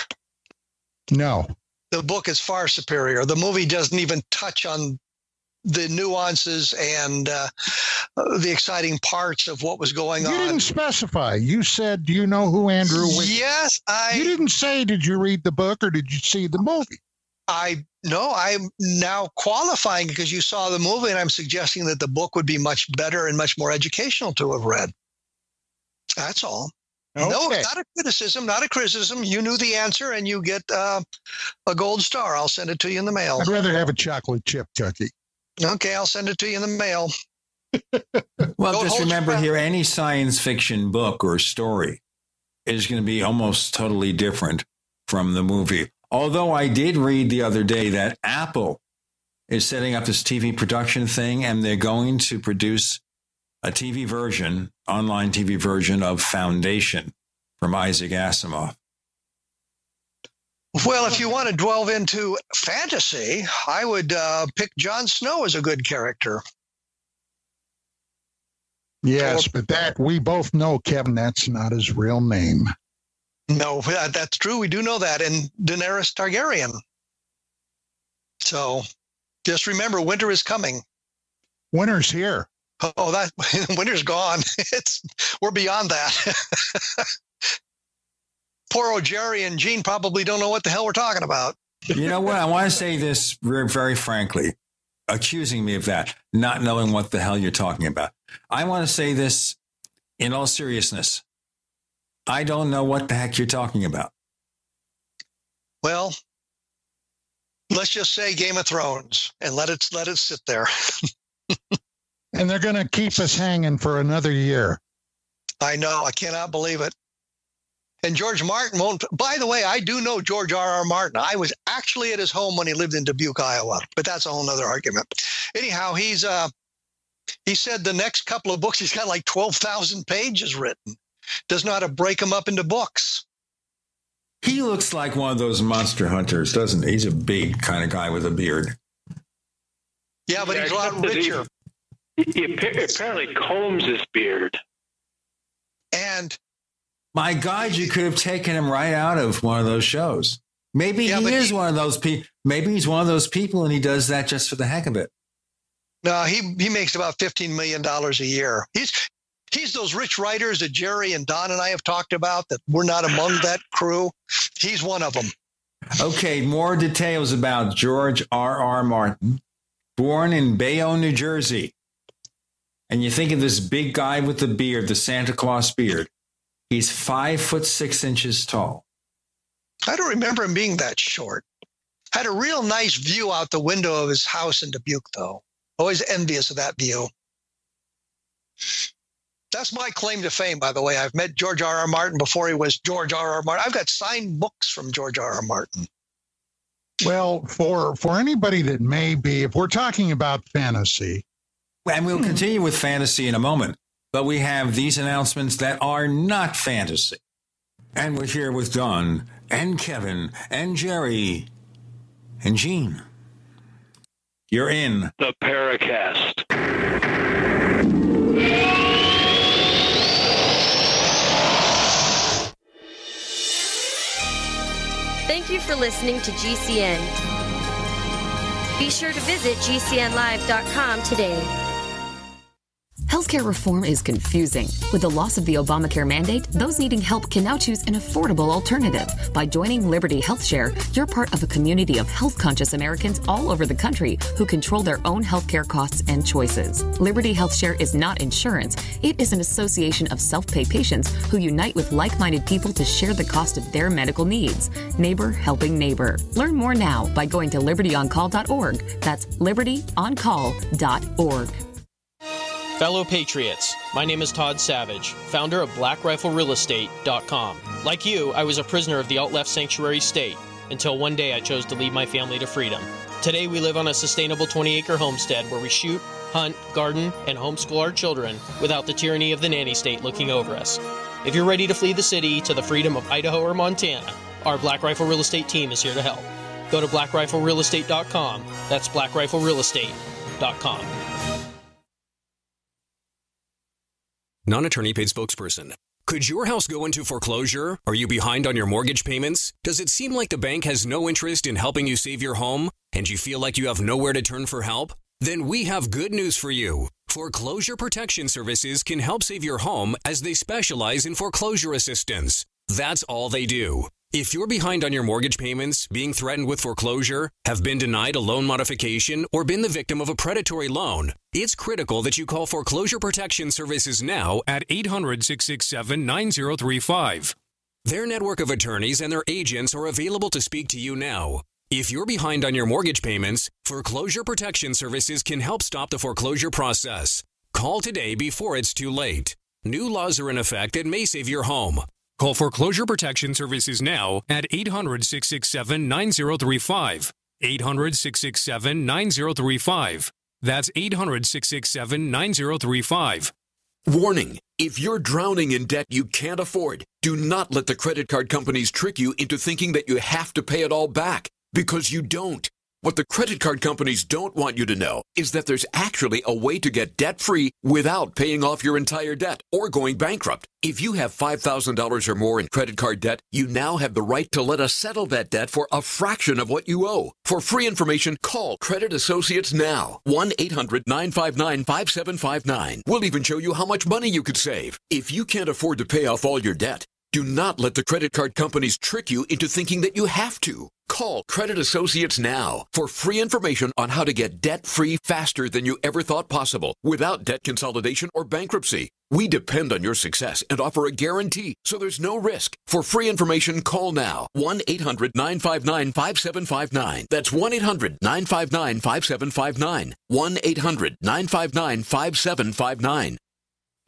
No. The book is far superior. The movie doesn't even touch on the nuances and the exciting parts of what was going on. You didn't specify. You said, do you know who Andrew Wiggin is? Yes, You didn't say, did you read the book or did you see the movie? No, I'm now qualifying because you saw the movie, and I'm suggesting that the book would be much better and much more educational to have read. That's all. Okay. No, not a criticism, not a criticism. You knew the answer, and you get a gold star. I'll send it to you in the mail. I'd rather have a chocolate chip cookie. Okay, I'll send it to you in the mail. Well, just remember here, any science fiction book or story is going to be almost totally different from the movie. Although I did read the other day that Apple is setting up this TV production thing, and they're going to produce a TV version, online TV version of Foundation from Isaac Asimov. Well, if you want to delve into fantasy, I would pick Jon Snow as a good character. Yes, but that we both know, Kevin, that's not his real name. No, that's true. We do know that. And Daenerys Targaryen. So just remember, winter is coming. Winter's here. Oh, that winter's gone. We're beyond that. Poor old Jerry and Gene probably don't know what the hell we're talking about. You know what? I want to say this very frankly, accusing me of that, not knowing what the hell you're talking about. I want to say this in all seriousness. I don't know what the heck you're talking about. Well, let's just say Game of Thrones and let it sit there. And they're going to keep us hanging for another year. I know. I cannot believe it. And George Martin won't. By the way, I do know George R.R. Martin. I was actually at his home when he lived in Dubuque, Iowa. But that's a whole other argument. Anyhow, he said the next couple of books, he's got like 12,000 pages written. Doesn't know how to break them up into books. He looks like one of those monster hunters, doesn't he? He's a big kind of guy with a beard. Yeah, but he's a lot richer. He apparently combs his beard. And my God, you could have taken him right out of one of those shows. Maybe he is one of those people. Maybe he's one of those people and he does that just for the heck of it. No, he makes about $15 million a year. He's those rich writers that Jerry and Don and I have talked about that we're not among that crew. He's one of them. Okay, more details about George R.R. Martin, born in Bayonne, New Jersey. And you think of this big guy with the beard, the Santa Claus beard. He's 5'6" tall. I don't remember him being that short. Had a real nice view out the window of his house in Dubuque, though. Always envious of that view. That's my claim to fame, by the way. I've met George R.R. Martin before he was George R.R. Martin. I've got signed books from George R.R. Martin. Well, for anybody that may be, if we're talking about fantasy. And we'll continue with fantasy in a moment. But we have these announcements that are not fantasy. And we're here with Don and Kevin and Jerry and Gene. You're in the Paracast. Thank you for listening to GCN. Be sure to visit GCNlive.com today. Healthcare reform is confusing. With the loss of the Obamacare mandate, those needing help can now choose an affordable alternative. By joining Liberty HealthShare, you're part of a community of health-conscious Americans all over the country who control their own healthcare costs and choices. Liberty HealthShare is not insurance. It is an association of self-pay patients who unite with like-minded people to share the cost of their medical needs. Neighbor helping neighbor. Learn more now by going to libertyoncall.org. That's libertyoncall.org. Fellow Patriots, my name is Todd Savage, founder of BlackRifleRealEstate.com. Like you, I was a prisoner of the alt-left sanctuary state until one day I chose to lead my family to freedom. Today we live on a sustainable 20-acre homestead where we shoot, hunt, garden, and homeschool our children without the tyranny of the nanny state looking over us. If you're ready to flee the city to the freedom of Idaho or Montana, our Black Rifle Real Estate team is here to help. Go to BlackRifleRealEstate.com. That's BlackRifleRealEstate.com. Non-attorney paid spokesperson. Could your house go into foreclosure? Are you behind on your mortgage payments? Does it seem like the bank has no interest in helping you save your home? And you feel like you have nowhere to turn for help? Then we have good news for you. Foreclosure Protection Services can help save your home as they specialize in foreclosure assistance. That's all they do. If you're behind on your mortgage payments, being threatened with foreclosure, have been denied a loan modification, or been the victim of a predatory loan, it's critical that you call Foreclosure Protection Services now at 800-667-9035. Their network of attorneys and their agents are available to speak to you now. If you're behind on your mortgage payments, Foreclosure Protection Services can help stop the foreclosure process. Call today before it's too late. New laws are in effect that may save your home. Call Foreclosure Protection Services now at 800-667-9035. 800-667-9035. That's 800-667-9035. Warning, if you're drowning in debt you can't afford, do not let the credit card companies trick you into thinking that you have to pay it all back, because you don't. What the credit card companies don't want you to know is that there's actually a way to get debt-free without paying off your entire debt or going bankrupt. If you have $5,000 or more in credit card debt, you now have the right to let us settle that debt for a fraction of what you owe. For free information, call Credit Associates now. 1-800-959-5759. We'll even show you how much money you could save. If you can't afford to pay off all your debt, do not let the credit card companies trick you into thinking that you have to. Call Credit Associates now for free information on how to get debt-free faster than you ever thought possible without debt consolidation or bankruptcy. We depend on your success and offer a guarantee, so there's no risk. For free information, call now. 1-800-959-5759. That's 1-800-959-5759. 1-800-959-5759.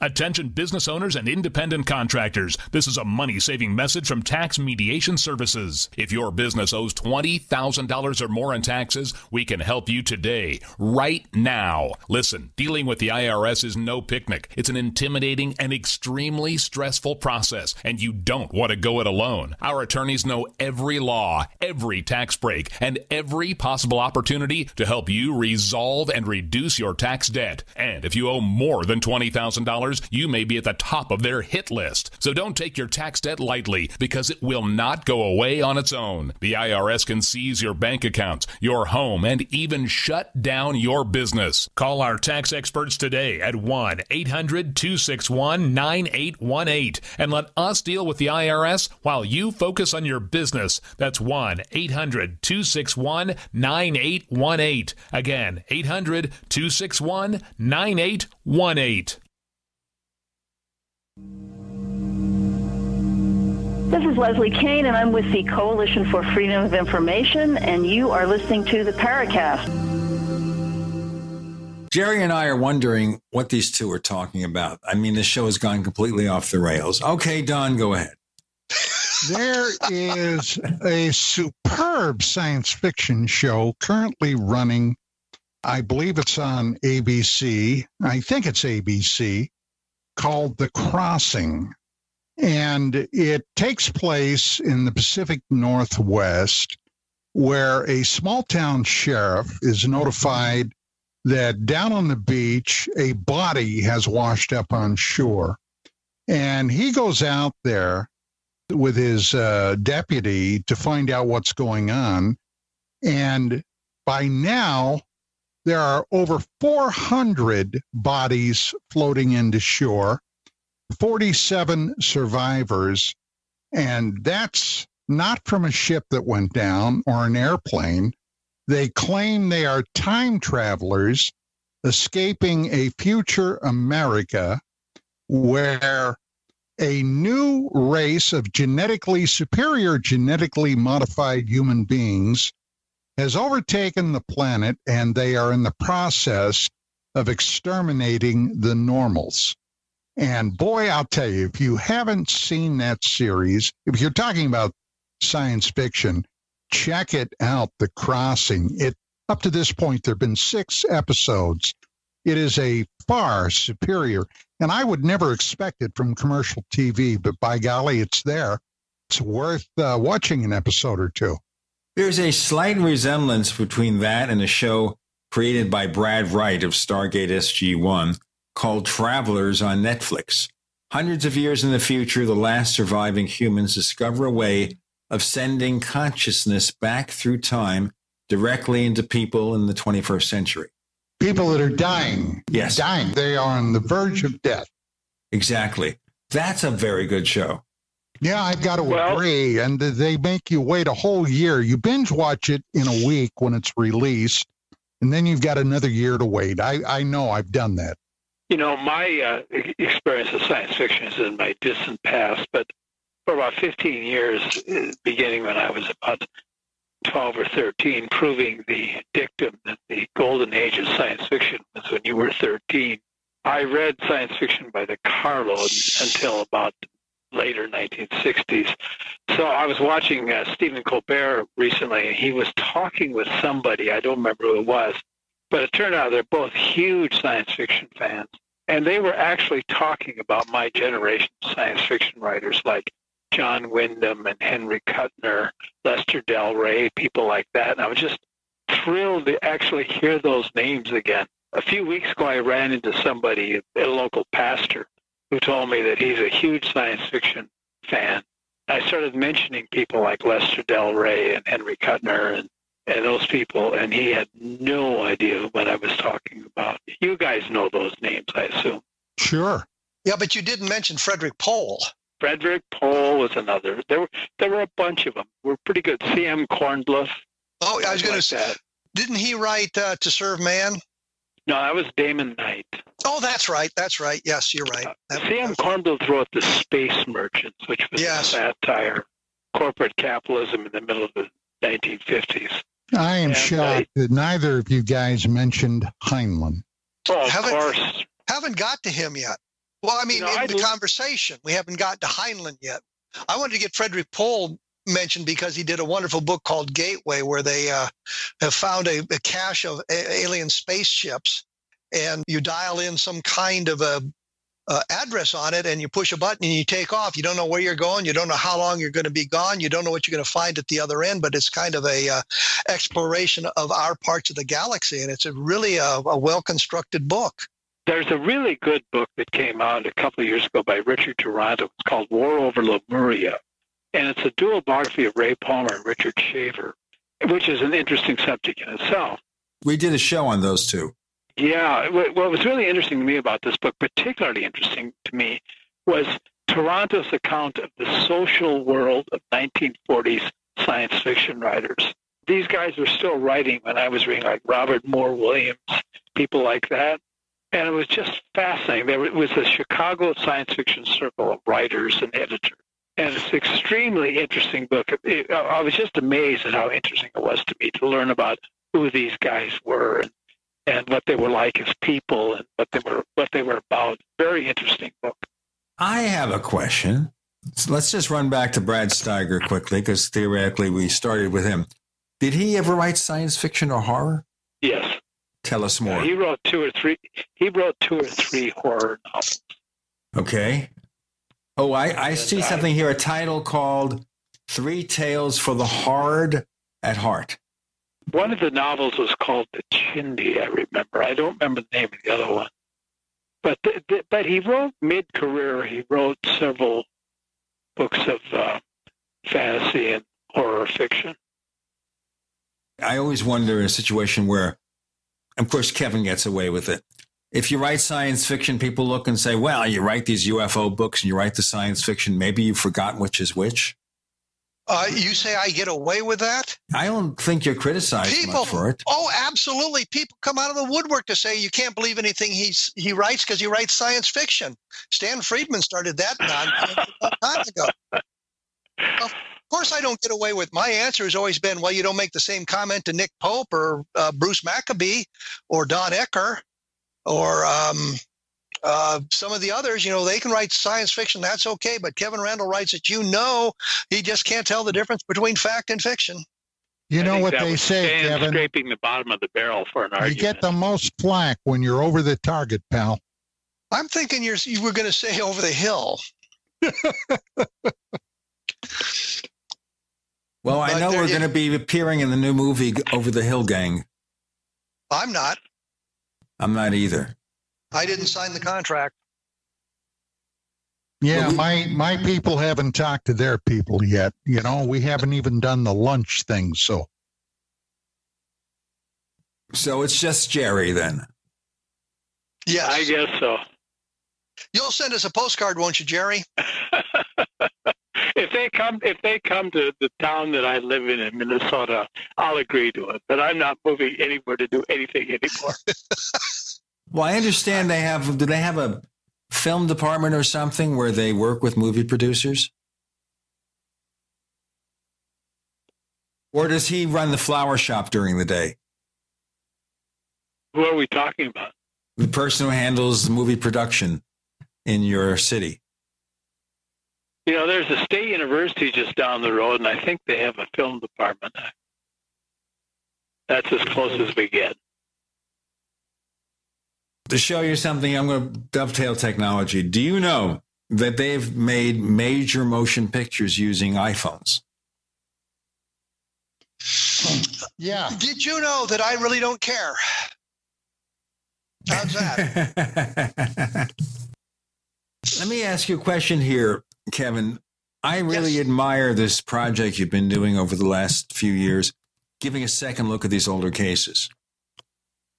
Attention business owners and independent contractors. This is a money-saving message from Tax Mediation Services. If your business owes $20,000 or more in taxes, we can help you today, right now. Listen, dealing with the IRS is no picnic. It's an intimidating and extremely stressful process, and you don't want to go it alone. Our attorneys know every law, every tax break, and every possible opportunity to help you resolve and reduce your tax debt. And if you owe more than $20,000, you may be at the top of their hit list. So don't take your tax debt lightly, because it will not go away on its own. The IRS can seize your bank accounts, your home, and even shut down your business. Call our tax experts today at 1-800-261-9818 and let us deal with the IRS while you focus on your business. That's 1-800-261-9818. Again, 800-261-9818. This is Leslie Kane, and I'm with the Coalition for Freedom of Information, and you are listening to the Paracast. Jerry and I are wondering what these two are talking about. I mean, the show has gone completely off the rails. Okay, Don, go ahead. There is a superb science fiction show currently running. I believe it's on ABC. I think it's ABC, called The Crossing. And it takes place in the Pacific Northwest, where a small town sheriff is notified that down on the beach, a body has washed up on shore. And he goes out there with his deputy to find out what's going on. And by now, there are over 400 bodies floating into shore, 47 survivors, and that's not from a ship that went down or an airplane. They claim they are time travelers escaping a future America where a new race of genetically superior, genetically modified human beings has overtaken the planet, and they are in the process of exterminating the normals. And boy, I'll tell you, if you haven't seen that series, if you're talking about science fiction, check it out, The Crossing. Up to this point, there have been 6 episodes. It is a far superior, and I would never expect it from commercial TV, but by golly, it's there. It's worth watching an episode or two. There's a slight resemblance between that and a show created by Brad Wright of Stargate SG-1 called Travelers on Netflix. Hundreds of years in the future, the last surviving humans discover a way of sending consciousness back through time directly into people in the 21st century. People that are dying. Yes. Dying. They are on the verge of death. Exactly. That's a very good show. Yeah, I've got to agree. And they make you wait a whole year. You binge watch it in a week when it's released, and then you've got another year to wait. I know I've done that. You know, my experience of science fiction is in my distant past, but for about 15 years, beginning when I was about 12 or 13, proving the dictum that the golden age of science fiction was when you were 13. I read science fiction by the carload until about later 1960s. So I was watching Stephen Colbert recently, and he was talking with somebody, I don't remember who it was, but it turned out they're both huge science fiction fans. And they were actually talking about my generation of science fiction writers like John Wyndham and Henry Kuttner, Lester Del Rey, people like that. And I was just thrilled wonderful to actually hear those names again. A few weeks ago, I ran into somebody, a local pastor, who told me that he's a huge science fiction fan. I started mentioning people like Lester Del Rey and Henry Kuttner and those people, and he had no idea what I was talking about. You guys know those names, I assume. Sure. Yeah, but you didn't mention Frederick Pohl. Frederick Pohl was another. There were a bunch of them. We're pretty good. C.M. Kornbluth. Oh, I was going to say, didn't he write To Serve Man? No, that was Damon Knight. Oh, that's right. That's right. Yes, you're right. C.M. Kornbluth wrote The Space Merchants, which was a satire, corporate capitalism in the middle of the 1950s. I am shocked that neither of you guys mentioned Heinlein. Oh, of course. Haven't got to him yet. Well, I mean, in the conversation, we haven't got to Heinlein yet. I wanted to get Frederick Pohl mentioned because he did a wonderful book called Gateway, where they have found a cache of alien spaceships, and you dial in some kind of a address on it, and you push a button and you take off. You don't know where you're going. You don't know how long you're going to be gone. You don't know what you're going to find at the other end, but it's kind of a exploration of our parts of the galaxy, and it's really a well-constructed book. There's a really good book that came out a couple of years ago by Richard Toronto. It's called War Over Lemuria, and it's a dual biography of Ray Palmer and Richard Shaver, which is an interesting subject in itself. We did a show on those two. Yeah. What was really interesting to me about this book, particularly interesting to me, was Toronto's account of the social world of 1940s science fiction writers. These guys were still writing when I was reading, like Robert Moore Williams, people like that. And it was just fascinating. It was a Chicago science fiction circle of writers and editors. And it's an extremely interesting book. I was just amazed at how interesting it was to me to learn about who these guys were and what they were like as people and what they were about. Very interesting book. I have a question. So let's just run back to Brad Steiger quickly, because theoretically we started with him. Did he ever write science fiction or horror? Yes. Tell us more. He wrote two or three horror novels. Okay. Oh, I see something here, a title called Three Tales for the Hard at Heart. One of the novels was called The Chindi, I remember. I don't remember the name of the other one. But he wrote mid-career, he wrote several books of fantasy and horror fiction. I always wonder in a situation where, of course, Kevin gets away with it. If you write science fiction, people look and say, well, you write these UFO books and you write the science fiction. Maybe you've forgotten which is which. You say I get away with that? I don't think you're criticized much for it. Oh, absolutely. People come out of the woodwork to say you can't believe anything he writes because he writes science fiction. Stan Friedman started that a long time ago. Of course, I don't get away with. My answer has always been, well, you don't make the same comment to Nick Pope or Bruce Maccabee or Don Ecker or some of the others. They can write science fiction. That's okay. But Kevin Randle writes it. He just can't tell the difference between fact and fiction. You know what they say, Kevin? Scraping the bottom of the barrel for an argument. You get the most flack when you're over the target, pal. I'm thinking you were going to say over the hill. Well, I know we're going to be appearing in the new movie Over the Hill Gang. I'm not. I'm not either. I didn't sign the contract. Yeah, my people haven't talked to their people yet. We haven't even done the lunch thing, so. So it's just Jerry then? Yes. I guess so. You'll send us a postcard, won't you, Jerry? If they come to the town that I live in Minnesota, I'll agree to it. But I'm not moving anywhere to do anything anymore. Well, I understand do they have a film department or something where they work with movie producers? Or does he run the flower shop during the day? Who are we talking about? The person who handles the movie production in your city. There's a state university just down the road, and I think they have a film department. That's as close as we get. To show you something, I'm going to dovetail technology. Do you know that they've made major motion pictures using iPhones? Yeah. Did you know that I really don't care? How's that? Let me ask you a question here, Kevin. I really admire this project you've been doing over the last few years, giving a second look at these older cases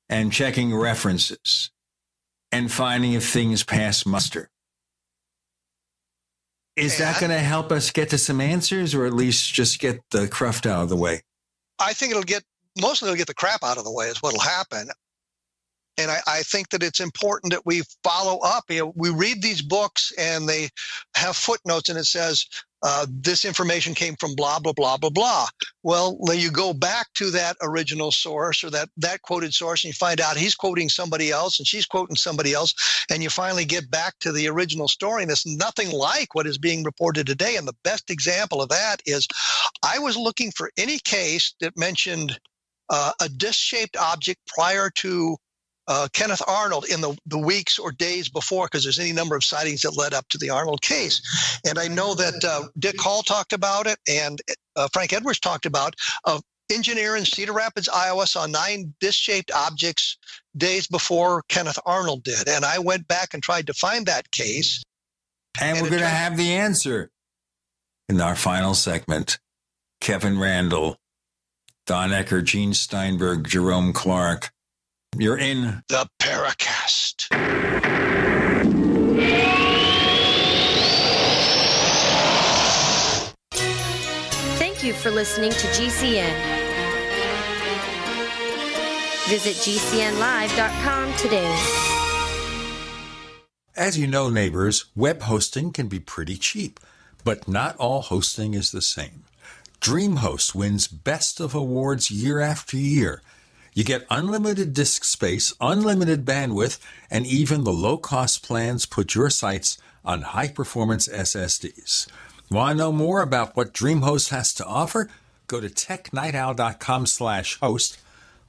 and checking references and finding if things pass muster. Is that going to help us get to some answers, or at least just get the cruft out of the way? I think it'll get the crap out of the way is what'll happen. And I think that it's important that we follow up. We read these books and they have footnotes and it says, this information came from blah, blah, blah, blah, blah. Well, then you go back to that original source or that quoted source and you find out he's quoting somebody else and she's quoting somebody else. And you finally get back to the original story. And it's nothing like what is being reported today. And the best example of that is I was looking for any case that mentioned a disc-shaped object prior to Kenneth Arnold in the weeks or days before, because there's any number of sightings that led up to the Arnold case. And I know that Dick Hall talked about it and Frank Edwards talked about engineer in Cedar Rapids, Iowa saw 9 disc-shaped objects days before Kenneth Arnold did. And I went back and tried to find that case. And we're going to have the answer in our final segment. Kevin Randle, Don Ecker, Gene Steinberg, Jerome Clark. You're in the Paracast. Thank you for listening to GCN. Visit GCNlive.com today. As you know, neighbors, web hosting can be pretty cheap, but not all hosting is the same. DreamHost wins Best of Awards year after year. You get unlimited disk space, unlimited bandwidth, and even the low-cost plans put your sites on high-performance SSDs. Want to know more about what DreamHost has to offer? Go to technightowl.com/host.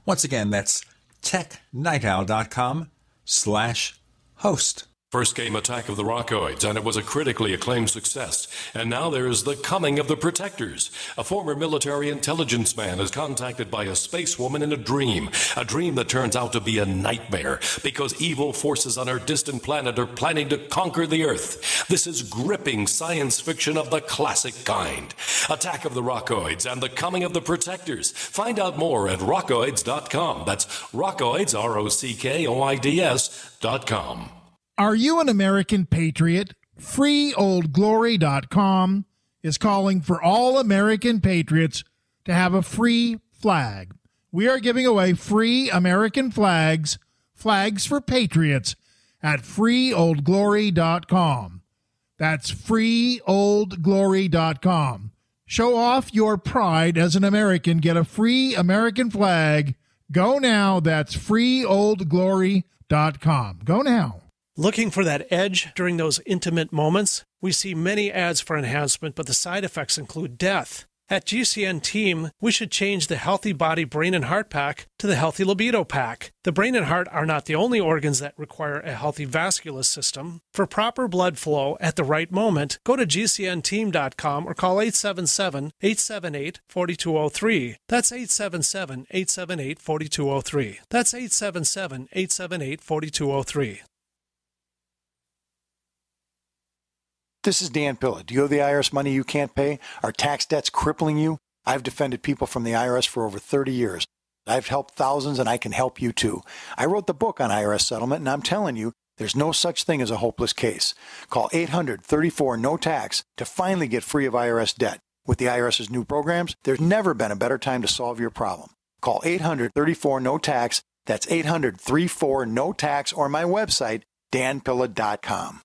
Once again, that's technightowl.com/host. First came Attack of the Rockoids, and it was a critically acclaimed success. And now there's The Coming of the Protectors. A former military intelligence man is contacted by a space woman in a dream that turns out to be a nightmare because evil forces on her distant planet are planning to conquer the Earth. This is gripping science fiction of the classic kind. Attack of the Rockoids and The Coming of the Protectors. Find out more at rockoids.com. That's Rockoids, ROCKOIDS.com. Are you an American patriot? FreeOldGlory.com is calling for all American patriots to have a free flag. We are giving away free American flags for patriots, at FreeOldGlory.com. That's FreeOldGlory.com. Show off your pride as an American. Get a free American flag. Go now. That's FreeOldGlory.com. Go now. Looking for that edge during those intimate moments? We see many ads for enhancement, but the side effects include death. At GCN Team, we should change the Healthy Body, Brain, and Heart Pack to the Healthy Libido Pack. The brain and heart are not the only organs that require a healthy vascular system. For proper blood flow at the right moment, go to GCNteam.com or call 877-878-4203. That's 877-878-4203. That's 877-878-4203. This is Dan Pilla. Do you owe the IRS money you can't pay? Are tax debts crippling you? I've defended people from the IRS for over 30 years. I've helped thousands, and I can help you too. I wrote the book on IRS settlement, and I'm telling you, there's no such thing as a hopeless case. Call 800-34-NO-TAX to finally get free of IRS debt. With the IRS's new programs, there's never been a better time to solve your problem. Call 800-34-NO-TAX. That's 800-34-NO-TAX, or my website, danpilla.com.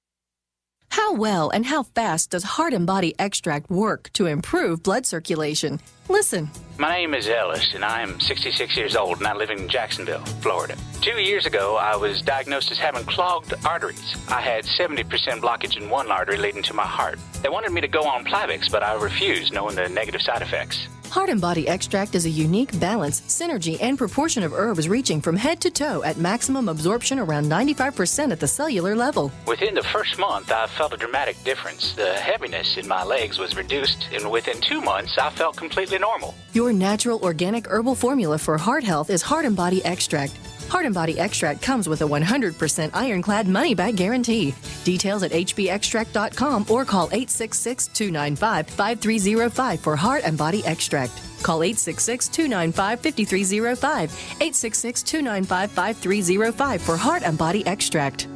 How well and how fast does Heart and Body Extract work to improve blood circulation? Listen. My name is Ellis, and I am 66 years old, and I live in Jacksonville, Florida. 2 years ago, I was diagnosed as having clogged arteries. I had 70% blockage in one artery leading to my heart. They wanted me to go on Plavix, but I refused, knowing the negative side effects. Heart and Body Extract is a unique balance, synergy, and proportion of herbs reaching from head to toe at maximum absorption around 95% at the cellular level. Within the first month, I felt a dramatic difference. The heaviness in my legs was reduced, and within 2 months, I felt completely normal. Your natural organic herbal formula for heart health is Heart and Body Extract. Heart and Body Extract comes with a 100% ironclad money-back guarantee. Details at hbextract.com or call 866-295-5305 for Heart and Body Extract. Call 866-295-5305, 866-295-5305 for Heart and Body Extract.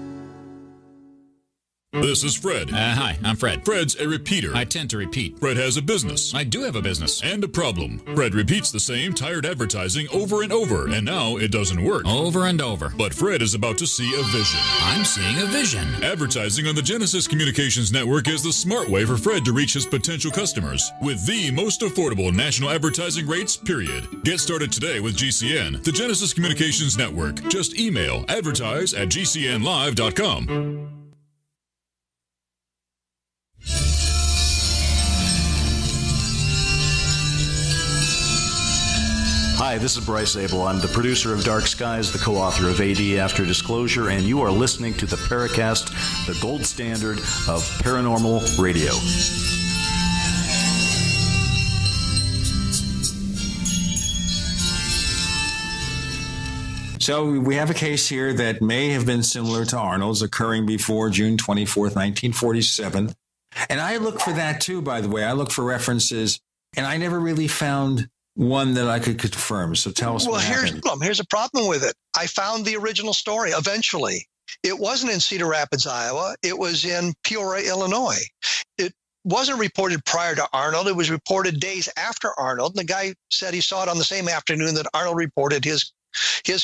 This is Fred. Hi, I'm Fred. Fred's a repeater. I tend to repeat. Fred has a business. I do have a business. And a problem. Fred repeats the same tired advertising over and over, and now it doesn't work. Over and over. But Fred is about to see a vision. I'm seeing a vision. Advertising on the Genesis Communications Network is the smart way for Fred to reach his potential customers with the most affordable national advertising rates, period. Get started today with GCN, the Genesis Communications Network. Just email advertise@gcnlive.com. Hi, this is Bryce Abel. I'm the producer of Dark Skies, the co-author of AD After Disclosure, and you are listening to the Paracast, the gold standard of paranormal radio. So we have a case here that may have been similar to Arnold's, occurring before June 24th, 1947. And I look for that too, by the way. I look for references, and I never really found one that I could confirm. So tell us what happened. Here's a problem with it. I found the original story eventually. It wasn't in Cedar Rapids, Iowa. It was in Peoria, Illinois. It wasn't reported prior to Arnold. It was reported days after Arnold. And the guy said he saw it on the same afternoon that Arnold reported his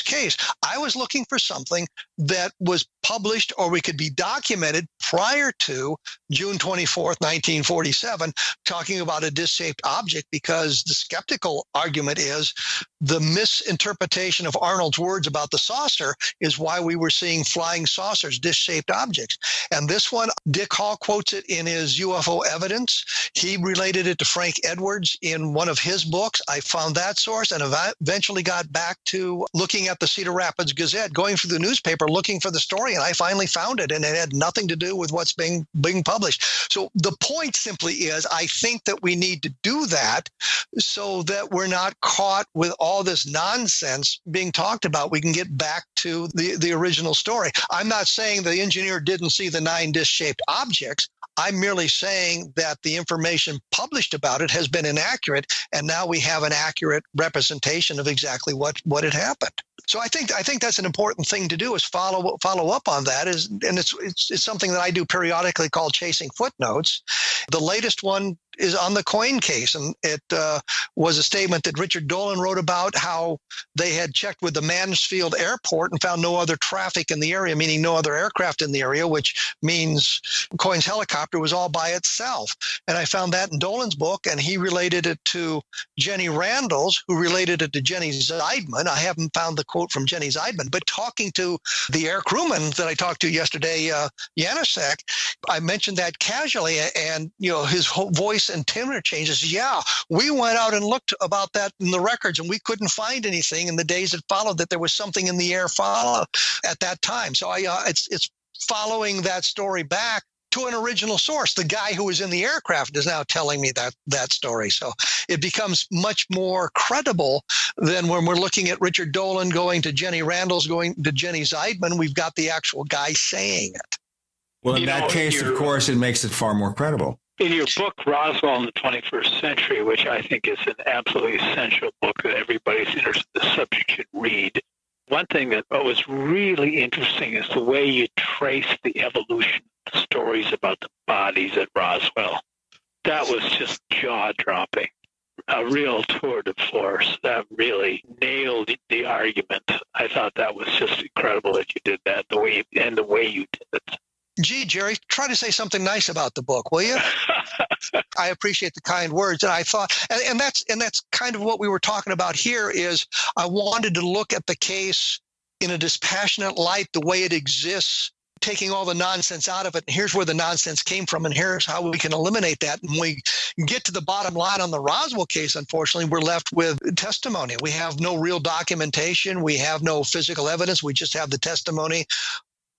case. I was looking for something that was published or we could be documented prior to June 24th, 1947, talking about a disc-shaped object, because the skeptical argument is the misinterpretation of Arnold's words about the saucer is why we were seeing flying saucers, disc-shaped objects. And this one, Dick Hall quotes it in his UFO Evidence. He related it to Frank Edwards in one of his books. I found that source and eventually got back to looking at the Cedar Rapids Gazette, going through the newspaper, looking for the story, and I finally found it, and it had nothing to do with what's being published. So the point simply is, I think that we need to do that so that we're not caught with all this nonsense being talked about. We can get back to the original story. I'm not saying the engineer didn't see the 9 disc-shaped objects. I'm merely saying that the information published about it has been inaccurate, and now we have an accurate representation of exactly what had happened. So I think that's an important thing to do, is follow up on that. And it's something that I do periodically called chasing footnotes. The latest one is on the coin case, and it was a statement that Richard Dolan wrote about how they had checked with the Mansfield Airport and found no other traffic in the area, meaning no other aircraft in the area, which means Coin's helicopter was all by itself. And I found that in Dolan's book, and he related it to Jenny Randle's, who related it to Jenny Zeidman. I haven't found the quote from Jenny Zeidman, but talking to the air crewman that I talked to yesterday, Janasek, I mentioned that casually, and his whole voice and tenor changes. Yeah, we went out and looked about that in the records, and we couldn't find anything in the days that followed that there was something in the air follow at that time. So it's following that story back to an original source. The guy who was in the aircraft is now telling me that story. So it becomes much more credible than when we're looking at Richard Dolan going to Jenny Randle's, going to Jenny Zeidman. We've got the actual guy saying it. Well, in that case, of course, it makes it far more credible. In your book, Roswell in the 21st Century, which I think is an absolutely essential book that everybody's interested in the subject should read, one thing that was really interesting is the way you trace the evolution of the stories about the bodies at Roswell. That was just jaw-dropping. A real tour de force. That really nailed the argument. I thought that was just incredible that you did that, the way you did it. Gee, Jerry, try to say something nice about the book, will you? I appreciate the kind words. And I thought, and that's kind of what we were talking about here, is I wanted to look at the case in a dispassionate light, the way it exists, taking all the nonsense out of it. And here's where the nonsense came from, and here's how we can eliminate that. And we get to the bottom line on the Roswell case, unfortunately, we're left with testimony. We have no real documentation. We have no physical evidence. We just have the testimony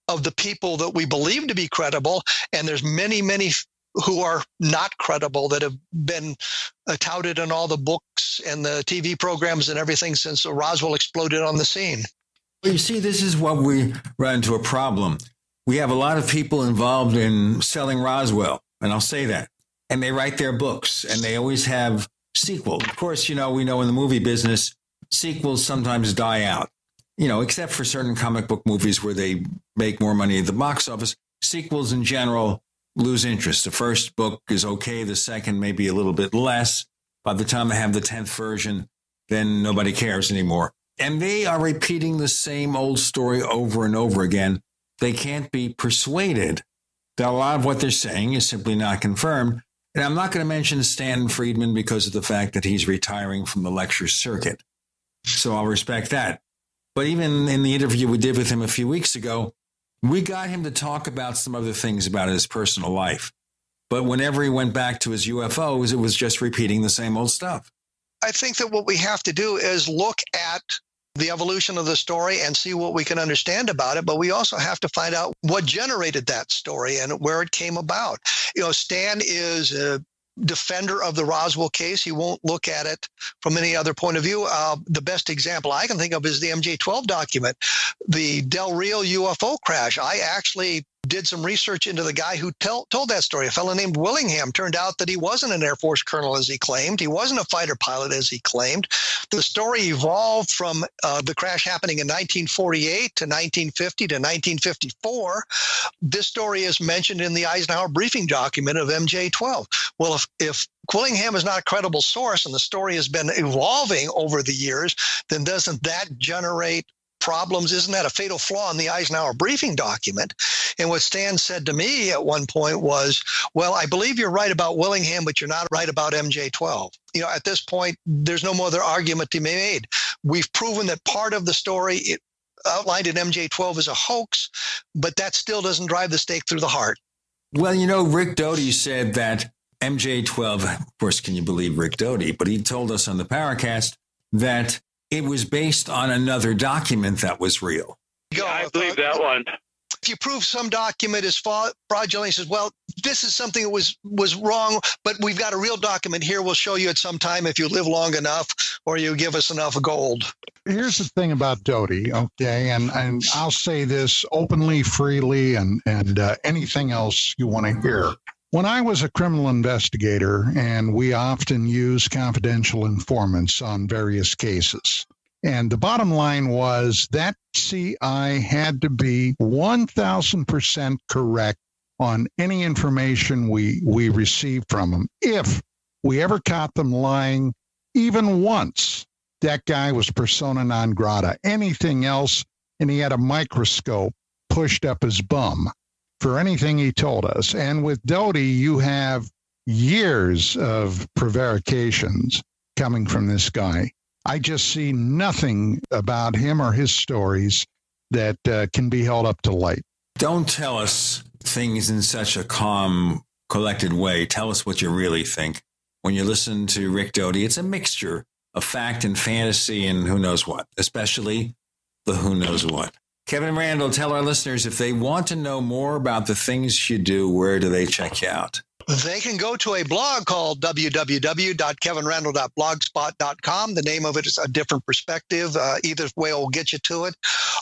of the people that we believe to be credible. And there's many, many who are not credible that have been touted in all the books and the TV programs and everything since Roswell exploded on the scene. Well, you see, this is what we run into a problem. We have a lot of people involved in selling Roswell, and I'll say that. And they write their books, and they always have sequels. Of course, we know in the movie business, sequels sometimes die out. Except for certain comic book movies where they make more money at the box office, sequels in general lose interest. The first book is okay. The second maybe a little bit less. By the time they have the 10th version, then nobody cares anymore. And they are repeating the same old story over and over again. They can't be persuaded that a lot of what they're saying is simply not confirmed. And I'm not going to mention Stanton Friedman because of the fact that he's retiring from the lecture circuit. So I'll respect that. But even in the interview we did with him a few weeks ago, we got him to talk about some other things about his personal life. But whenever he went back to his UFOs, it was just repeating the same old stuff. I think that what we have to do is look at the evolution of the story and see what we can understand about it. But we also have to find out what generated that story and where it came about. Stan is a defender of the Roswell case. He won't look at it from any other point of view. The best example I can think of is the MJ-12 document, the Del Rio UFO crash. I actually did some research into the guy who told that story. A fellow named Willingham. Turned out that he wasn't an Air Force colonel as he claimed. He wasn't a fighter pilot as he claimed. The story evolved from the crash happening in 1948 to 1950 to 1954. This story is mentioned in the Eisenhower briefing document of MJ-12. Well, if Willingham is not a credible source and the story has been evolving over the years, then doesn't that generate problems? Isn't that a fatal flaw in the Eisenhower briefing document? And what Stan said to me at one point was, well, I believe you're right about Willingham, but you're not right about MJ-12. At this point, there's no more other argument to be made. We've proven that part of the story outlined in MJ-12 is a hoax, but that still doesn't drive the stake through the heart. Well, Rick Doty said that MJ-12, of course, can you believe Rick Doty? But he told us on the Paracast that it was based on another document that was real. Yeah, I believe that one. If you prove some document is fraudulent, he says, well, this is something that was wrong, but we've got a real document here. We'll show you at some time if you live long enough or you give us enough gold. Here's the thing about Doty, okay, and I'll say this openly, freely, and anything else you want to hear. When I was a criminal investigator, and we often use confidential informants on various cases, and the bottom line was that CI had to be 1,000% correct on any information we received from them. If we ever caught them lying even once, that guy was persona non grata. Anything else, and he had a microscope pushed up his bum for anything he told us. And with Doty, you have years of prevarications coming from this guy. I just see nothing about him or his stories that can be held up to light. Don't tell us things in such a calm, collected way. Tell us what you really think. When you listen to Rick Doty, it's a mixture of fact and fantasy and who knows what, especially the who knows what. Kevin Randle, tell our listeners, if they want to know more about the things you do, where do they check you out? They can go to a blog called www.kevinrandle.blogspot.com. The name of it is A Different Perspective. Either way will get you to it.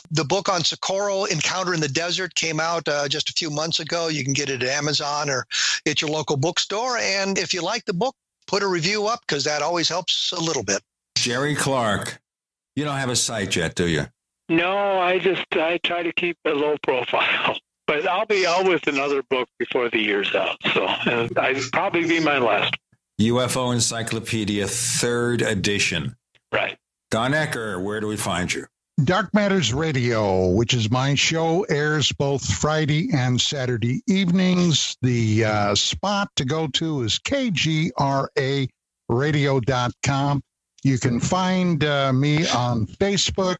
The book on Socorro, Encounter in the Desert, came out just a few months ago. You can get it at Amazon or at your local bookstore. And if you like the book, put a review up because that always helps a little bit. Jerry Clark, you don't have a site yet, do you? No, I try to keep a low profile. But I'll be out with another book before the year's out. So I'd probably be my last. UFO Encyclopedia, 3rd edition. Right. Don Ecker, where do we find you? Dark Matters Radio, which is my show, airs both Friday and Saturday evenings. The spot to go to is kgraradio.com. You can find me on Facebook.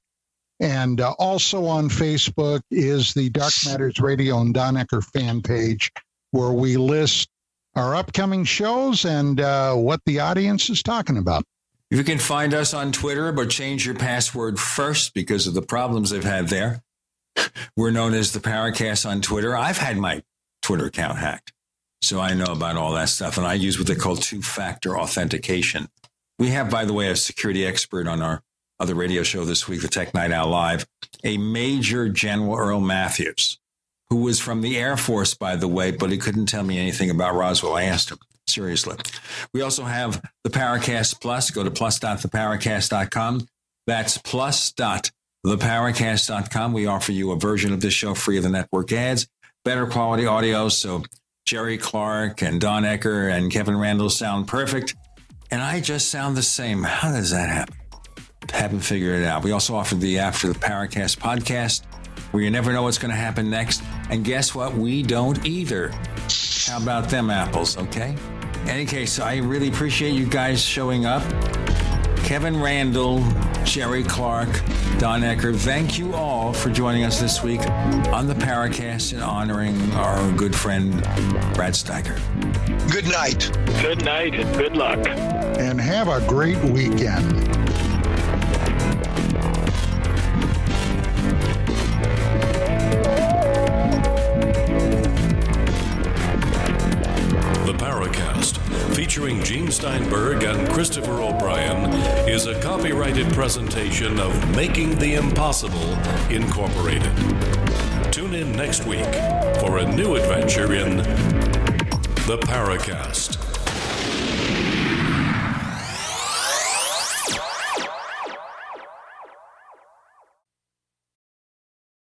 And also on Facebook is the Dark Matters Radio and Don Ecker fan page, where we list our upcoming shows and what the audience is talking about. You can find us on Twitter, but change your password first because of the problems they've had there. We're known as the Paracast on Twitter. I've had my Twitter account hacked. So I know about all that stuff. And I use what they call two-factor authentication. We have, by the way, a security expert on our other radio show this week, the Tech Night Owl Live, a Major General Earl Matthews, who was from the Air Force, by the way, but he couldn't tell me anything about Roswell. I asked him, seriously. We also have the Paracast Plus. Go to plus.theparacast.com. That's plus.theparacast.com. We offer you a version of this show free of the network ads, better quality audio, so Jerry Clark and Don Ecker and Kevin Randle sound perfect, and I just sound the same. How does that happen? Haven't figured it out. We also offer the After the Paracast podcast, where you never know what's going to happen next. And guess what? We don't either. How about them apples, okay? In any case, I really appreciate you guys showing up. Kevin Randle, Jerry Clark, Don Ecker, thank you all for joining us this week on the Paracast and honoring our good friend, Brad Steiger. Good night. Good night and good luck. And have a great weekend. The Paracast, featuring Gene Steinberg and Christopher O'Brien, is a copyrighted presentation of Making the Impossible, Incorporated. Tune in next week for a new adventure in The Paracast.